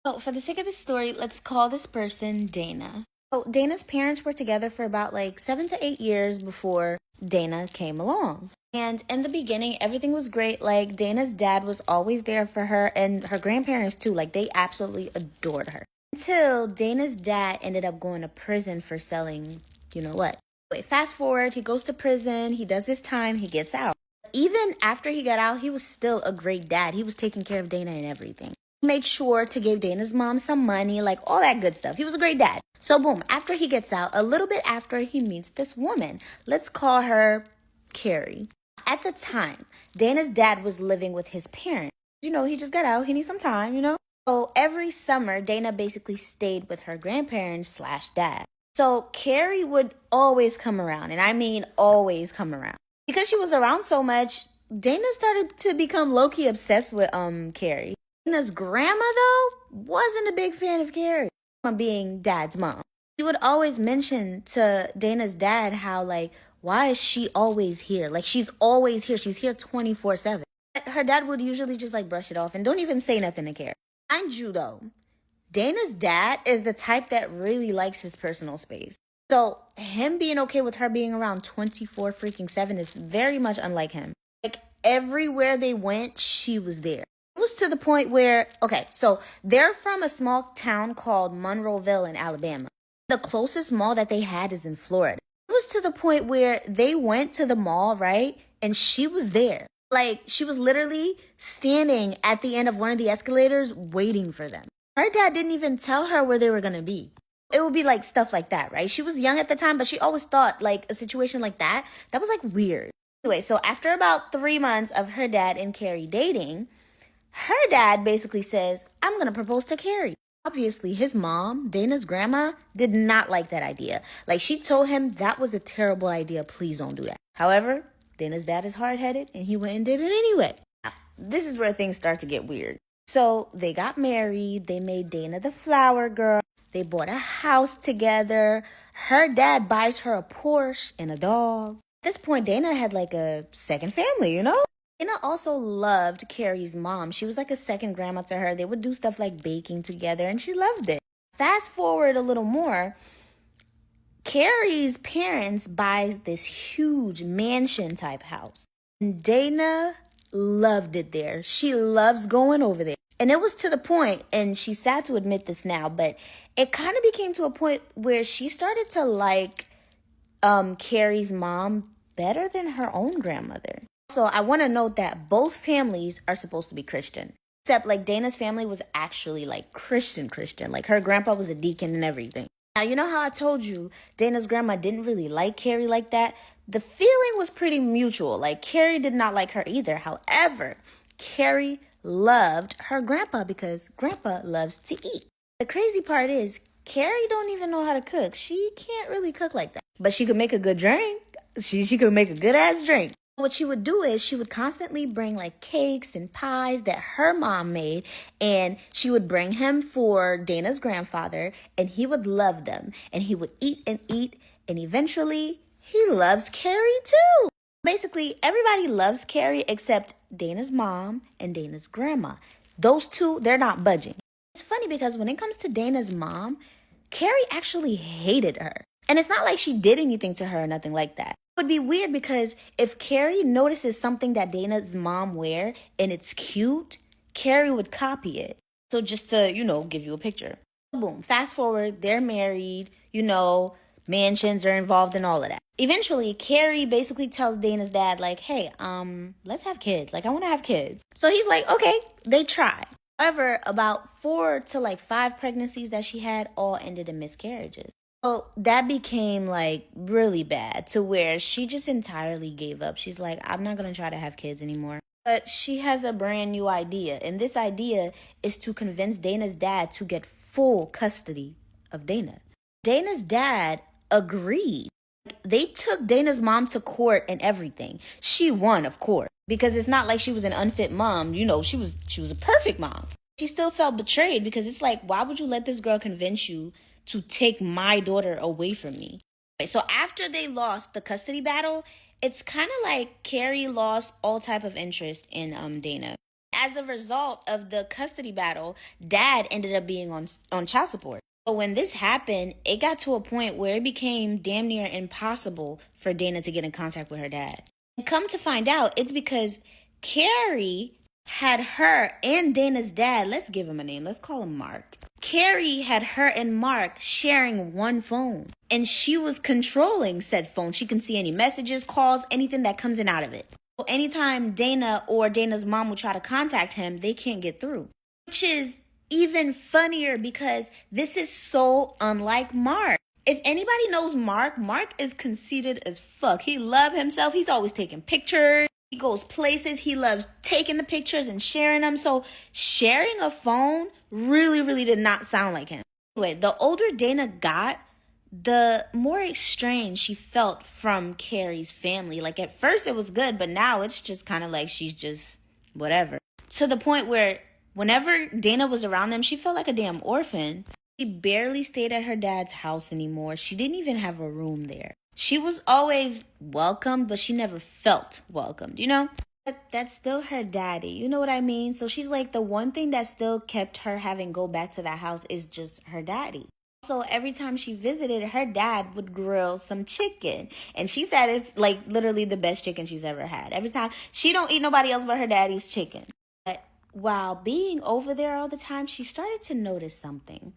So for the sake of the story, let's call this person Dana. So Dana's parents were together for about 7 to 8 years before Dana came along. And in the beginning, everything was great. Dana's dad was always there for her and her grandparents too. They absolutely adored her. Until Dana's dad ended up going to prison for selling, you know what. Wait, fast forward, he goes to prison, he does his time, he gets out. Even after he got out, he was still a great dad. He was taking care of Dana and everything. He made sure to give Dana's mom some money, all that good stuff. He was a great dad. So boom, after he gets out, a little bit after, he meets this woman. Let's call her Carrie. At the time, Dana's dad was living with his parents. He just got out. He needs some time, So every summer, Dana basically stayed with her grandparents / dad. So Carrie would always come around, and I mean always come around. Because she was around so much, Dana started to become low-key obsessed with Carrie. Dana's grandma, though, wasn't a big fan of Carrie, being dad's mom. She would always mention to Dana's dad how, why is she always here? She's always here. She's here 24/7. Her dad would usually just, brush it off and don't even say nothing to Carrie. Mind you, though, Dana's dad is the type that really likes his personal space. So him being okay with her being around 24/7 is very much unlike him. Everywhere they went, she was there. It was to the point where, okay, so they're from a small town called Monroeville in Alabama. The closest mall that they had is in Florida. It was to the point where they went to the mall, right? And she was there. She was literally standing at the end of one of the escalators waiting for them. Her dad didn't even tell her where they were going to be. It would be stuff like that, right? She was young at the time, but she always thought a situation like that was weird. Anyway, so after about 3 months of her dad and Carrie dating, her dad basically says, I'm going to propose to Carrie. Obviously, his mom, Dana's grandma, did not like that idea. She told him that was a terrible idea. Please don't do that. However, Dana's dad is hard-headed, and he went and did it anyway. Now, this is where things start to get weird. So they got married. They made Dana the flower girl. They bought a house together. Her dad buys her a Porsche and a dog. At this point, Dana had a second family, Dana also loved Carrie's mom. She was a second grandma to her. They would do stuff like baking together, and she loved it. Fast forward a little more, Carrie's parents buys this huge mansion type house. And Dana loved it there. She loves going over there. And it was to the point, and she's sad to admit this now, but it kind of became to a point where she started to like Carrie's mom better than her own grandmother. So I want to note that both families are supposed to be Christian. Except Dana's family was actually Christian. Her grandpa was a deacon and everything. Now, you know how I told you Dana's grandma didn't really like Carrie like that? The feeling was pretty mutual. Carrie did not like her either. However, Carrie loved her grandpa because grandpa loves to eat. The crazy part is Carrie don't even know how to cook. She can't really cook like that. But she could make a good drink. She could make a good ass drink. What she would do is she would constantly bring cakes and pies that her mom made, and she would bring him for Dana's grandfather, and he would love them, and he would eat, and eventually he loves Carrie too. Basically, everybody loves Carrie except Dana's mom and Dana's grandma. Those two, they're not budging. It's funny because when it comes to Dana's mom, Carrie actually hated her. And it's not like she did anything to her or nothing like that. It would be weird because if Carrie notices something that Dana's mom wear and it's cute, Carrie would copy it. So just to, give you a picture. Boom. Fast forward, they're married, mansions are involved in all of that. Eventually, Carrie basically tells Dana's dad, like, hey, let's have kids. Like, I want to have kids. So he's like, okay, they try. However, about 4 to 5 pregnancies that she had all ended in miscarriages. So that became really bad to where she just entirely gave up. She's like, I'm not going to try to have kids anymore. But she has a brand new idea. And this idea is to convince Dana's dad to get full custody of Dana. Dana's dad agreed. They took Dana's mom to court and everything. She won, of course, because it's not like she was an unfit mom. She was a perfect mom. She still felt betrayed because it's like, why would you let this girl convince you to take my daughter away from me? So after they lost the custody battle, it's kind of like Carrie lost all type of interest in Dana. As a result of the custody battle, dad ended up being on child support. So when this happened, it got to a point where it became damn near impossible for Dana to get in contact with her dad. And come to find out, it's because Carrie had her and Dana's dad, let's give him a name, let's call him Mark. Carrie had her and Mark sharing one phone, and she was controlling said phone. She can see any messages, calls, anything that comes in out of it. So anytime Dana or Dana's mom would try to contact him, they can't get through. Which is even funnier because this is so unlike Mark. If anybody knows Mark, Mark is conceited as fuck. He loves himself. He's always taking pictures. He goes places. He loves taking the pictures and sharing them. So sharing a phone really, really did not sound like him. Anyway, the older Dana got, the more estranged she felt from Carrie's family. Like at first it was good, but now it's just kind of like she's just whatever. To the point where whenever Dana was around them, she felt like a damn orphan. She barely stayed at her dad's house anymore. She didn't even have a room there. She was always welcomed, but she never felt welcomed, But that's still her daddy, you know what I mean? So she's like, the one thing that still kept her having go back to that house is just her daddy. So every time she visited, her dad would grill some chicken. And she said it's like literally the best chicken she's ever had. Every time, she don't eat nobody else but her daddy's chicken. But while being over there all the time, she started to notice something.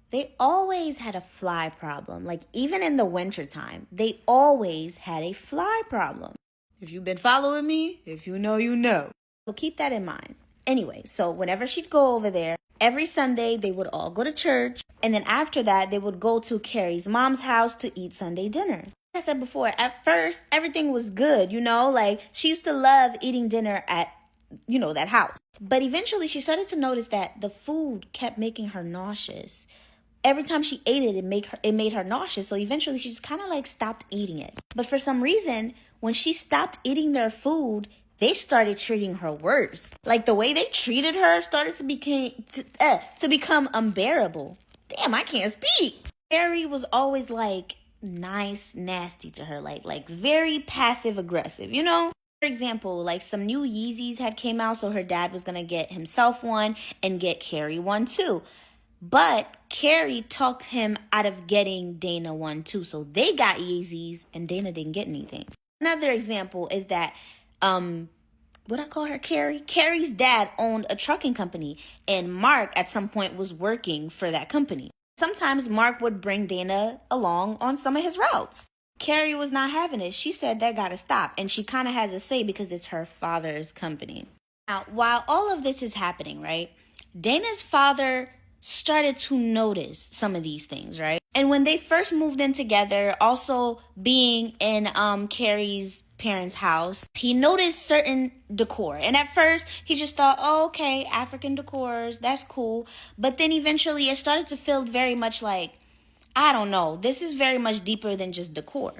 They always had a fly problem. Like even in the wintertime, they always had a fly problem. If you've been following me, if you know, you know. So keep that in mind. Anyway, so whenever she'd go over there, every Sunday they would all go to church. And then after that, they would go to Carrie's mom's house to eat Sunday dinner. Like I said before, at first, everything was good, like she used to love eating dinner at, that house. But eventually she started to notice that the food kept making her nauseous. Every time she ate it, it made her nauseous. So eventually she just kind of stopped eating it. But for some reason, when she stopped eating their food, they started treating her worse. Like the way they treated her started to become unbearable. Damn, I can't speak. Carrie was always nice, nasty to her, like very passive aggressive, For example, some new Yeezys had came out, so her dad was gonna get himself one and get Carrie one too. But Carrie talked him out of getting Dana one too. So they got Yeezys and Dana didn't get anything. Another example is that, what I call her, Carrie? Carrie's dad owned a trucking company and Mark at some point was working for that company. Sometimes Mark would bring Dana along on some of his routes. Carrie was not having it. She said that gotta stop. And she kind of has a say because it's her father's company. Now, while all of this is happening, right? Dana's father started to notice some of these things, right? And when they first moved in together, also being in Carrie's parents' house, he noticed certain decor. And at first, he just thought, oh, okay, African decors, that's cool. But then eventually it started to feel very much like, I don't know, this is very much deeper than just decor.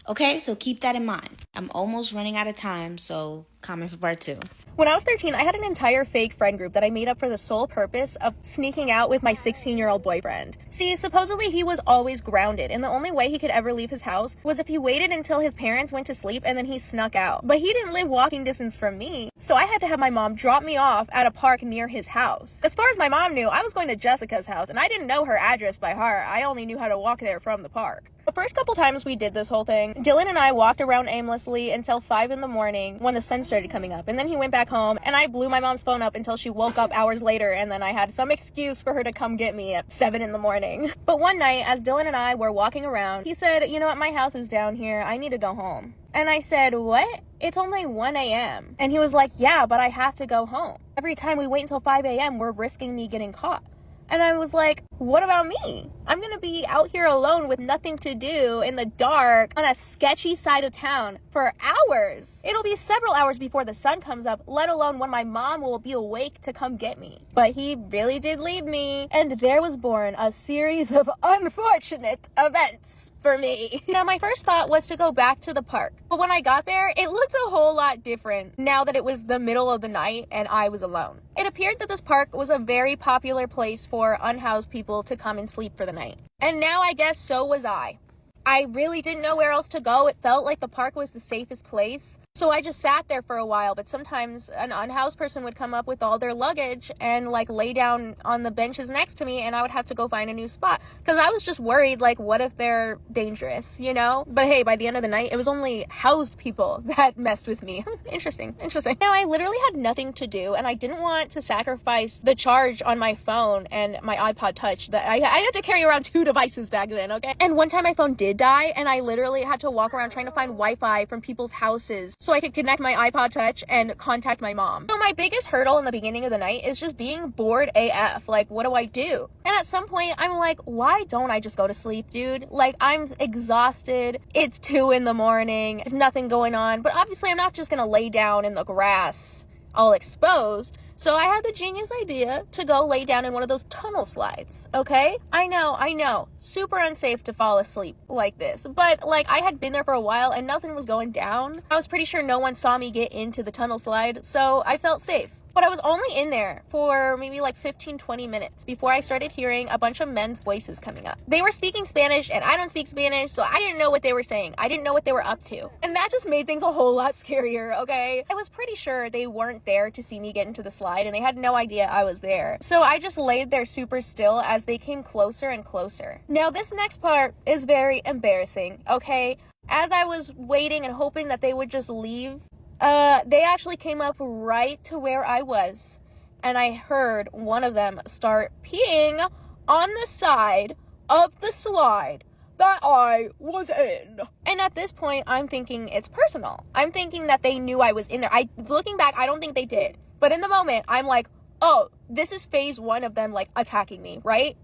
Okay, so keep that in mind. I'm almost running out of time, so comment for part 2. When I was 13, I had an entire fake friend group that I made up for the sole purpose of sneaking out with my 16-year-old boyfriend. See, supposedly he was always grounded, and the only way he could ever leave his house was if he waited until his parents went to sleep and then he snuck out. But he didn't live walking distance from me, so I had to have my mom drop me off at a park near his house. As far as my mom knew, I was going to Jessica's house, and I didn't know her address by heart. I only knew how to walk there from the park. The first couple times we did this whole thing, Dylan and I walked around aimlessly until 5 in the morning when the sun started coming up. And then he went back home and I blew my mom's phone up until she woke up hours later, and then I had some excuse for her to come get me at 7 in the morning. But one night, as Dylan and I were walking around, he said, you know what, my house is down here. I need to go home. And I said, what? It's only 1 a.m. And he was like, yeah, but I have to go home. Every time we wait until 5 a.m., we're risking me getting caught. And I was like, what about me? I'm gonna be out here alone with nothing to do in the dark on a sketchy side of town for hours. It'll be several hours before the sun comes up, let alone when my mom will be awake to come get me. But he really did leave me, and there was born a series of unfortunate events for me. Now, my first thought was to go back to the park. But when I got there, it looked a whole lot different now that it was the middle of the night and I was alone. It appeared that this park was a very popular place for unhoused people to come and sleep for the night. And now I guess so was I. I really didn't know where else to go. It felt like the park was the safest place. So I just sat there for a while, but sometimes an unhoused person would come up with all their luggage and like lay down on the benches next to me, and I would have to go find a new spot. Cause I was just worried, like, what if they're dangerous, you know? But hey, by the end of the night, it was only housed people that messed with me. Interesting. Now, I literally had nothing to do, and I didn't want to sacrifice the charge on my phone and my iPod Touch. That I had to carry around 2 devices back then, okay? And one time my phone did die, and I literally had to walk around trying to find Wi-Fi from people's houses so I could connect my iPod Touch and contact my mom. So my biggest hurdle in the beginning of the night is just being bored AF. Like, what do I do? And at some point, I'm like, why don't I just go to sleep, dude? Like, I'm exhausted. It's 2 in the morning. There's nothing going on. But obviously, I'm not just gonna lay down in the grass all exposed. So I had the genius idea to go lay down in one of those tunnel slides, okay? I know, super unsafe to fall asleep like this, but like I had been there for a while and nothing was going down. I was pretty sure no one saw me get into the tunnel slide, so I felt safe. But I was only in there for maybe like 15-20 minutes before I started hearing a bunch of men's voices coming up. They were speaking Spanish, and I don't speak Spanish, so I didn't know what they were saying. I didn't know what they were up to. And that just made things a whole lot scarier, okay? I was pretty sure they weren't there to see me get into the slide, and they had no idea I was there. So I just laid there super still as they came closer and closer. Now, this next part is very embarrassing, okay? As I was waiting and hoping that they would just leave, they actually came up right to where I was, and I heard one of them start peeing on the side of the slide that I was in. And at this point, I'm thinking it's personal. I'm thinking that they knew I was in there. Looking back, I don't think they did. But in the moment, I'm like, oh, this is phase 1 of them, like, attacking me, right?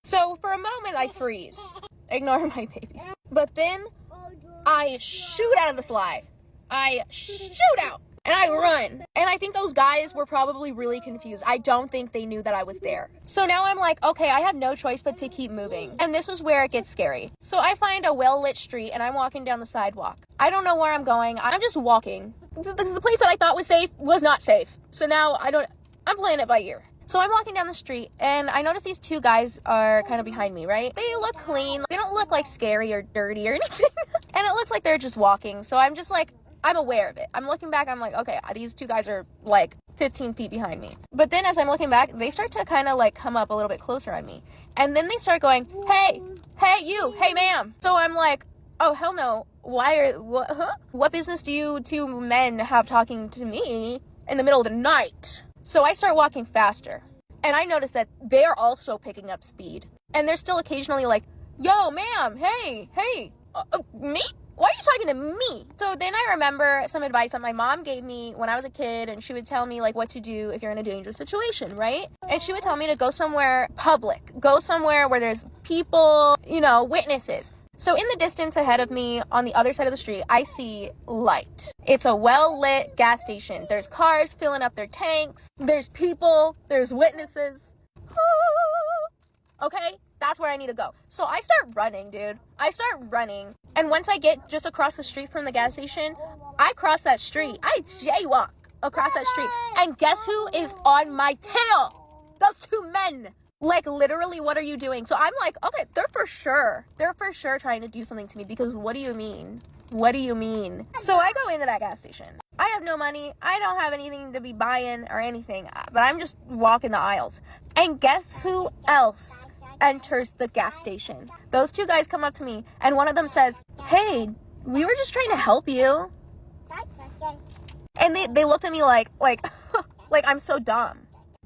So for a moment, I freeze. Ignore my babies. But then I shoot out of the slide. I shoot out and I run. And I think those guys were probably really confused. I don't think they knew that I was there. So now I'm like, okay, I have no choice but to keep moving. And this is where it gets scary. So I find a well-lit street and I'm walking down the sidewalk. I don't know where I'm going. I'm just walking. The place that I thought was safe was not safe. So now I'm playing it by ear. So I'm walking down the street and I notice these 2 guys are kind of behind me, right? They look clean. They don't look like scary or dirty or anything. And it looks like they're just walking. So I'm just like, I'm aware of it. I'm looking back, I'm like, okay, these 2 guys are like 15 feet behind me. But then as I'm looking back, they start to kind of like come up a little bit closer on me. And then they start going, hey you, hey ma'am. So I'm like, oh hell no, what business do you 2 men have talking to me in the middle of the night? So I start walking faster. And I notice that they're also picking up speed. And they're still occasionally like, yo ma'am, hey, me? Why are you talking to me? So then I remember some advice that my mom gave me when I was a kid, and she would tell me like what to do if you're in a dangerous situation, right? And she would tell me to go somewhere public, go somewhere where there's people, witnesses. So in the distance ahead of me on the other side of the street, I see light. It's a well-lit gas station. There's cars filling up their tanks. There's people. There's witnesses. Okay? That's where I need to go. So I start running, dude. And once I get just across the street from the gas station, I cross that street. I jaywalk across that street. And guess who is on my tail? Those 2 men. Like, literally, what are you doing? So I'm like, okay, they're for sure trying to do something to me, because what do you mean? So I go into that gas station. I have no money. I don't have anything to be buying or anything, but I'm just walking the aisles. And guess who else enters the gas station. Those two guys come up to me, and one of them says, "Hey, we were just trying to help you." And they looked at me like like I'm so dumb.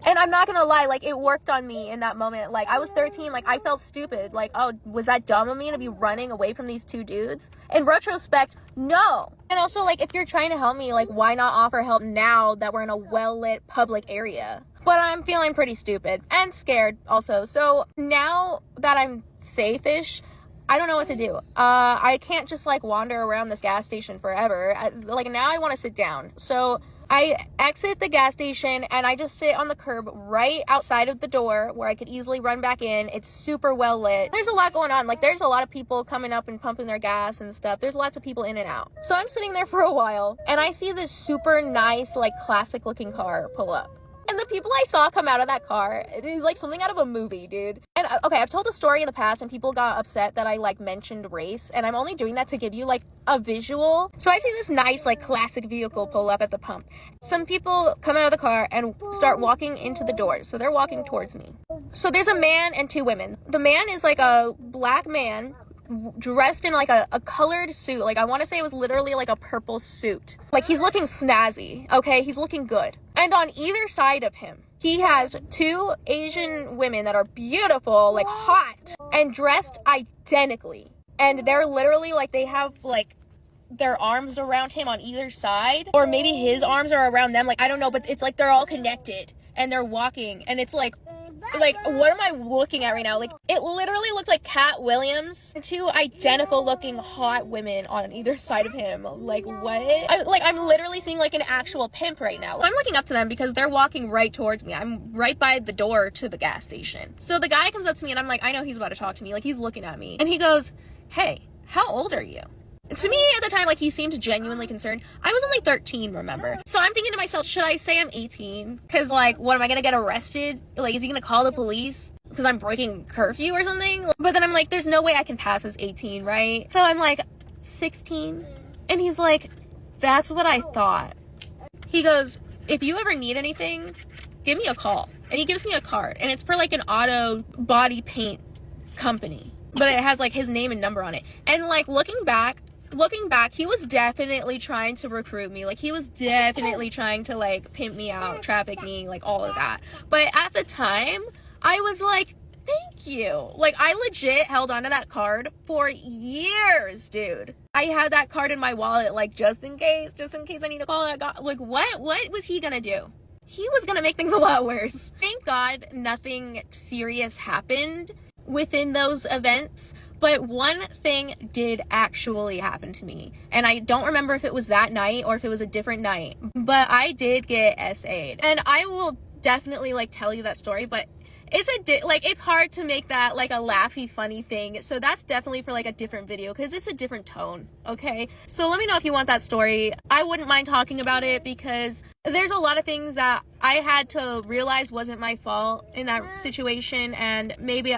And I'm not gonna lie, like, it worked on me in that moment. Like, I was 13, like, I felt stupid. Like, oh, was that dumb of me to be running away from these two dudes? In retrospect, no. And also, like, if you're trying to help me, like, why not offer help now that we're in a well-lit public area? But I'm feeling pretty stupid and scared also. So now that I'm safe-ish, I don't know what to do. I can't just, like, wander around this gas station forever. Like, now I want to sit down. So I exit the gas station and I just sit on the curb right outside of the door where I could easily run back in. It's super well lit. There's a lot going on. Like, there's a lot of people coming up and pumping their gas and stuff. There's lots of people in and out. So I'm sitting there for a while and I see this super nice, like, classic looking car pull up. And the people I saw come out of that car, it is like something out of a movie, dude. And okay, I've told the story in the past and people got upset that I like mentioned race, and I'm only doing that to give you like a visual. So I see this nice like classic vehicle pull up at the pump. Some people come out of the car and start walking into the doors. So they're walking towards me. So there's a man and two women. The man is like a black man dressed in like a colored suit. Like, I want to say it was literally like a purple suit. Like, he's looking snazzy, okay? He's looking good. And on either side of him, he has two Asian women that are beautiful, like hot, and dressed identically. And they're literally like, they have like their arms around him on either side, or maybe his arms are around them. Like, I don't know, but it's like they're all connected and they're walking, and it's like what am I looking at right now? Like, it literally looks like Cat Williams, two identical looking hot women on either side of him. Like, what? I'm literally seeing like an actual pimp right now. I'm looking up to them because they're walking right towards me. I'm right by the door to the gas station. So the guy comes up to me and I'm like, I know he's about to talk to me. Like, he's looking at me and he goes, "Hey, how old are you?" To me, at the time, like, he seemed genuinely concerned. I was only 13, remember? So I'm thinking to myself, should I say I'm 18? Because, like, what, am I gonna get arrested? Like, is he gonna call the police because I'm breaking curfew or something? But then I'm like, there's no way I can pass as 18, right? So I'm like, 16? And he's like, that's what I thought. He goes, if you ever need anything, give me a call. And he gives me a card. And it's for, like, an auto body paint company. But it has, like, his name and number on it. And, like, looking back, he was definitely trying to recruit me. Like, he was definitely trying to, like, pimp me out, traffic me, like, all of that. But at the time, I was like, thank you. Like, I legit held onto that card for years, dude. I had that card in my wallet, like, just in case I need to call that guy. Like, what was he gonna do? He was gonna make things a lot worse. Thank God nothing serious happened within those events. But one thing did actually happen to me. And I don't remember if it was that night or if it was a different night. But I did get SA'd. And I will definitely, like, tell you that story. But it's it's hard to make that, like, a laughy, funny thing. So that's definitely for, like, a different video. Because it's a different tone, okay? So let me know if you want that story. I wouldn't mind talking about it because there's a lot of things that I had to realize wasn't my fault in that situation, and maybe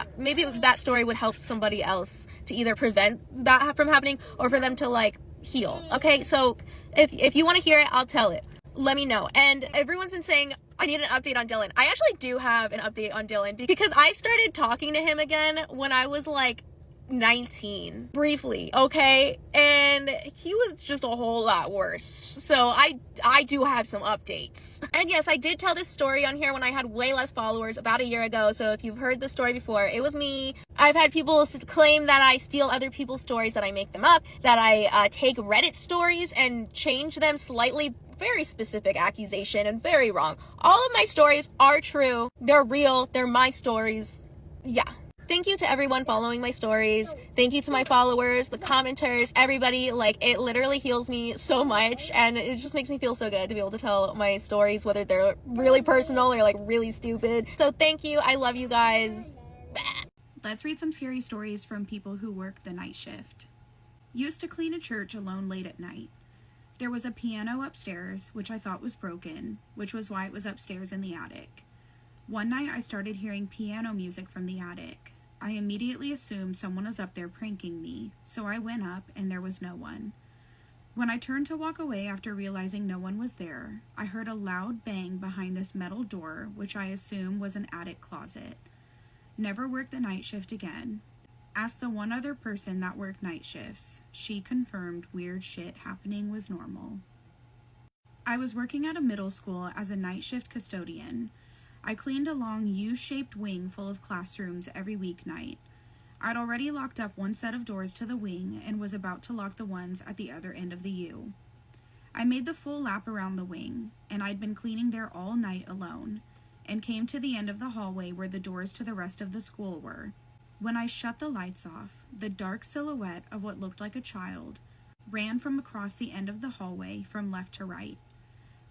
that story would help somebody else to either prevent that from happening or for them to, like, heal. Okay, so if you want to hear it, I'll tell it. Let me know. And everyone's been saying I need an update on Dylan. I actually do have an update on Dylan because I started talking to him again when I was like 19, briefly, okay? And he was just a whole lot worse. So I do have some updates. And yes, I did tell this story on here when I had way less followers about a year ago. So if you've heard the story before, it was me. I've had people claim that I steal other people's stories, that I make them up, that I take Reddit stories and change them slightly. Very specific accusation and very wrong. All of my stories are true. They're real. They're my stories. Yeah. Thank you to everyone following my stories. Thank you to my followers, the commenters, everybody. Like, it literally heals me so much, and it just makes me feel so good to be able to tell my stories, whether they're really personal or like really stupid. So thank you. I love you guys. Let's read some scary stories from people who work the night shift. Used to clean a church alone late at night. There was a piano upstairs, which I thought was broken, which was why it was upstairs in the attic. One night I started hearing piano music from the attic. I immediately assumed someone was up there pranking me, so I went up and there was no one. When I turned to walk away after realizing no one was there, I heard a loud bang behind this metal door, which I assume was an attic closet. Never work the night shift again. Asked the one other person that worked night shifts. She confirmed weird shit happening was normal. I was working at a middle school as a night shift custodian. I cleaned a long U-shaped wing full of classrooms every weeknight. I'd already locked up one set of doors to the wing and was about to lock the ones at the other end of the U. I made the full lap around the wing, and I'd been cleaning there all night alone, and came to the end of the hallway where the doors to the rest of the school were. When I shut the lights off, the dark silhouette of what looked like a child ran from across the end of the hallway from left to right.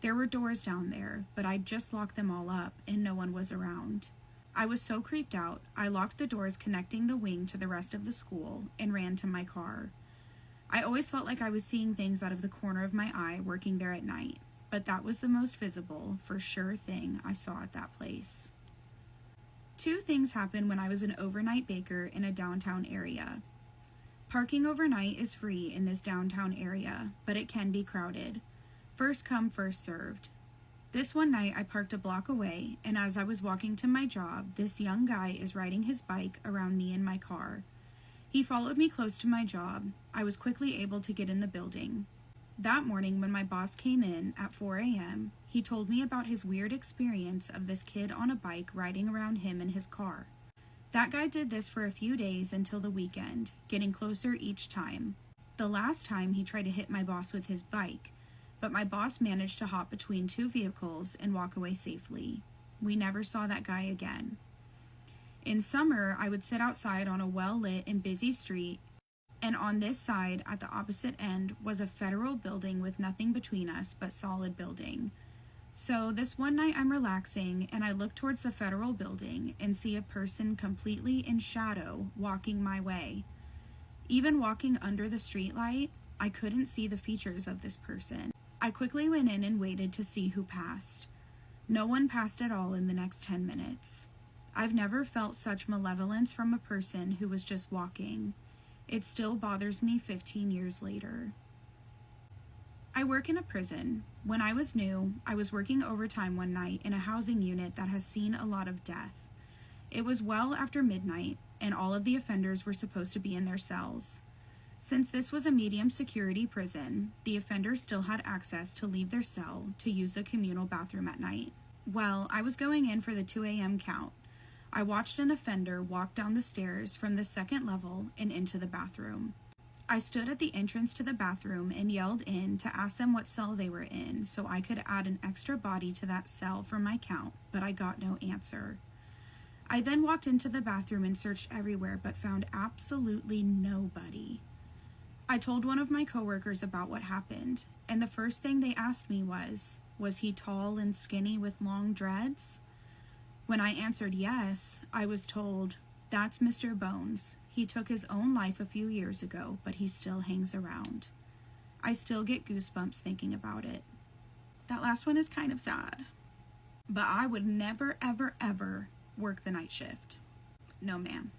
There were doors down there, but I'd just locked them all up and no one was around. I was so creeped out, I locked the doors connecting the wing to the rest of the school and ran to my car. I always felt like I was seeing things out of the corner of my eye working there at night, but that was the most visible, for sure thing I saw at that place. 2 things happened when I was an overnight baker in a downtown area. Parking overnight is free in this downtown area, but it can be crowded. First come, first served. This one night I parked a block away, and as I was walking to my job, this young guy is riding his bike around me in my car. He followed me close to my job. I was quickly able to get in the building. That morning when my boss came in at 4 a.m., he told me about his weird experience of this kid on a bike riding around him in his car. That guy did this for a few days until the weekend, getting closer each time. The last time he tried to hit my boss with his bike, but my boss managed to hop between 2 vehicles and walk away safely. We never saw that guy again. In summer, I would sit outside on a well-lit and busy street, and on this side, at the opposite end, was a federal building with nothing between us but solid building. So this one night I'm relaxing, and I look towards the federal building and see a person completely in shadow walking my way. Even walking under the streetlight, I couldn't see the features of this person. I quickly went in and waited to see who passed. No one passed at all in the next 10 minutes. I've never felt such malevolence from a person who was just walking. It still bothers me 15 years later. I work in a prison. When I was new, I was working overtime one night in a housing unit that has seen a lot of death. It was well after midnight, and all of the offenders were supposed to be in their cells. Since this was a medium security prison, the offenders still had access to leave their cell to use the communal bathroom at night. Well, I was going in for the 2 a.m. count. I watched an offender walk down the stairs from the second level and into the bathroom. I stood at the entrance to the bathroom and yelled in to ask them what cell they were in so I could add an extra body to that cell for my count, but I got no answer. I then walked into the bathroom and searched everywhere but found absolutely nobody. I told one of my coworkers about what happened, and the first thing they asked me was he tall and skinny with long dreads? When I answered yes, I was told, that's Mr. Bones. He took his own life a few years ago, but he still hangs around. I still get goosebumps thinking about it. That last one is kind of sad, but I would never, ever, ever work the night shift. No, ma'am.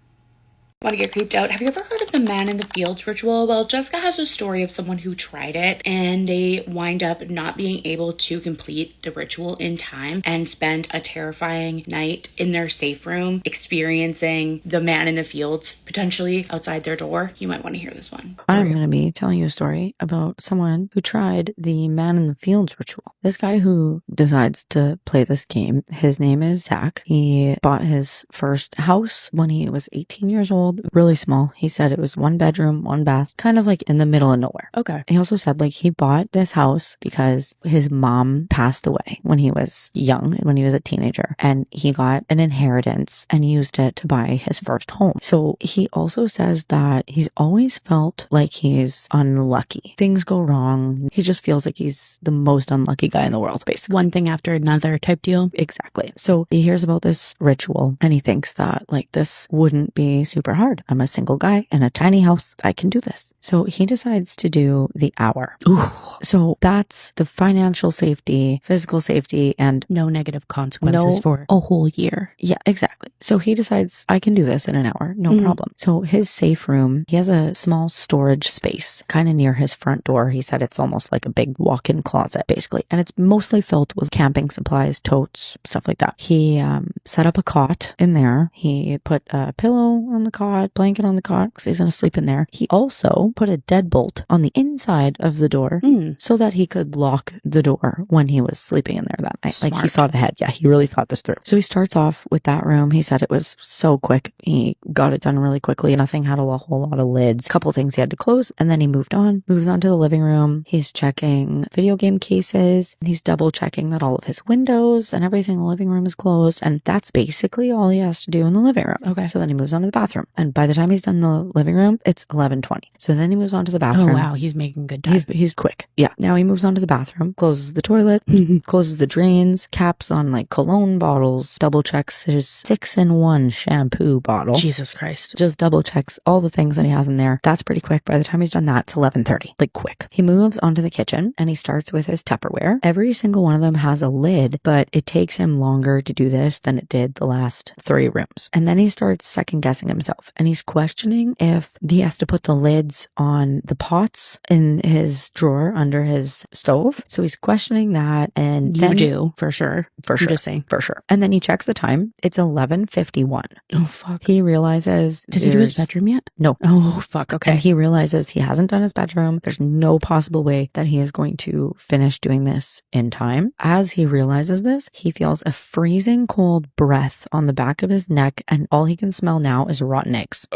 Want to get creeped out? Have you ever heard of the man in the fields ritual? Well, Jessica has a story of someone who tried it and they wind up not being able to complete the ritual in time and spend a terrifying night in their safe room experiencing the man in the fields potentially outside their door. You might want to hear this one. I'm going to be telling you a story about someone who tried the man in the fields ritual. This guy who decides to play this game, his name is Zach. He bought his first house when he was 18 years old. Really small. He said it was 1 bedroom, 1 bath, kind of like in the middle of nowhere. Okay. He also said like he bought this house because his mom passed away when he was young, when he was a teenager, and he got an inheritance and used it to buy his first home. So he also says that he's always felt like he's unlucky. Things go wrong. He just feels like he's the most unlucky guy in the world, basically. One thing after another type deal. Exactly. So he hears about this ritual and he thinks that like this wouldn't be super hard. I'm a single guy in a tiny house. I can do this. So he decides to do the hour. Ooh. So that's the financial safety, physical safety, and no negative consequences for a whole year. Yeah, exactly. So he decides I can do this in an hour. No problem. So his safe room, he has a small storage space kind of near his front door. He said it's almost like a big walk-in closet, basically. And it's mostly filled with camping supplies, totes, stuff like that. He set up a cot in there. He put a pillow on the cot, blanket on the cot, because he's going to sleep in there. He also put a deadbolt on the inside of the door so that he could lock the door when he was sleeping in there that night. Smart. Like, he thought ahead. Yeah, he really thought this through. So he starts off with that room. He said it was so quick. He got it done really quickly. Nothing had a whole lot of lids. A couple things he had to close, and then he moves on to the living room. He's checking video game cases. He's double checking that all of his windows and everything in the living room is closed. And that's basically all he has to do in the living room. Okay. So then he moves on to the bathroom. And by the time he's done the living room, it's 11:20. So then he moves on to the bathroom. Oh, wow. He's making good time. He's quick. Yeah. Now he moves on to the bathroom, closes the toilet, closes the drains, caps on like cologne bottles, double checks his 6-in-1 shampoo bottle. Jesus Christ. Just double checks all the things that he has in there. That's pretty quick. By the time he's done that, it's 11:30. Like, quick. He moves onto the kitchen and he starts with his Tupperware. Every single one of them has a lid, but it takes him longer to do this than it did the last 3 rooms. And then he starts second guessing himself and he's questioning if he has to put the lids on the pots in his drawer under his stove. So he's questioning that, and You do, for sure. For sure. I'm just saying. For sure. And then he checks the time. It's 11:51. Oh, fuck. He realizes... Did he do his bedroom yet? No. Oh, fuck. Okay. And he realizes he hasn't done his bedroom. There's no possible way that he is going to finish doing this in time. As he realizes this, he feels a freezing cold breath on the back of his neck, and all he can smell now is rotten eggs.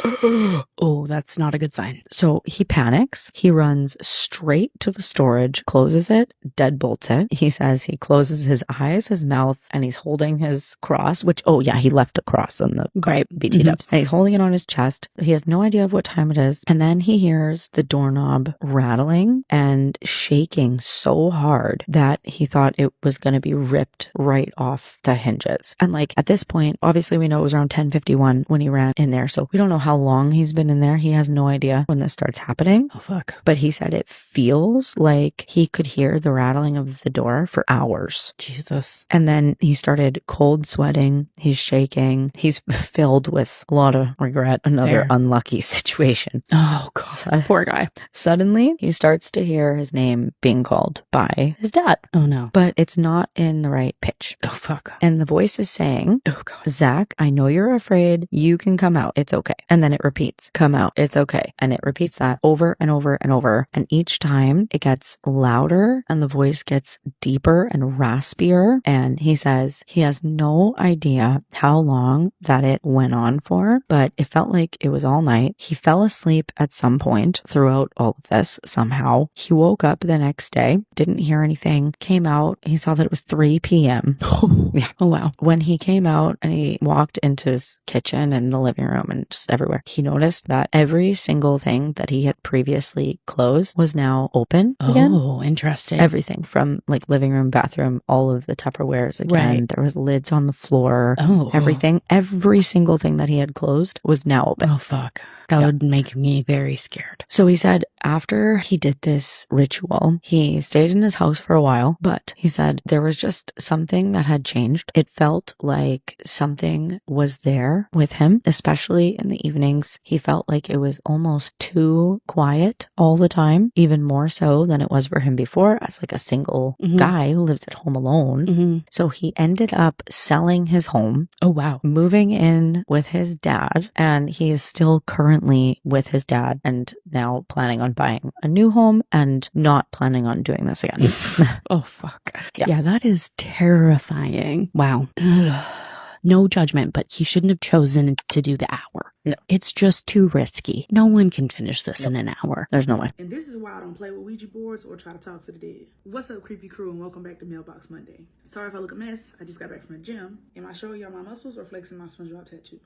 Oh, that's not a good sign. So he panics. He runs straight to the storage, closes it, deadbolts it. He says he closes his eyes, his mouth, and he's holding his cross, which, oh yeah, he left a cross on the BT dubs. And he's holding it on his chest. He has no idea of what time it is. And then he hears the doorknob rattling and shaking so hard that he thought it was going to be ripped right off the hinges. And like, at this point, obviously we know it was around 10:51 when he ran in there. So we don't know how long he's been in there. He has no idea when this starts happening. Oh, fuck. But he said it feels like he could hear the rattling of the door for hours. Jesus. And then he started cold sweating. He's shaking. He's filled with a lot of regret. Another unlucky situation. Oh, God. Poor guy. Suddenly, he starts to hear his name being called by his dad. Oh, no. But it's not in the right pitch. Oh, fuck. And the voice is saying, oh, God. Zach, I know you're afraid. You can come out. It's okay. And then it repeats, come out. It's okay. And it repeats that over and over and over. And each time it gets louder and the voice gets deeper and raspier. And he says he has no idea how long that it went on for, but it felt like it was all night. He fell asleep at some point throughout all of this somehow. He woke up the next day, didn't hear anything, came out. He saw that it was 3 p.m. Yeah. Oh, wow. When he came out and he walked into his kitchen and the living room and just everywhere, he noticed that every single thing that he had previously closed was now open again. Oh, interesting. Everything from like living room, bathroom, all of the Tupperwares again. Right. There was lids on the floor. Oh. Everything, every single thing that he had closed was now open. Oh, fuck. That would make me very scared. So he said after he did this ritual, he stayed in his house for a while, but he said there was just something that had changed. It felt like something was there with him, especially in the evenings. He felt like it was almost too quiet all the time, even more so than it was for him before as like a single guy who lives at home alone. So he ended up selling his home. Oh, wow. Moving in with his dad, and he is still currently with his dad and now planning on buying a new home and not planning on doing this again. Oh, fuck. Yeah, that is terrifying. Wow. No judgment, but he shouldn't have chosen to do the hour. No. It's just too risky. No one can finish this in an hour. There's no way. And this is why I don't play with Ouija boards or try to talk to the dead. What's up, creepy crew, and welcome back to Mailbox Monday. Sorry if I look a mess. I just got back from the gym. Am I showing y'all my muscles or flexing my SpongeBob tattoo?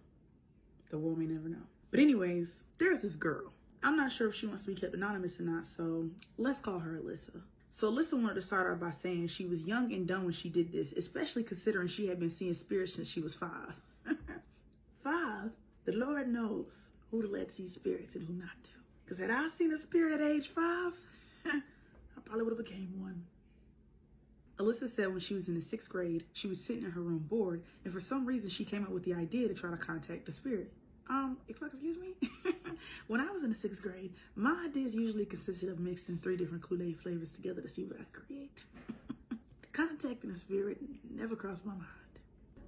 The world may never know. But anyways, there's this girl. I'm not sure if she wants to be kept anonymous or not, so let's call her Alyssa. So Alyssa wanted to start out by saying she was young and dumb when she did this, especially considering she had been seeing spirits since she was 5. 5? The Lord knows who to let see spirits and who not to. Because had I seen a spirit at age 5, I probably would have became one. Alyssa said when she was in the 6th grade, she was sitting in her room bored, and for some reason she came up with the idea to try to contact the spirit. Excuse me? When I was in the 6th grade, my ideas usually consisted of mixing 3 different Kool-Aid flavors together to see what I could create. Contacting a spirit never crossed my mind.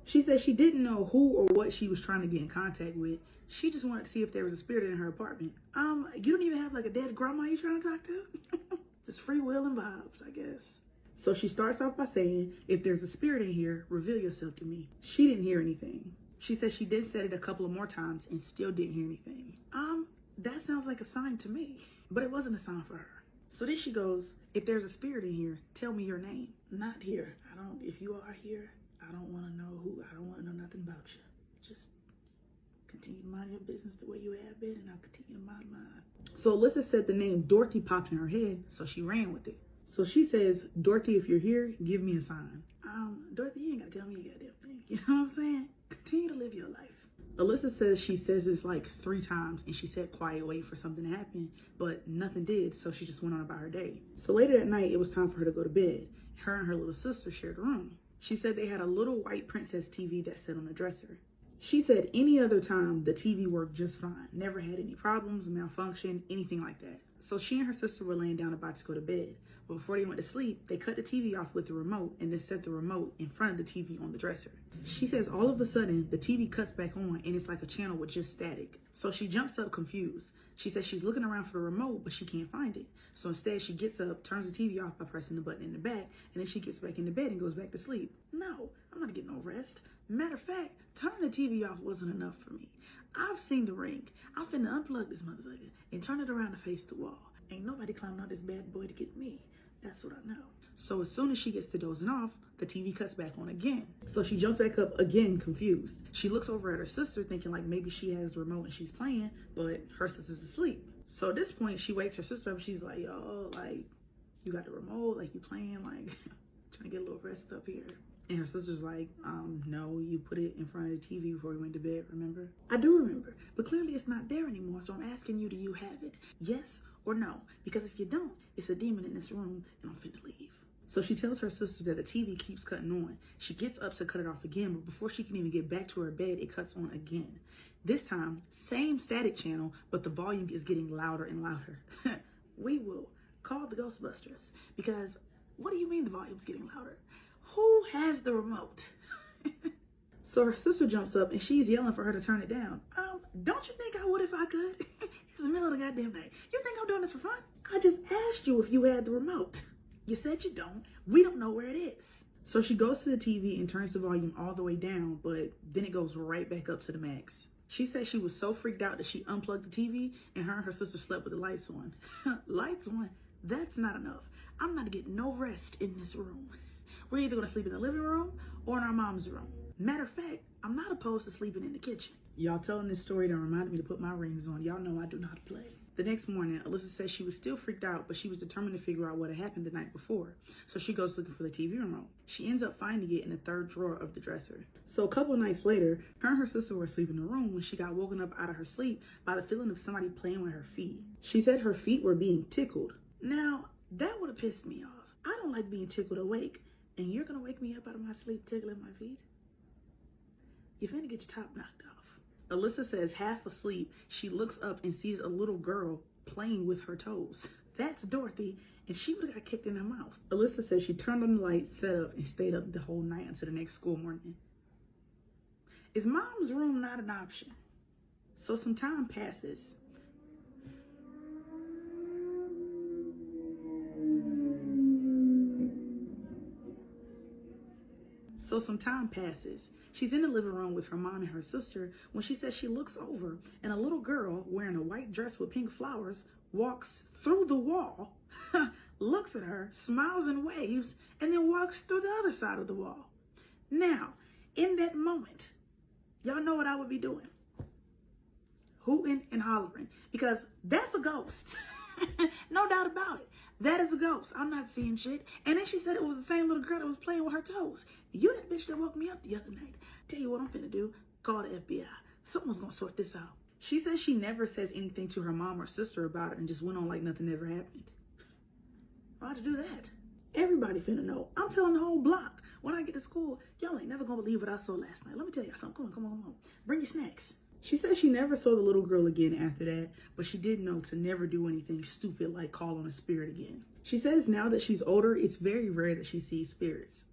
She said she didn't know who or what she was trying to get in contact with. She just wanted to see if there was a spirit in her apartment. You don't even have like a dead grandma you trying to talk to? Just free will and vibes, I guess. So she starts off by saying, if there's a spirit in here, reveal yourself to me. She didn't hear anything. She said she did said it a couple of more times and still didn't hear anything. That sounds like a sign to me, but it wasn't a sign for her. So then she goes, if there's a spirit in here, tell me your name. Not here. If you are here, I don't want to know who. I don't want to know nothing about you. Just continue to mind your business the way you have been, and I'll continue to mind mine. So Alyssa said the name Dorothy popped in her head, so she ran with it. So she says, Dorothy, if you're here, give me a sign. Dorothy, you ain't got to tell me a goddamn thing. You know what I'm saying? Continue to live your life. Alyssa says she says this like 3 times, and she said quiet, wait for something to happen, but nothing did, so she just went on about her day. So later that night, it was time for her to go to bed. Her and her little sister shared a room. She said they had a little white princess TV that sat on the dresser. She said any other time, the TV worked just fine. Never had any problems, malfunction, anything like that. So she and her sister were laying down about to go to bed. But before they went to sleep, they cut the TV off with the remote and then set the remote in front of the TV on the dresser. She says all of a sudden, the TV cuts back on and it's like a channel with just static. So she jumps up confused. She says she's looking around for the remote, but she can't find it. So instead, she gets up, turns the TV off by pressing the button in the back, and then she gets back into bed and goes back to sleep. No, I'm not getting no rest. Matter of fact, turning the TV off wasn't enough for me. I've seen the ring. I'm finna unplug this motherfucker and turn it around to face the wall. Ain't nobody climbing on this bad boy to get me. That's what I know. So as soon as she gets to dozing off, the TV cuts back on again. So she jumps back up again, confused. She looks over at her sister thinking like maybe she has the remote and she's playing, but her sister's asleep. So at this point, she wakes her sister up. She's like, yo, like, you got the remote? Like, you playing? Like, trying to get a little rest up here. And her sister's like, no, you put it in front of the TV before we went to bed, remember? I do remember, but clearly it's not there anymore, so I'm asking you, do you have it? Yes or no? Because if you don't, it's a demon in this room, and I'm finna leave. So she tells her sister that the TV keeps cutting on. She gets up to cut it off again, but before she can even get back to her bed, it cuts on again. This time, same static channel, but the volume is getting louder and louder. We will call the Ghostbusters, because what do you mean the volume's getting louder? Who has the remote? So her sister jumps up and she's yelling for her to turn it down. Don't you think I would if I could? It's the middle of the goddamn night. You think I'm doing this for fun? I just asked you if you had the remote. You said you don't. We don't know where it is. So she goes to the TV and turns the volume all the way down, but then it goes right back up to the max. She said she was so freaked out that she unplugged the TV and her sister slept with the lights on. Lights on? That's not enough. I'm not getting no rest in this room. We're either going to sleep in the living room or in our mom's room. Matter of fact, I'm not opposed to sleeping in the kitchen. Y'all telling this story to remind me to put my rings on. Y'all know I do not play. The next morning, Alyssa says she was still freaked out, but she was determined to figure out what had happened the night before. So she goes looking for the TV remote. She ends up finding it in the third drawer of the dresser. So a couple of nights later, her and her sister were asleep in the room when she got woken up out of her sleep by the feeling of somebody playing with her feet. She said her feet were being tickled. Now, that would have pissed me off. I don't like being tickled awake. And you're gonna wake me up out of my sleep tickling my feet? You're finna get your top knocked off. Alyssa says half asleep, she looks up and sees a little girl playing with her toes. That's Dorothy, and she would've got kicked in her mouth. Alyssa says she turned on the lights, set up, and stayed up the whole night until the next school morning. Is mom's room not an option? So some time passes. She's in the living room with her mom and her sister when she says she looks over and a little girl wearing a white dress with pink flowers walks through the wall, looks at her, smiles and waves, and then walks through the other side of the wall. Now, in that moment, y'all know what I would be doing. Hooting and hollering, because that's a ghost. No doubt about it. That is a ghost. I'm not seeing shit. And then she said it was the same little girl that was playing with her toes. You that bitch that woke me up the other night. Tell you what I'm finna do. Call the FBI. Someone's gonna sort this out. She says she never says anything to her mom or sister about it and just went on like nothing ever happened. Why'd you do that? Everybody finna know. I'm telling the whole block. When I get to school, y'all ain't never gonna believe what I saw last night. Let me tell y'all something. Come on. Bring your snacks. She said she never saw the little girl again after that, but she did know to never do anything stupid like call on a spirit again. She says now that she's older, it's very rare that she sees spirits.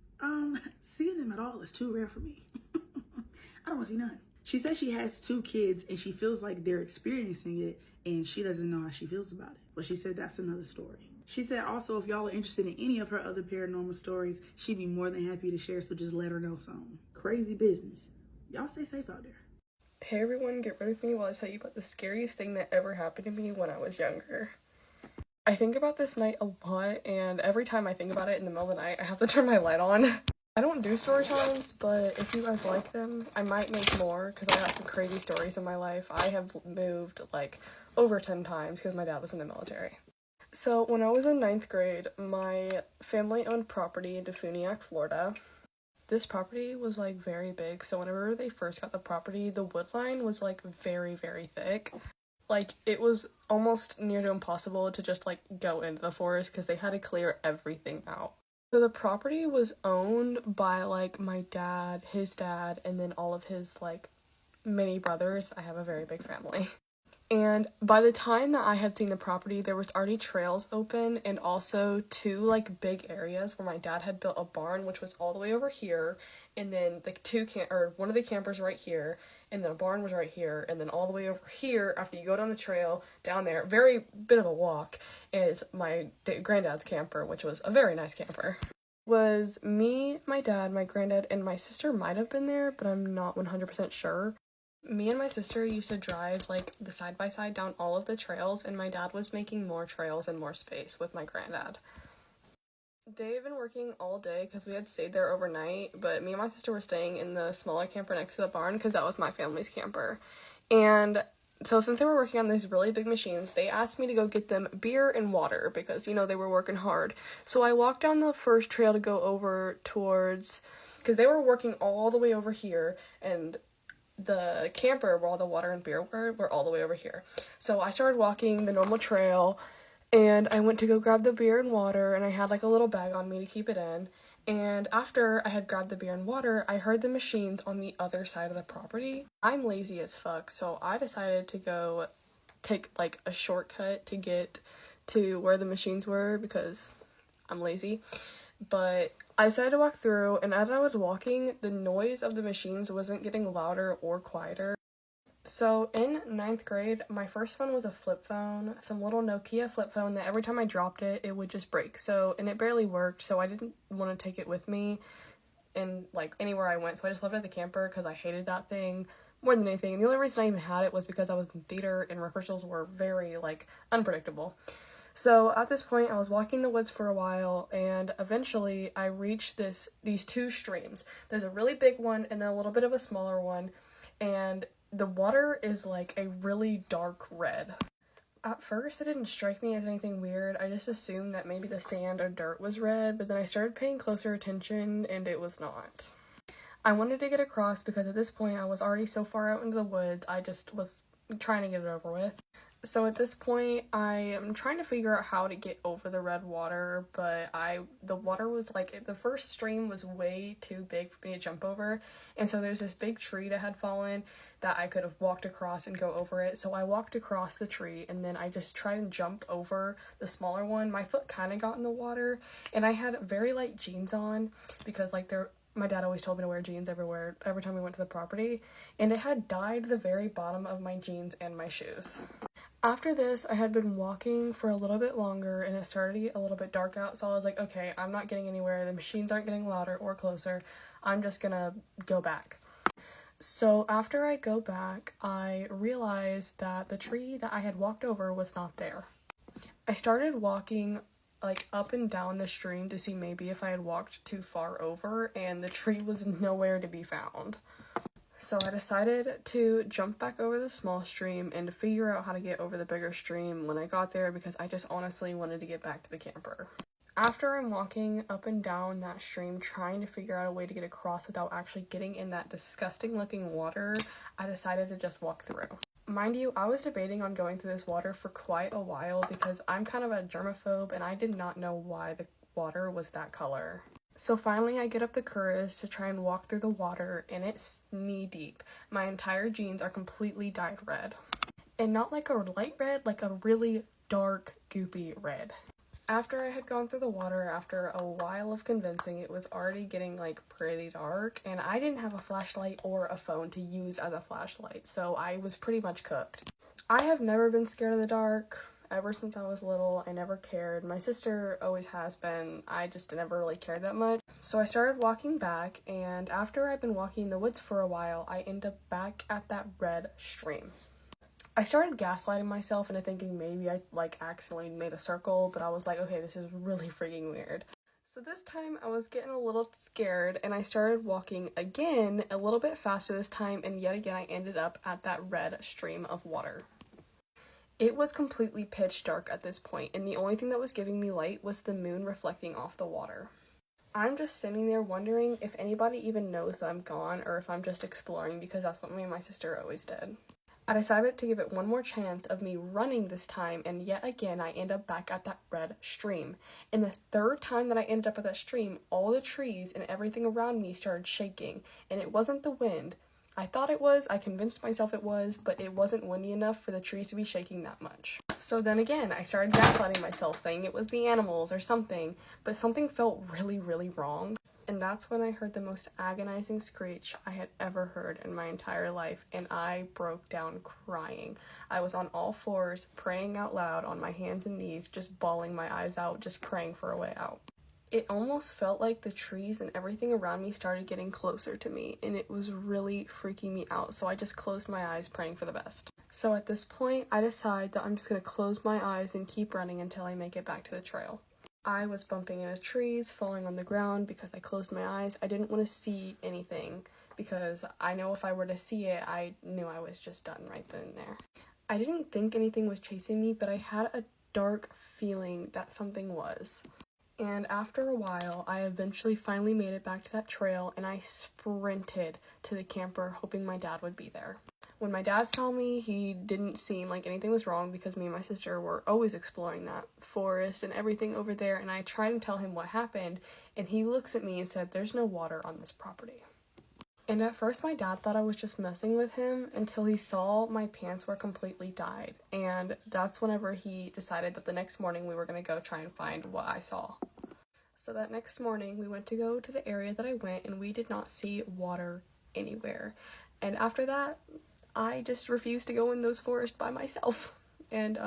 Seeing them at all is too rare for me. I don't want to see none. She says she has 2 kids and she feels like they're experiencing it and she doesn't know how she feels about it. But she said that's another story. She said also if y'all are interested in any of her other paranormal stories, she'd be more than happy to share, so just let her know something. Crazy business. Y'all stay safe out there. Hey everyone, get ready with me while I tell you about the scariest thing that ever happened to me when I was younger. I think about this night a lot, and every time I think about it in the middle of the night, I have to turn my light on. I don't do story times, but if you guys like them, I might make more because I got some crazy stories in my life. I have moved like over 10 times because my dad was in the military. So when I was in 9th grade, my family owned property in Defuniak, Florida. This property was like very big, so whenever they first got the property, the wood line was like very, very thick. Like it was almost near to impossible to just like go into the forest because they had to clear everything out. So the property was owned by like my dad, his dad, and then all of his like mini brothers. I have a very big family. And by the time that I had seen the property, there was already trails open and also 2 like big areas where my dad had built a barn, which was all the way over here, and then like one of the campers right here, and then a barn was right here, and then all the way over here after you go down the trail down there, very bit of a walk, is my granddad's camper, which was a very nice camper. Was me, my dad, my granddad, and my sister might have been there, but I'm not 100% sure. Me and my sister used to drive like the side-by-side down all of the trails, and my dad was making more trails and more space with my granddad. They've been working all day because we had stayed there overnight, but me and my sister were staying in the smaller camper next to the barn because that was my family's camper. And so since they were working on these really big machines, they asked me to go get them beer and water because, you know, they were working hard. So I walked down the first trail to go over towards, because they were working all the way over here, and the camper where all the water and beer were all the way over here. So I started walking the normal trail, and I went to go grab the beer and water, and I had like a little bag on me to keep it in. And after I had grabbed the beer and water, I heard the machines on the other side of the property. I'm lazy as fuck, so I decided to go take like a shortcut to get to where the machines were because I'm lazy. But I decided to walk through, and as I was walking, the noise of the machines wasn't getting louder or quieter. So in 9th grade, my first phone was a flip phone, some little Nokia flip phone that every time I dropped it, it would just break. And it barely worked, so I didn't want to take it with me in like anywhere I went, so I just left it at the camper because I hated that thing more than anything. And the only reason I even had it was because I was in theater and rehearsals were very like unpredictable. So at this point, I was walking the woods for a while, and eventually I reached these 2 streams. There's a really big one and then a little bit of a smaller one, and the water is like a really dark red. At first, it didn't strike me as anything weird. I just assumed that maybe the sand or dirt was red, but then I started paying closer attention, and it was not. I wanted to get across because at this point, I was already so far out into the woods, I just was trying to get it over with. So at this point, I am trying to figure out how to get over the red water, but the water was like, the first stream was way too big for me to jump over, and so there's this big tree that had fallen that I could have walked across and go over it. So I walked across the tree, and then I just tried to jump over the smaller one. My foot kind of got in the water, and I had very light jeans on because like my dad always told me to wear jeans everywhere, every time we went to the property, and it had dyed the very bottom of my jeans and my shoes. After this, I had been walking for a little bit longer, and it started to get a little bit dark out, so I was like, okay, I'm not getting anywhere, the machines aren't getting louder or closer, I'm just gonna go back. So after I go back, I realized that the tree that I had walked over was not there. I started walking like up and down the stream to see maybe if I had walked too far over, and the tree was nowhere to be found. So I decided to jump back over the small stream and to figure out how to get over the bigger stream when I got there because I just honestly wanted to get back to the camper. After I'm walking up and down that stream trying to figure out a way to get across without actually getting in that disgusting looking water, I decided to just walk through. Mind you, I was debating on going through this water for quite a while because I'm kind of a germaphobe and I did not know why the water was that color. So finally I get up the courage to try and walk through the water, and it's knee deep. My entire jeans are completely dyed red. And not like a light red, like a really dark, goopy red. After I had gone through the water, after a while of convincing, it was already getting like pretty dark, and I didn't have a flashlight or a phone to use as a flashlight, so I was pretty much cooked. I have never been scared of the dark. Ever since I was little, I never cared. My sister always has been. I just never really cared that much. So I started walking back, and after I'd been walking in the woods for a while, I ended up back at that red stream. I started gaslighting myself into thinking maybe I like accidentally made a circle, but I was like, okay, this is really freaking weird. So this time I was getting a little scared, and I started walking again a little bit faster this time, and yet again I ended up at that red stream of water. It was completely pitch dark at this point, and the only thing that was giving me light was the moon reflecting off the water. I'm just standing there wondering if anybody even knows that I'm gone, or if I'm just exploring, because that's what me and my sister always did. I decided to give it one more chance of me running this time, and yet again I end up back at that red stream. And the third time that I ended up at that stream, all the trees and everything around me started shaking, and it wasn't the wind. I thought it was, I convinced myself it was, but it wasn't windy enough for the trees to be shaking that much. So then again, I started gaslighting myself, saying it was the animals or something, but something felt really, really wrong. And that's when I heard the most agonizing screech I had ever heard in my entire life, and I broke down crying. I was on all fours, praying out loud on my hands and knees, just bawling my eyes out, just praying for a way out. It almost felt like the trees and everything around me started getting closer to me, and it was really freaking me out, so I just closed my eyes, praying for the best. So at this point, I decide that I'm just going to close my eyes and keep running until I make it back to the trail. I was bumping into trees, falling on the ground because I closed my eyes. I didn't want to see anything because I know if I were to see it, I knew I was just done right then and there. I didn't think anything was chasing me, but I had a dark feeling that something was. And after a while, I eventually finally made it back to that trail, and I sprinted to the camper hoping my dad would be there. When my dad saw me, he didn't seem like anything was wrong because me and my sister were always exploring that forest and everything over there, and I tried to tell him what happened, and he looks at me and said, "There's no water on this property." And at first my dad thought I was just messing with him until he saw my pants were completely dyed, and that's whenever he decided that the next morning we were going to go try and find what I saw. So that next morning we went to go to the area that I went, and we did not see water anywhere. And after that, I just refused to go in those forests by myself. And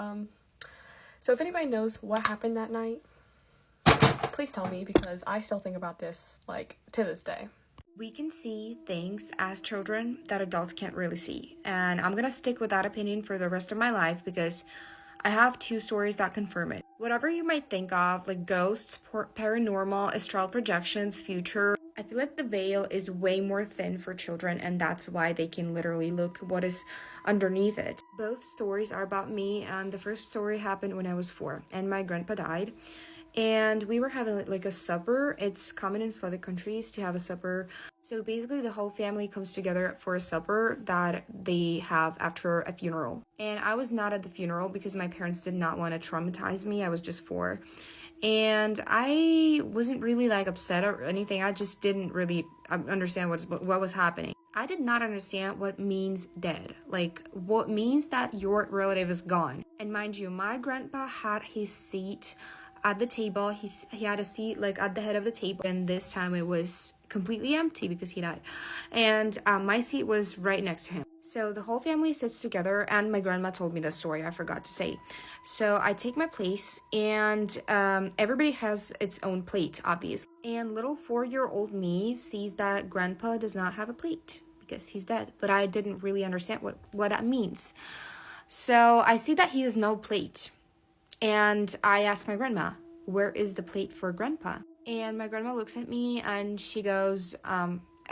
so if anybody knows what happened that night, please tell me, because I still think about this like to this day. We can see things as children that adults can't really see, and I'm gonna stick with that opinion for the rest of my life because I have 2 stories that confirm it. Whatever you might think of, like ghosts, paranormal, astral projections, future, I feel like the veil is way more thin for children, and that's why they can literally look what is underneath it. Both stories are about me, and the first story happened when I was 4, and my grandpa died. And we were having like a supper. It's common in Slavic countries to have a supper. So basically the whole family comes together for a supper that they have after a funeral. And I was not at the funeral because my parents did not want to traumatize me. I was just 4. And I wasn't really like upset or anything. I just didn't really understand what was happening. I did not understand what means dead. Like, what means that your relative is gone. And mind you, my grandpa had his seat at the table. He had a seat like at the head of the table, and this time it was completely empty because he died, and my seat was right next to him. So the whole family sits together, and my grandma told me the story, I forgot to say. So I take my place, and everybody has its own plate, obviously, and little 4-year-old me sees that grandpa does not have a plate because he's dead, but I didn't really understand what that means. So I see that he has no plate. And I asked my grandma, "Where is the plate for grandpa?" And my grandma looks at me and she goes,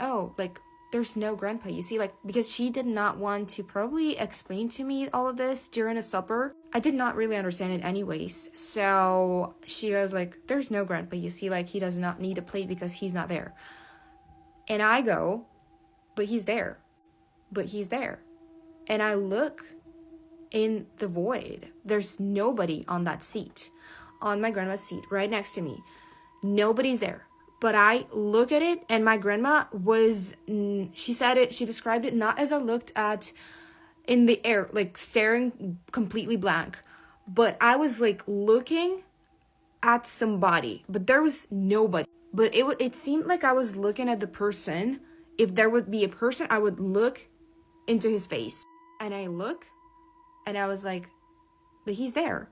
oh, like, there's no grandpa, you see, like, because she did not want to probably explain to me all of this during a supper. I did not really understand it anyways. So she goes like, "There's no grandpa, you see, like, he does not need a plate because he's not there." And I go, "But he's there. But he's there." And I look in the void. There's nobody on that seat, on my grandma's seat right next to me. Nobody's there. But I look at it, and my grandma was, she described it not as I looked at in the air, like staring completely blank, but I was like looking at somebody, but there was nobody. But it seemed like I was looking at the person. If there would be a person, I would look into his face. And I look, and I was like, but he's there.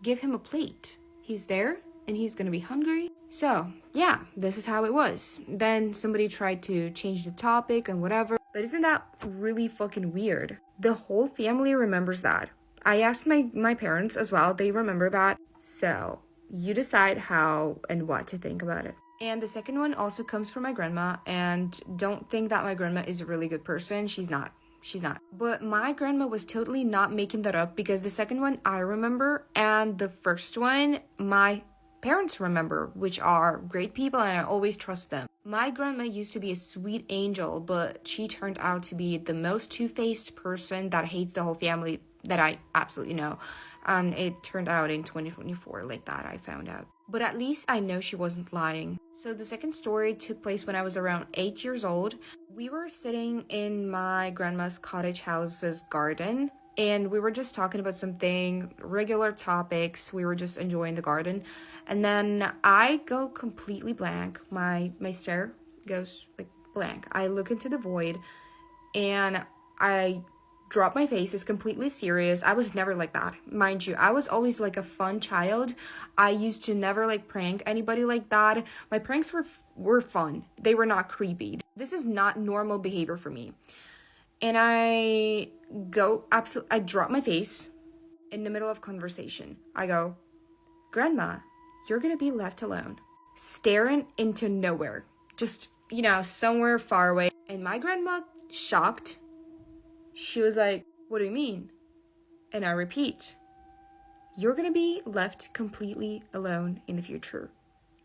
Give him a plate. He's there, and he's gonna be hungry. So, yeah, this is how it was. Then somebody tried to change the topic and whatever. But isn't that really fucking weird? The whole family remembers that. I asked my parents as well. They remember that. So, you decide how and what to think about it. And the second one also comes from my grandma. And don't think that my grandma is a really good person. She's not. She's not. But my grandma was totally not making that up, because the second one I remember, and the first one my parents remember, which are great people, and I always trust them. My grandma used to be a sweet angel, but she turned out to be the most two-faced person that hates the whole family that I absolutely know. And it turned out in 2024 like that, I found out. But at least I know she wasn't lying. So the second story took place when I was around 8 years old. We were sitting in my grandma's cottage house's garden, and we were just talking about something, regular topics. We were just enjoying the garden. And then I go completely blank. My stare goes like blank. I look into the void, and I drop my face. Is completely serious. I was never like that, mind you. I was always like a fun child. I used to never like prank anybody like that. My pranks were fun. They were not creepy. This is not normal behavior for me. And I drop my face in the middle of conversation. I go, Grandma, you're gonna be left alone, staring into nowhere, just, somewhere far away. And my grandma, shocked, she was like, what do you mean? And I repeat, you're gonna be left completely alone in the future.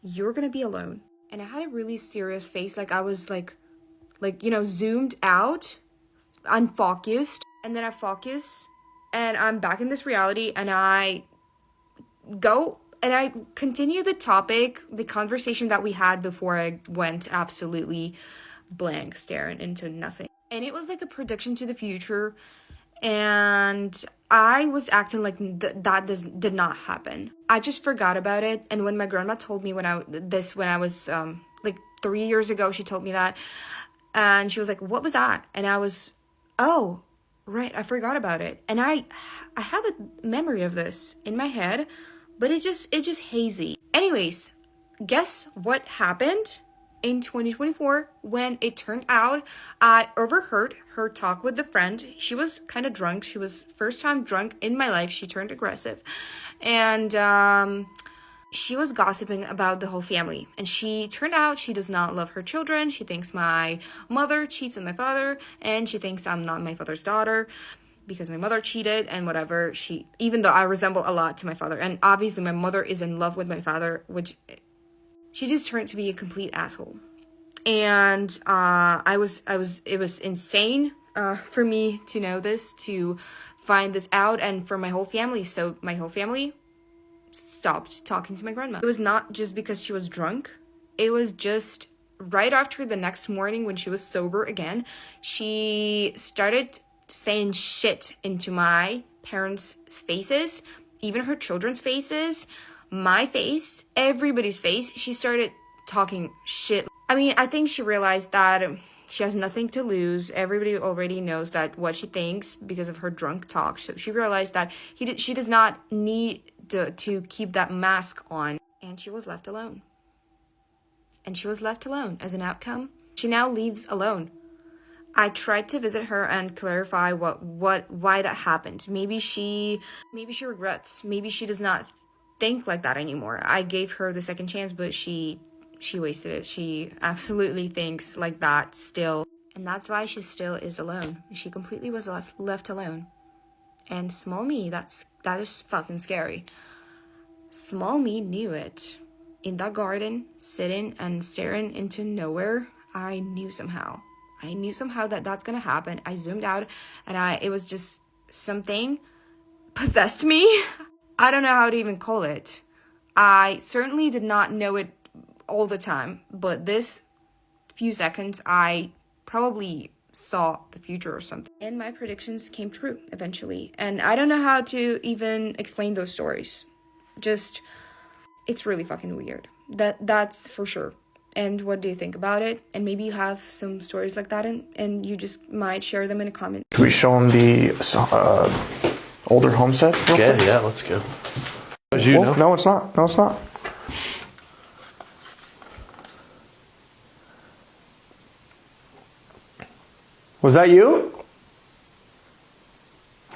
You're gonna be alone. And I had a really serious face, like I was like, zoomed out, unfocused. And then I focus, and I'm back in this reality, and I go, and I continue the topic, the conversation that we had before I went absolutely blank, staring into nothing. And it was like a prediction to the future, and I was acting like that did not happen. I just forgot about it. And when my grandma told me when I was like 3 years ago, she told me that, and she was like, what was that? And I was, oh, right, I forgot about it. And I have a memory of this in my head, but it just hazy. Anyways, guess what happened in 2024 when it turned out I overheard her talk with the friend. She was kind of drunk. She was first time drunk in my life. She turned aggressive, and she was gossiping about the whole family. And she turned out she does not love her children. She thinks my mother cheats on my father, and she thinks I'm not my father's daughter because my mother cheated and whatever. Even though I resemble a lot to my father, and obviously my mother is in love with my father, which she just turned to be a complete asshole. And it was insane for me to know this, to find this out, and for my whole family. So my whole family stopped talking to my grandma. It was not just because she was drunk. It was just right after the next morning when she was sober again, she started saying shit into my parents' faces, even her children's faces, my face, everybody's face. She started talking shit. I mean, I think she realized that she has nothing to lose. Everybody already knows that what she thinks because of her drunk talk. So she realized that she does not need to keep that mask on. And she was left alone. And she was left alone as an outcome. She now lives alone. I tried to visit her and clarify why that happened. Maybe she regrets. Maybe she does not think like that anymore. I gave her the second chance, but she wasted it. She absolutely thinks like that still. And that's why she still is alone. She completely was left alone. And small me, that is fucking scary. Small me knew it. In that garden, sitting and staring into nowhere, I knew somehow that that's gonna happen. I zoomed out, and it was just something possessed me. I don't know how to even call it. I certainly did not know it all the time, but this few seconds, I probably saw the future or something. And my predictions came true eventually. And I don't know how to even explain those stories. Just It's really fucking weird. That's for sure. And what do you think about it? And maybe you have some stories like that, and you just might share them in a comment. Can we show them the older homestead? Yeah, let's go. As you know? No, it's not. No, it's not. Was that you?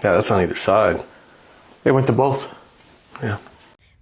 Yeah, that's on either side. It went to both. Yeah.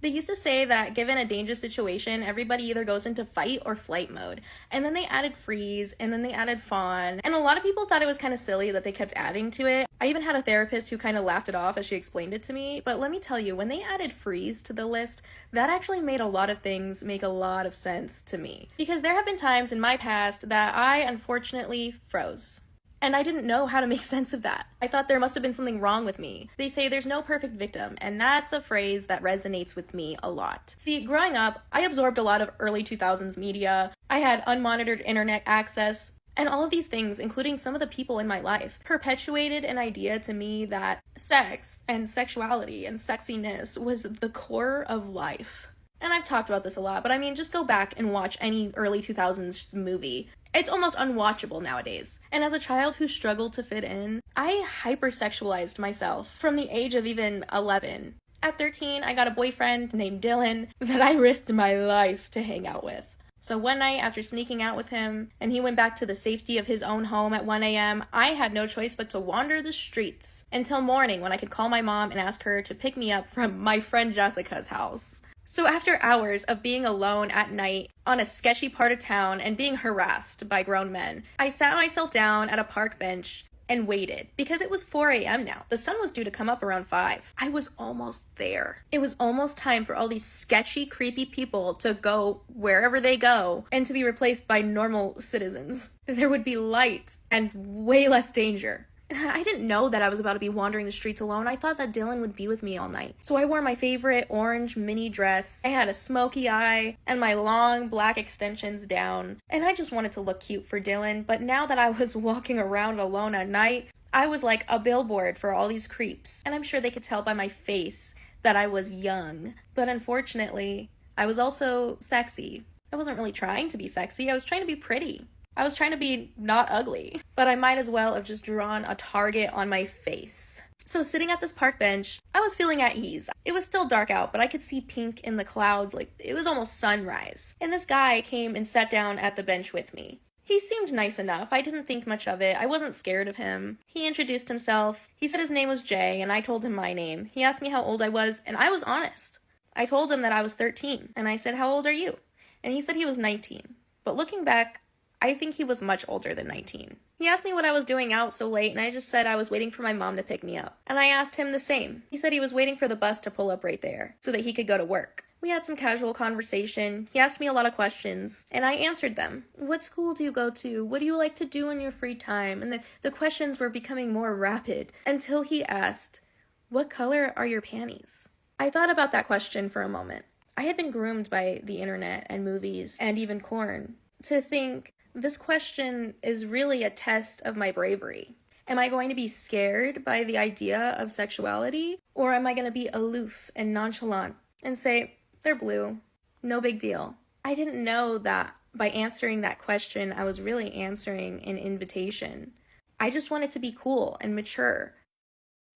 They used to say that given a dangerous situation, everybody either goes into fight or flight mode. And then they added freeze, and then they added fawn. And a lot of people thought it was kind of silly that they kept adding to it. I even had a therapist who kind of laughed it off as she explained it to me. But let me tell you, when they added freeze to the list, that actually made a lot of things make a lot of sense to me. Because there have been times in my past that I unfortunately froze. And I didn't know how to make sense of that. I thought there must have been something wrong with me. They say there's no perfect victim, and that's a phrase that resonates with me a lot. See, growing up, I absorbed a lot of early 2000s media. I had unmonitored internet access, and all of these things, including some of the people in my life, perpetuated an idea to me that sex and sexuality and sexiness was the core of life. And I've talked about this a lot, but I mean, just go back and watch any early 2000s movie. It's almost unwatchable nowadays. And as a child who struggled to fit in, I hypersexualized myself from the age of even 11. At 13, I got a boyfriend named Dylan that I risked my life to hang out with. So one night, after sneaking out with him, and he went back to the safety of his own home at 1 a.m., I had no choice but to wander the streets until morning when I could call my mom and ask her to pick me up from my friend Jessica's house. So after hours of being alone at night on a sketchy part of town and being harassed by grown men, I sat myself down at a park bench and waited because it was 4 a.m. now. The sun was due to come up around 5. I was almost there. It was almost time for all these sketchy, creepy people to go wherever they go and to be replaced by normal citizens. There would be light and way less danger. I didn't know that I was about to be wandering the streets alone. I thought that Dylan would be with me all night. So I wore my favorite orange mini dress. I had a smoky eye and my long black extensions down. And I just wanted to look cute for Dylan. But now that I was walking around alone at night, I was like a billboard for all these creeps. And I'm sure they could tell by my face that I was young. But unfortunately, I was also sexy. I wasn't really trying to be sexy. I was trying to be pretty. I was trying to be not ugly, but I might as well have just drawn a target on my face. So sitting at this park bench, I was feeling at ease. It was still dark out, but I could see pink in the clouds, like it was almost sunrise. And this guy came and sat down at the bench with me. He seemed nice enough. I didn't think much of it. I wasn't scared of him. He introduced himself. He said his name was Jay, and I told him my name. He asked me how old I was, and I was honest. I told him that I was 13, and I said, "How old are you?" And he said he was 19. But looking back, I think he was much older than 19. He asked me what I was doing out so late, and I just said I was waiting for my mom to pick me up. And I asked him the same. He said he was waiting for the bus to pull up right there, so that he could go to work. We had some casual conversation. He asked me a lot of questions, and I answered them. What school do you go to? What do you like to do in your free time? And the questions were becoming more rapid, until he asked, "What color are your panties?" I thought about that question for a moment. I had been groomed by the internet and movies, and even porn, to think, this question is really a test of my bravery. Am I going to be scared by the idea of sexuality? Or am I going to be aloof and nonchalant and say, they're blue, no big deal? I didn't know that by answering that question, I was really answering an invitation. I just wanted to be cool and mature.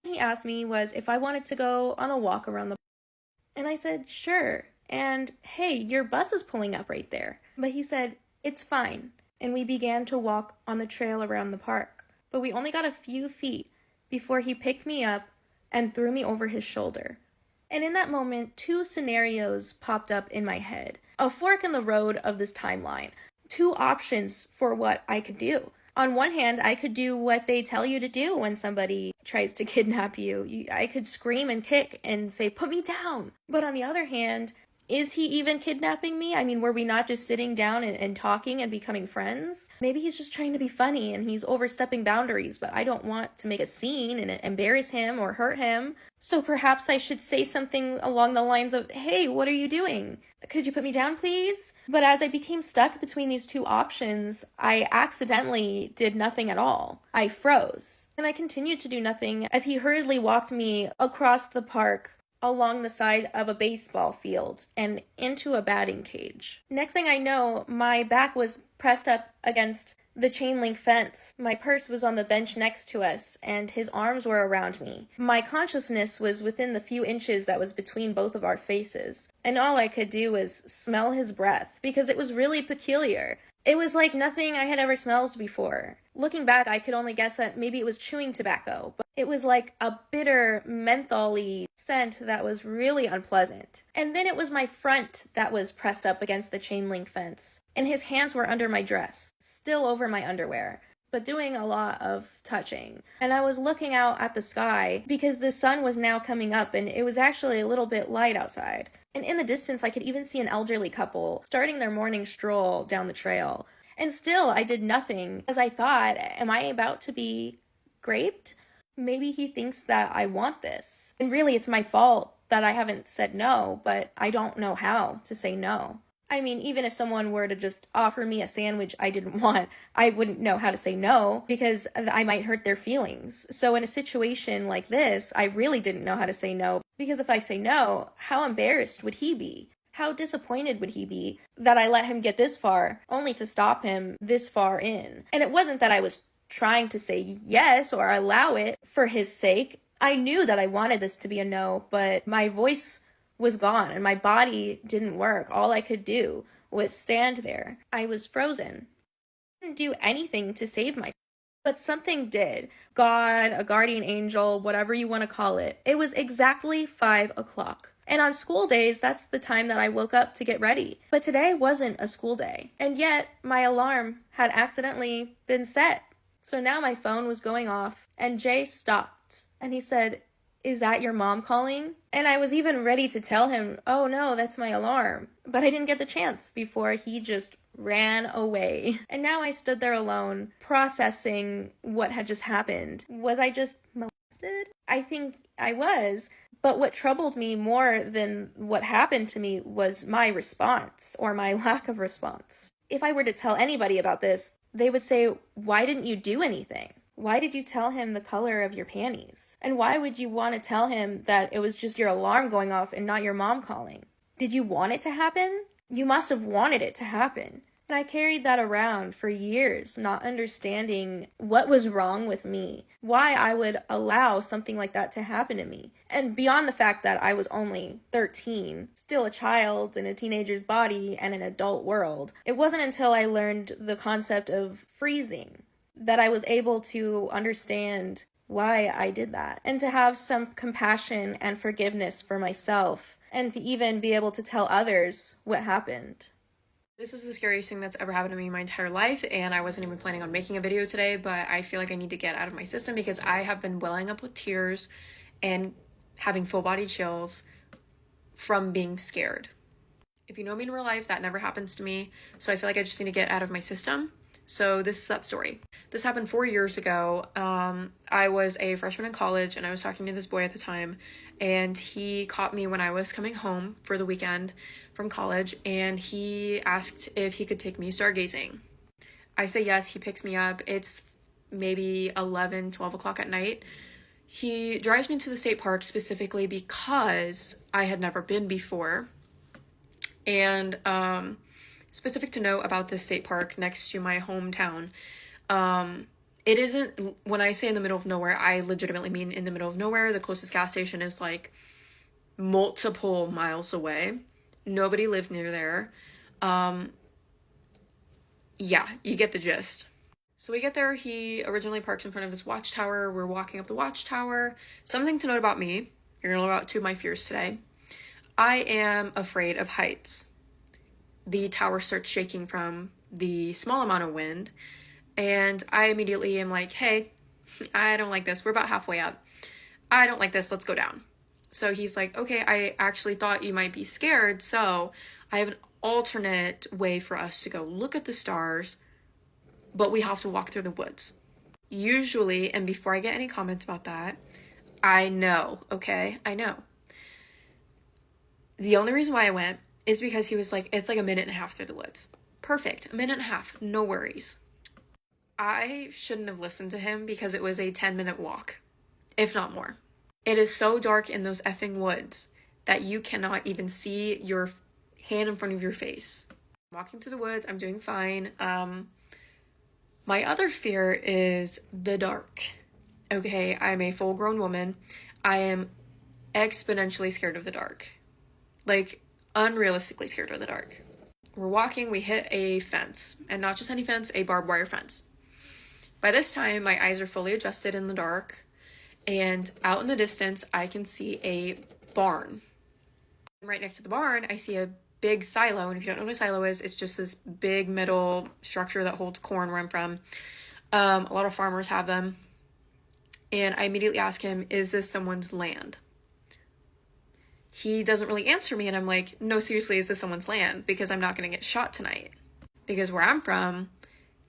What he asked me was if I wanted to go on a walk around the park. And I said, sure. And hey, your bus is pulling up right there. But he said, it's fine. And we began to walk on the trail around the park. But we only got a few feet before he picked me up and threw me over his shoulder. And in that moment, 2 scenarios popped up in my head. A fork in the road of this timeline. 2 options for what I could do. On one hand, I could do what they tell you to do when somebody tries to kidnap you. I could scream and kick and say, put me down. But on the other hand, is he even kidnapping me? I mean, were we not just sitting down and talking and becoming friends? Maybe he's just trying to be funny and he's overstepping boundaries, but I don't want to make a scene and embarrass him or hurt him. So perhaps I should say something along the lines of, hey, what are you doing? Could you put me down, please? But as I became stuck between these 2 options, I accidentally did nothing at all. I froze. And I continued to do nothing as he hurriedly walked me across the park along the side of a baseball field and into a batting cage. Next thing I know, my back was pressed up against the chain link fence. My purse was on the bench next to us, and his arms were around me. My consciousness was within the few inches that was between both of our faces, and all I could do was smell his breath, because it was really peculiar. It was like nothing I had ever smelled before. Looking back, I could only guess that maybe it was chewing tobacco, but it was like a bitter, menthol-y scent that was really unpleasant. And then it was my front that was pressed up against the chain link fence, and his hands were under my dress, still over my underwear, but doing a lot of touching. And I was looking out at the sky because the sun was now coming up, and it was actually a little bit light outside. And in the distance, I could even see an elderly couple starting their morning stroll down the trail. And still, I did nothing, as I thought, am I about to be raped? Maybe he thinks that I want this. And really, it's my fault that I haven't said no, but I don't know how to say no. I mean, even if someone were to just offer me a sandwich I didn't want, I wouldn't know how to say no because I might hurt their feelings. So in a situation like this, I really didn't know how to say no, because if I say no, how embarrassed would he be? How disappointed would he be that I let him get this far, only to stop him this far in? And it wasn't that I was trying to say yes or allow it for his sake. I knew that I wanted this to be a no, but my voice was gone and my body didn't work. All I could do was stand there. I was frozen. I didn't do anything to save myself, but something did. God, a guardian angel, whatever you want to call it. It was exactly 5 o'clock. And on school days, that's the time that I woke up to get ready. But today wasn't a school day. And yet, my alarm had accidentally been set. So now my phone was going off, and Jay stopped. And he said, "Is that your mom calling?" And I was even ready to tell him, "Oh no, that's my alarm." But I didn't get the chance before he just ran away. And now I stood there alone, processing what had just happened. Was I just molested? I think I was. But what troubled me more than what happened to me was my response, or my lack of response. If I were to tell anybody about this, they would say, "Why didn't you do anything? Why did you tell him the color of your panties? And why would you want to tell him that it was just your alarm going off and not your mom calling? Did you want it to happen? You must have wanted it to happen." And I carried that around for years, not understanding what was wrong with me, why I would allow something like that to happen to me. And beyond the fact that I was only 13, still a child in a teenager's body and an adult world, it wasn't until I learned the concept of freezing that I was able to understand why I did that, and to have some compassion and forgiveness for myself, and to even be able to tell others what happened. This is the scariest thing that's ever happened to me in my entire life, and I wasn't even planning on making a video today, but I feel like I need to get out of my system because I have been welling up with tears and having full body chills from being scared. If you know me in real life, that never happens to me, so I feel like I just need to get out of my system. So this is that story. This happened 4 years ago. I was a freshman in college, and I was talking to this boy at the time, and he caught me when I was coming home for the weekend from college, and he asked if he could take me stargazing. I say yes. He picks me up. It's maybe 11, 12 o'clock at night. He drives me to the state park specifically because I had never been before, and specific to note about this state park next to my hometown, it isn't, when I say in the middle of nowhere, I legitimately mean in the middle of nowhere. The closest gas station is like multiple miles away. Nobody lives near there. Yeah, you get the gist. So we get there, he originally parks in front of this watchtower. We're walking up the watchtower. Something to note about me, you're gonna learn about 2 of my fears today. I am afraid of heights. The tower starts shaking from the small amount of wind, and I immediately am like, "Hey, I don't like this. We're about halfway up. I don't like this. Let's go down." So he's like, "Okay, I actually thought you might be scared, so I have an alternate way for us to go look at the stars, but we have to walk through the woods." Usually, and before I get any comments about that, I know, okay? I know. The only reason why I went is because he was like, "It's like a minute and a half through the woods." Perfect. A minute and a half. No worries. I shouldn't have listened to him because it was a 10-minute walk, if not more. It is so dark in those effing woods that you cannot even see your hand in front of your face. I'm walking through the woods, I'm doing fine. My other fear is the dark. Okay, I'm a full-grown woman. I am exponentially scared of the dark. Like, unrealistically scared of the dark. We're walking, we hit a fence, and not just any fence, a barbed wire fence. By this time, my eyes are fully adjusted in the dark, and out in the distance, I can see a barn. Right next to the barn, I see a big silo, and if you don't know what a silo is, it's just this big metal structure that holds corn where I'm from. A lot of farmers have them. And I immediately ask him, is this someone's land? He doesn't really answer me, and I'm like, no, seriously, is this someone's land? Because I'm not going to get shot tonight. Because where I'm from,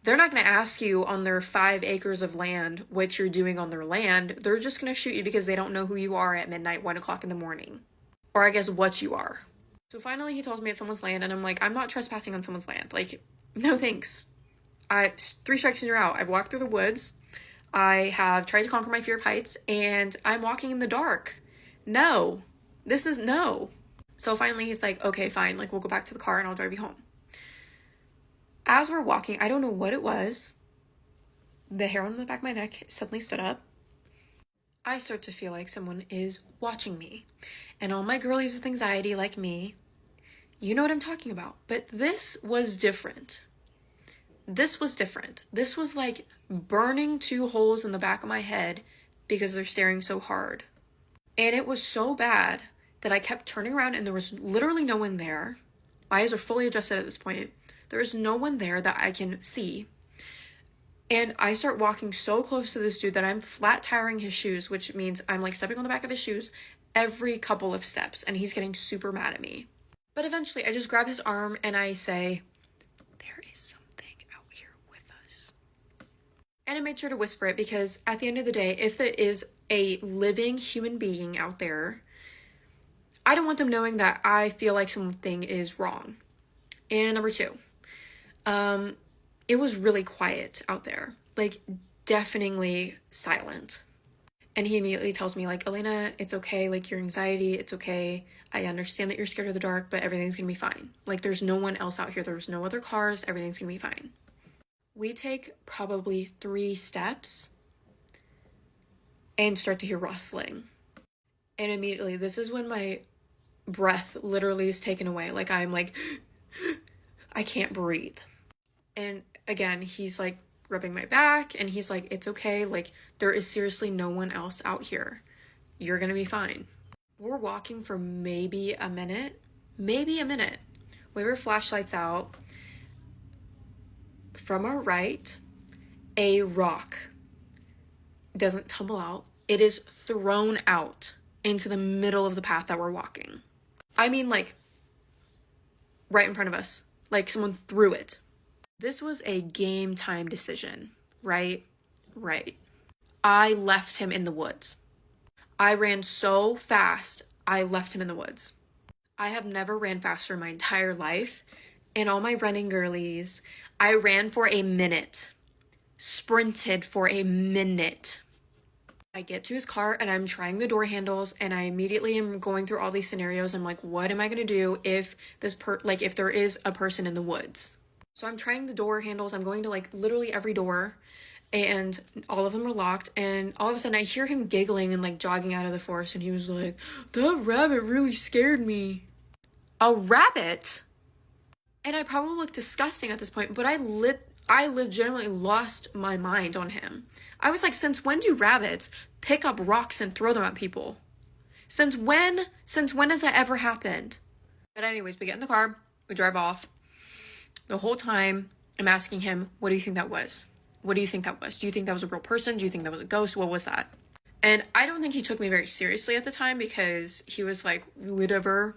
they're not going to ask you on their 5 acres of land what you're doing on their land. They're just going to shoot you because they don't know who you are at midnight, 1 o'clock in the morning. Or I guess what you are. So finally he tells me it's someone's land, and I'm like, I'm not trespassing on someone's land. Like, no thanks. 3 strikes and you're out. I've walked through the woods. I have tried to conquer my fear of heights, and I'm walking in the dark. No. This is no. So finally he's like, okay, fine. Like, we'll go back to the car and I'll drive you home. As we're walking, I don't know what it was. The hair on the back of my neck suddenly stood up. I start to feel like someone is watching me. And all my girlies with anxiety like me, you know what I'm talking about. But this was different. This was different. This was like burning 2 holes in the back of my head because they're staring so hard. And it was so bad that I kept turning around and there was literally no one there. My eyes are fully adjusted at this point. There is no one there that I can see. And I start walking so close to this dude that I'm flat tiring his shoes, which means I'm like stepping on the back of his shoes every couple of steps, and he's getting super mad at me. But eventually I just grab his arm and I say, there is something out here with us. And I made sure to whisper it because at the end of the day, if there is a living human being out there, I don't want them knowing that I feel like something is wrong. And number 2, it was really quiet out there, like deafeningly silent. And he immediately tells me, like, Elena, it's okay, like, your anxiety, it's okay. I understand that you're scared of the dark, but everything's gonna be fine. Like, there's no one else out here. There's no other cars. Everything's gonna be fine. We take probably 3 steps and start to hear rustling. And immediately, this is when my breath literally is taken away. Like, I'm like, I can't breathe. And again, he's like rubbing my back and he's like, it's okay. Like, there is seriously no one else out here. You're gonna be fine. We're walking for maybe a minute. We have our flashlights out. From our right, a rock doesn't tumble out. It is thrown out into the middle of the path that we're walking. I mean, like, right in front of us. Like, someone threw it. This was a game time decision, right? Right. I left him in the woods. I ran so fast, I left him in the woods. I have never ran faster in my entire life. And all my running girlies, I ran for a minute. Sprinted for a minute. I get to his car and I'm trying the door handles and I immediately am going through all these scenarios. I'm like, what am I going to do if if there is a person in the woods? So I'm trying the door handles. I'm going to like literally every door and all of them are locked. And all of a sudden I hear him giggling and like jogging out of the forest. And he was like, that rabbit really scared me. A rabbit? And I probably look disgusting at this point, but I legitimately lost my mind on him. I was like, since when do rabbits pick up rocks and throw them at people? Since when has that ever happened? But anyways, we get in the car, we drive off. The whole time I'm asking him, what do you think that was? What do you think that was? Do you think that was a real person? Do you think that was a ghost? What was that? And I don't think he took me very seriously at the time because he was like, whatever.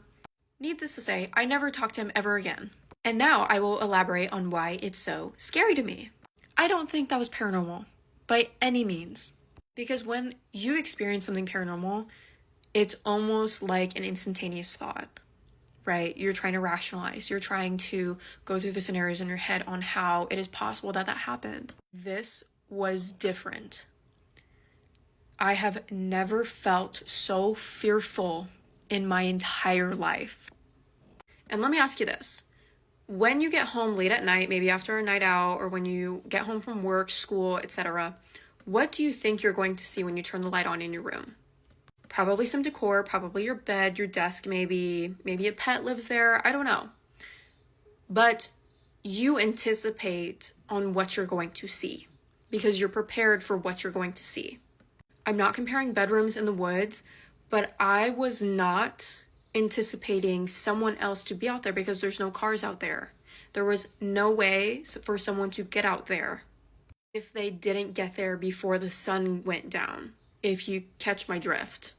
Needless to say, I never talked to him ever again. And now I will elaborate on why it's so scary to me. I don't think that was paranormal by any means. Because when you experience something paranormal, it's almost like an instantaneous thought, right? You're trying to rationalize. You're trying to go through the scenarios in your head on how it is possible that that happened. This was different. I have never felt so fearful in my entire life. And let me ask you this. When you get home late at night, maybe after a night out, or when you get home from work, school, etc., what do you think you're going to see when you turn the light on in your room? Probably some decor, probably your bed, your desk, maybe a pet lives there, I don't know. But you anticipate on what you're going to see because you're prepared for what you're going to see. I'm not comparing bedrooms in the woods, but I was not anticipating someone else to be out there because there's no cars out there. There was no way for someone to get out there if they didn't get there before the sun went down, if you catch my drift.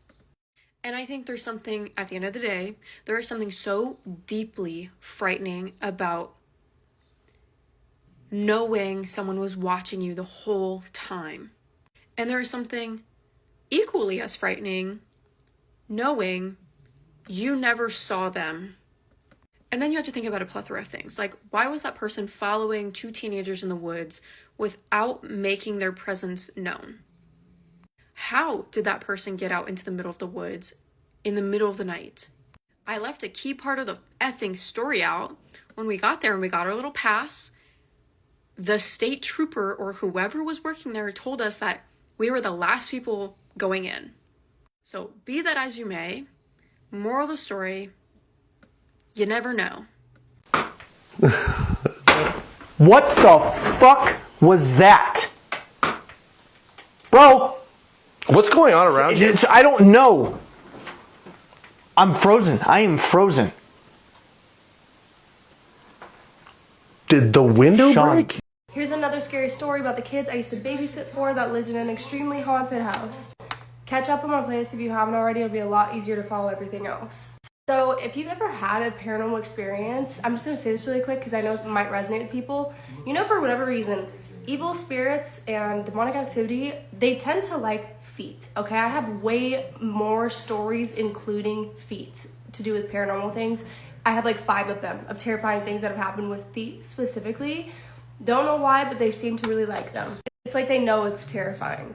And I think there's something, at the end of the day, there is something so deeply frightening about knowing someone was watching you the whole time. And there is something equally as frightening knowing you never saw them. And then you have to think about a plethora of things. Like, why was that person following two teenagers in the woods without making their presence known? How did that person get out into the middle of the woods in the middle of the night? I left a key part of the effing story out. When we got there and we got our little pass, the state trooper or whoever was working there told us that we were the last people going in. So be that as you may, moral of the story, you never know. What the fuck was that? Bro! What's going on around you? I don't know. I'm frozen. I am frozen. Did the window break? Here's another scary story about the kids I used to babysit for that lives in an extremely haunted house. Catch up on my playlist if you haven't already. It'll be a lot easier to follow everything else. So if you've ever had a paranormal experience, I'm just going to say this really quick because I know it might resonate with people. You know, for whatever reason, evil spirits and demonic activity, they tend to like feet, okay? I have way more stories including feet to do with paranormal things. I have like 5 of them of terrifying things that have happened with feet specifically. Don't know why, but they seem to really like them. It's like they know it's terrifying.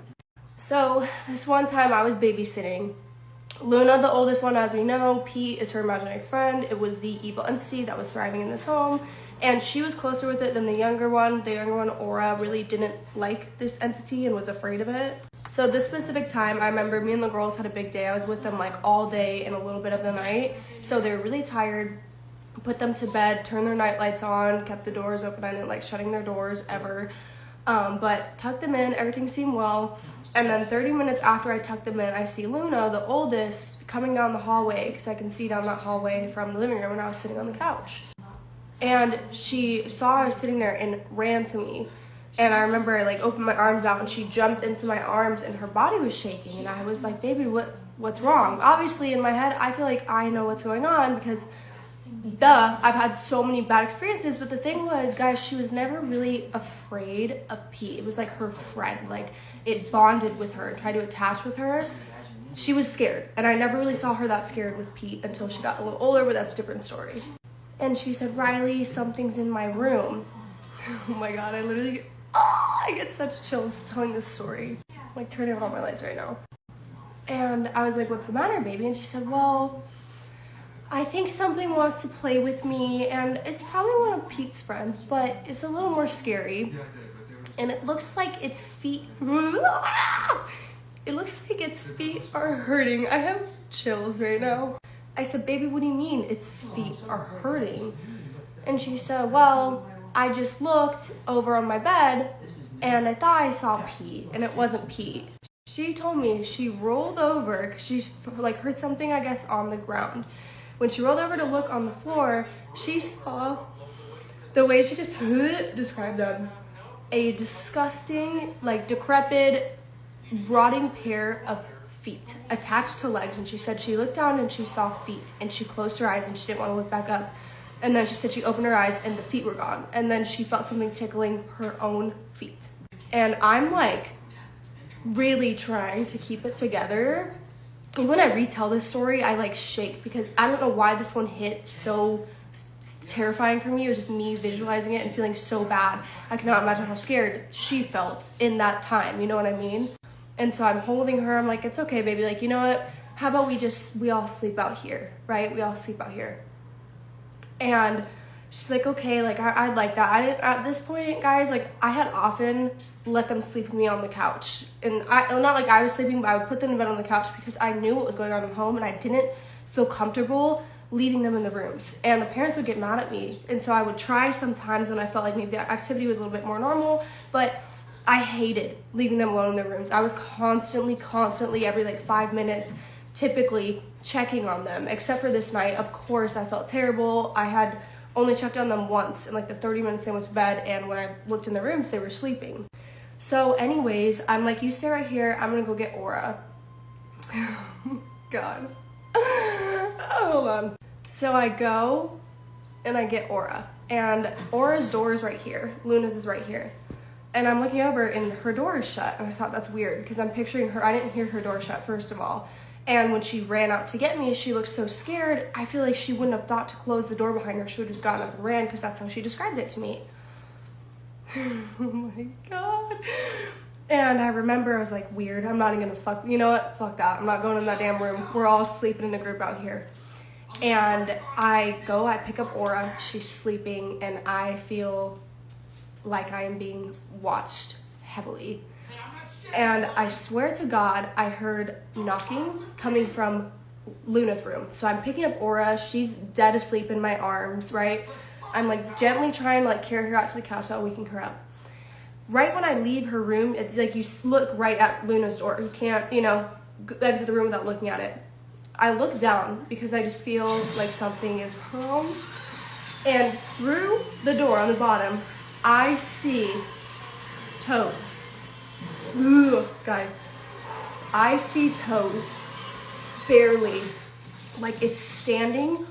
So this one time I was babysitting Luna, the oldest one, as we know. Pete is her imaginary friend. It was the evil entity that was thriving in this home, and she was closer with it than the younger one. The younger one, Aura, really didn't like this entity and was afraid of it. So this specific time, I remember me and the girls had a big day. I was with them like all day and a little bit of the night, so they were really tired. Put them to bed, turned their night lights on, kept the doors open. I didn't like shutting their doors ever, but tucked them in. Everything seemed well. And then 30 minutes after I tucked them in, I see Luna, the oldest, coming down the hallway, because I can see down that hallway from the living room when I was sitting on the couch. And she saw I was sitting there and ran to me. And I remember I like opened my arms out and she jumped into my arms and her body was shaking. And I was like, baby, what's wrong? Obviously in my head, I feel like I know what's going on because I've had so many bad experiences. But the thing was, guys, she was never really afraid of Pete. It was like her friend. Like, it bonded with her and tried to attach with her. She was scared, and I never really saw her that scared with Pete until she got a little older, but that's a different story. And she said, Rylie, something's in my room. Oh my god, I get such chills telling this story. I'm like turning on all my lights right now. And I was like, what's the matter, baby? And she said, well, I think something wants to play with me, and it's probably one of Pete's friends, but it's a little more scary. And it looks like its feet, it looks like its feet are hurting. I have chills right now. I said, baby, what do you mean its feet are hurting? And she said, well, I just looked over on my bed and I thought I saw Pete, and it wasn't Pete. She told me she rolled over because she like heard something, I guess, on the ground. When she rolled over to look on the floor, she saw the way she just described them. A disgusting, like decrepit, rotting pair of feet attached to legs. And she said she looked down and she saw feet, and she closed her eyes and she didn't want to look back up. And then she said she opened her eyes and the feet were gone. And then she felt something tickling her own feet. And I'm like really trying to keep it together. And when I retell this story, I like shake because I don't know why this one hit so terrifying for me. It was just me visualizing it and feeling so bad. I cannot imagine how scared she felt in that time, you know what I mean? And so I'm holding her. I'm like, it's okay, baby. Like, you know what? How about we all sleep out here, right? We all sleep out here. And she's like, okay, like, I'd like that. I didn't, at this point, guys, like, I had often let them sleep with me on the couch. And not like I was sleeping, but I would put them in bed on the couch because I knew what was going on at home, and I didn't feel comfortable leaving them in the rooms. And the parents would get mad at me. And so I would try sometimes when I felt like maybe the activity was a little bit more normal, but I hated leaving them alone in their rooms. I was constantly, every like 5 minutes, typically checking on them, except for this night. Of course, I felt terrible. I had only checked on them once in like the 30 minutes they went to bed, and when I looked in the rooms, they were sleeping. So anyways, I'm like, you stay right here. I'm gonna go get Aura. God. Hold on. So I go and I get Aura, and Aura's door is right here. Luna's is right here. And I'm looking over and her door is shut, and I thought that's weird because I'm picturing her. I didn't hear her door shut, first of all. And when she ran out to get me, she looked so scared. I feel like she wouldn't have thought to close the door behind her. She would have just gotten up and ran, because that's how she described it to me. Oh my God. And I remember I was like, weird. I'm not even gonna you know what? Fuck that. I'm not going in that damn room. We're all sleeping in a group out here. And I pick up Aura. She's sleeping, and I feel like I am being watched heavily. And I swear to God, I heard knocking coming from Luna's room. So I'm picking up Aura. She's dead asleep in my arms, right? I'm like gently trying to like carry her out to the couch so waking her up. Right when I leave her room, it's like you look right at Luna's door. You can't, you know, exit the room without looking at it. I look down because I just feel like something is wrong. And through the door on the bottom, I see toes. Ugh, guys, I see toes barely, like it's standing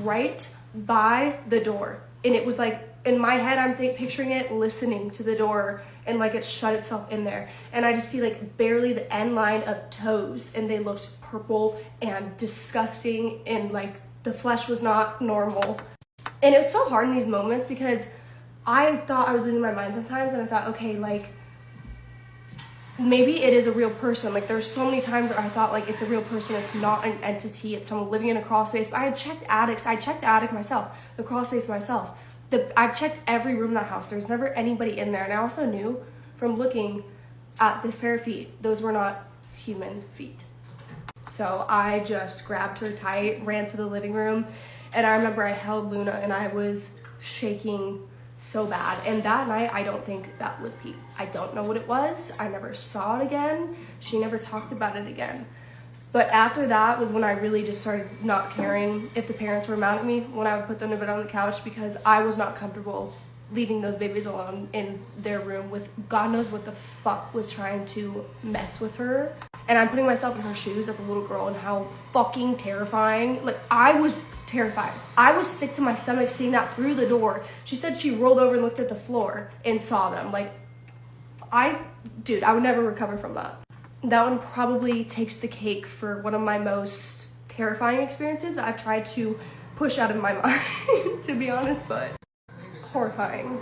right by the door. And it was like, in my head, I'm picturing it listening to the door, and like it shut itself in there. And I just see like barely the end line of toes, and they looked purple and disgusting, and like the flesh was not normal. And it was so hard in these moments because I thought I was losing my mind sometimes, and I thought, okay, like, maybe it is a real person. Like, there's so many times where I thought, like, it's a real person, it's not an entity, it's someone living in a crawl space. But I had checked attics, I checked the attic myself, the crawl space myself. I've checked every room in the house. There's never anybody in there. And I also knew from looking at this pair of feet, those were not human feet. So I just grabbed her tight, ran to the living room, and I remember I held Luna, and I was shaking so bad. And that night, I don't think that was Pete. I don't know what it was. I never saw it again. She never talked about it again. But after that was when I really just started not caring if the parents were mad at me when I would put them to bed on the couch, because I was not comfortable leaving those babies alone in their room with God knows what the fuck was trying to mess with her. And I'm putting myself in her shoes as a little girl, and how fucking terrifying. Like, I was terrified. I was sick to my stomach seeing that through the door. She said she rolled over and looked at the floor and saw them. Like, dude, I would never recover from that. That one probably takes the cake for one of my most terrifying experiences that I've tried to push out of my mind, to be honest, but horrifying.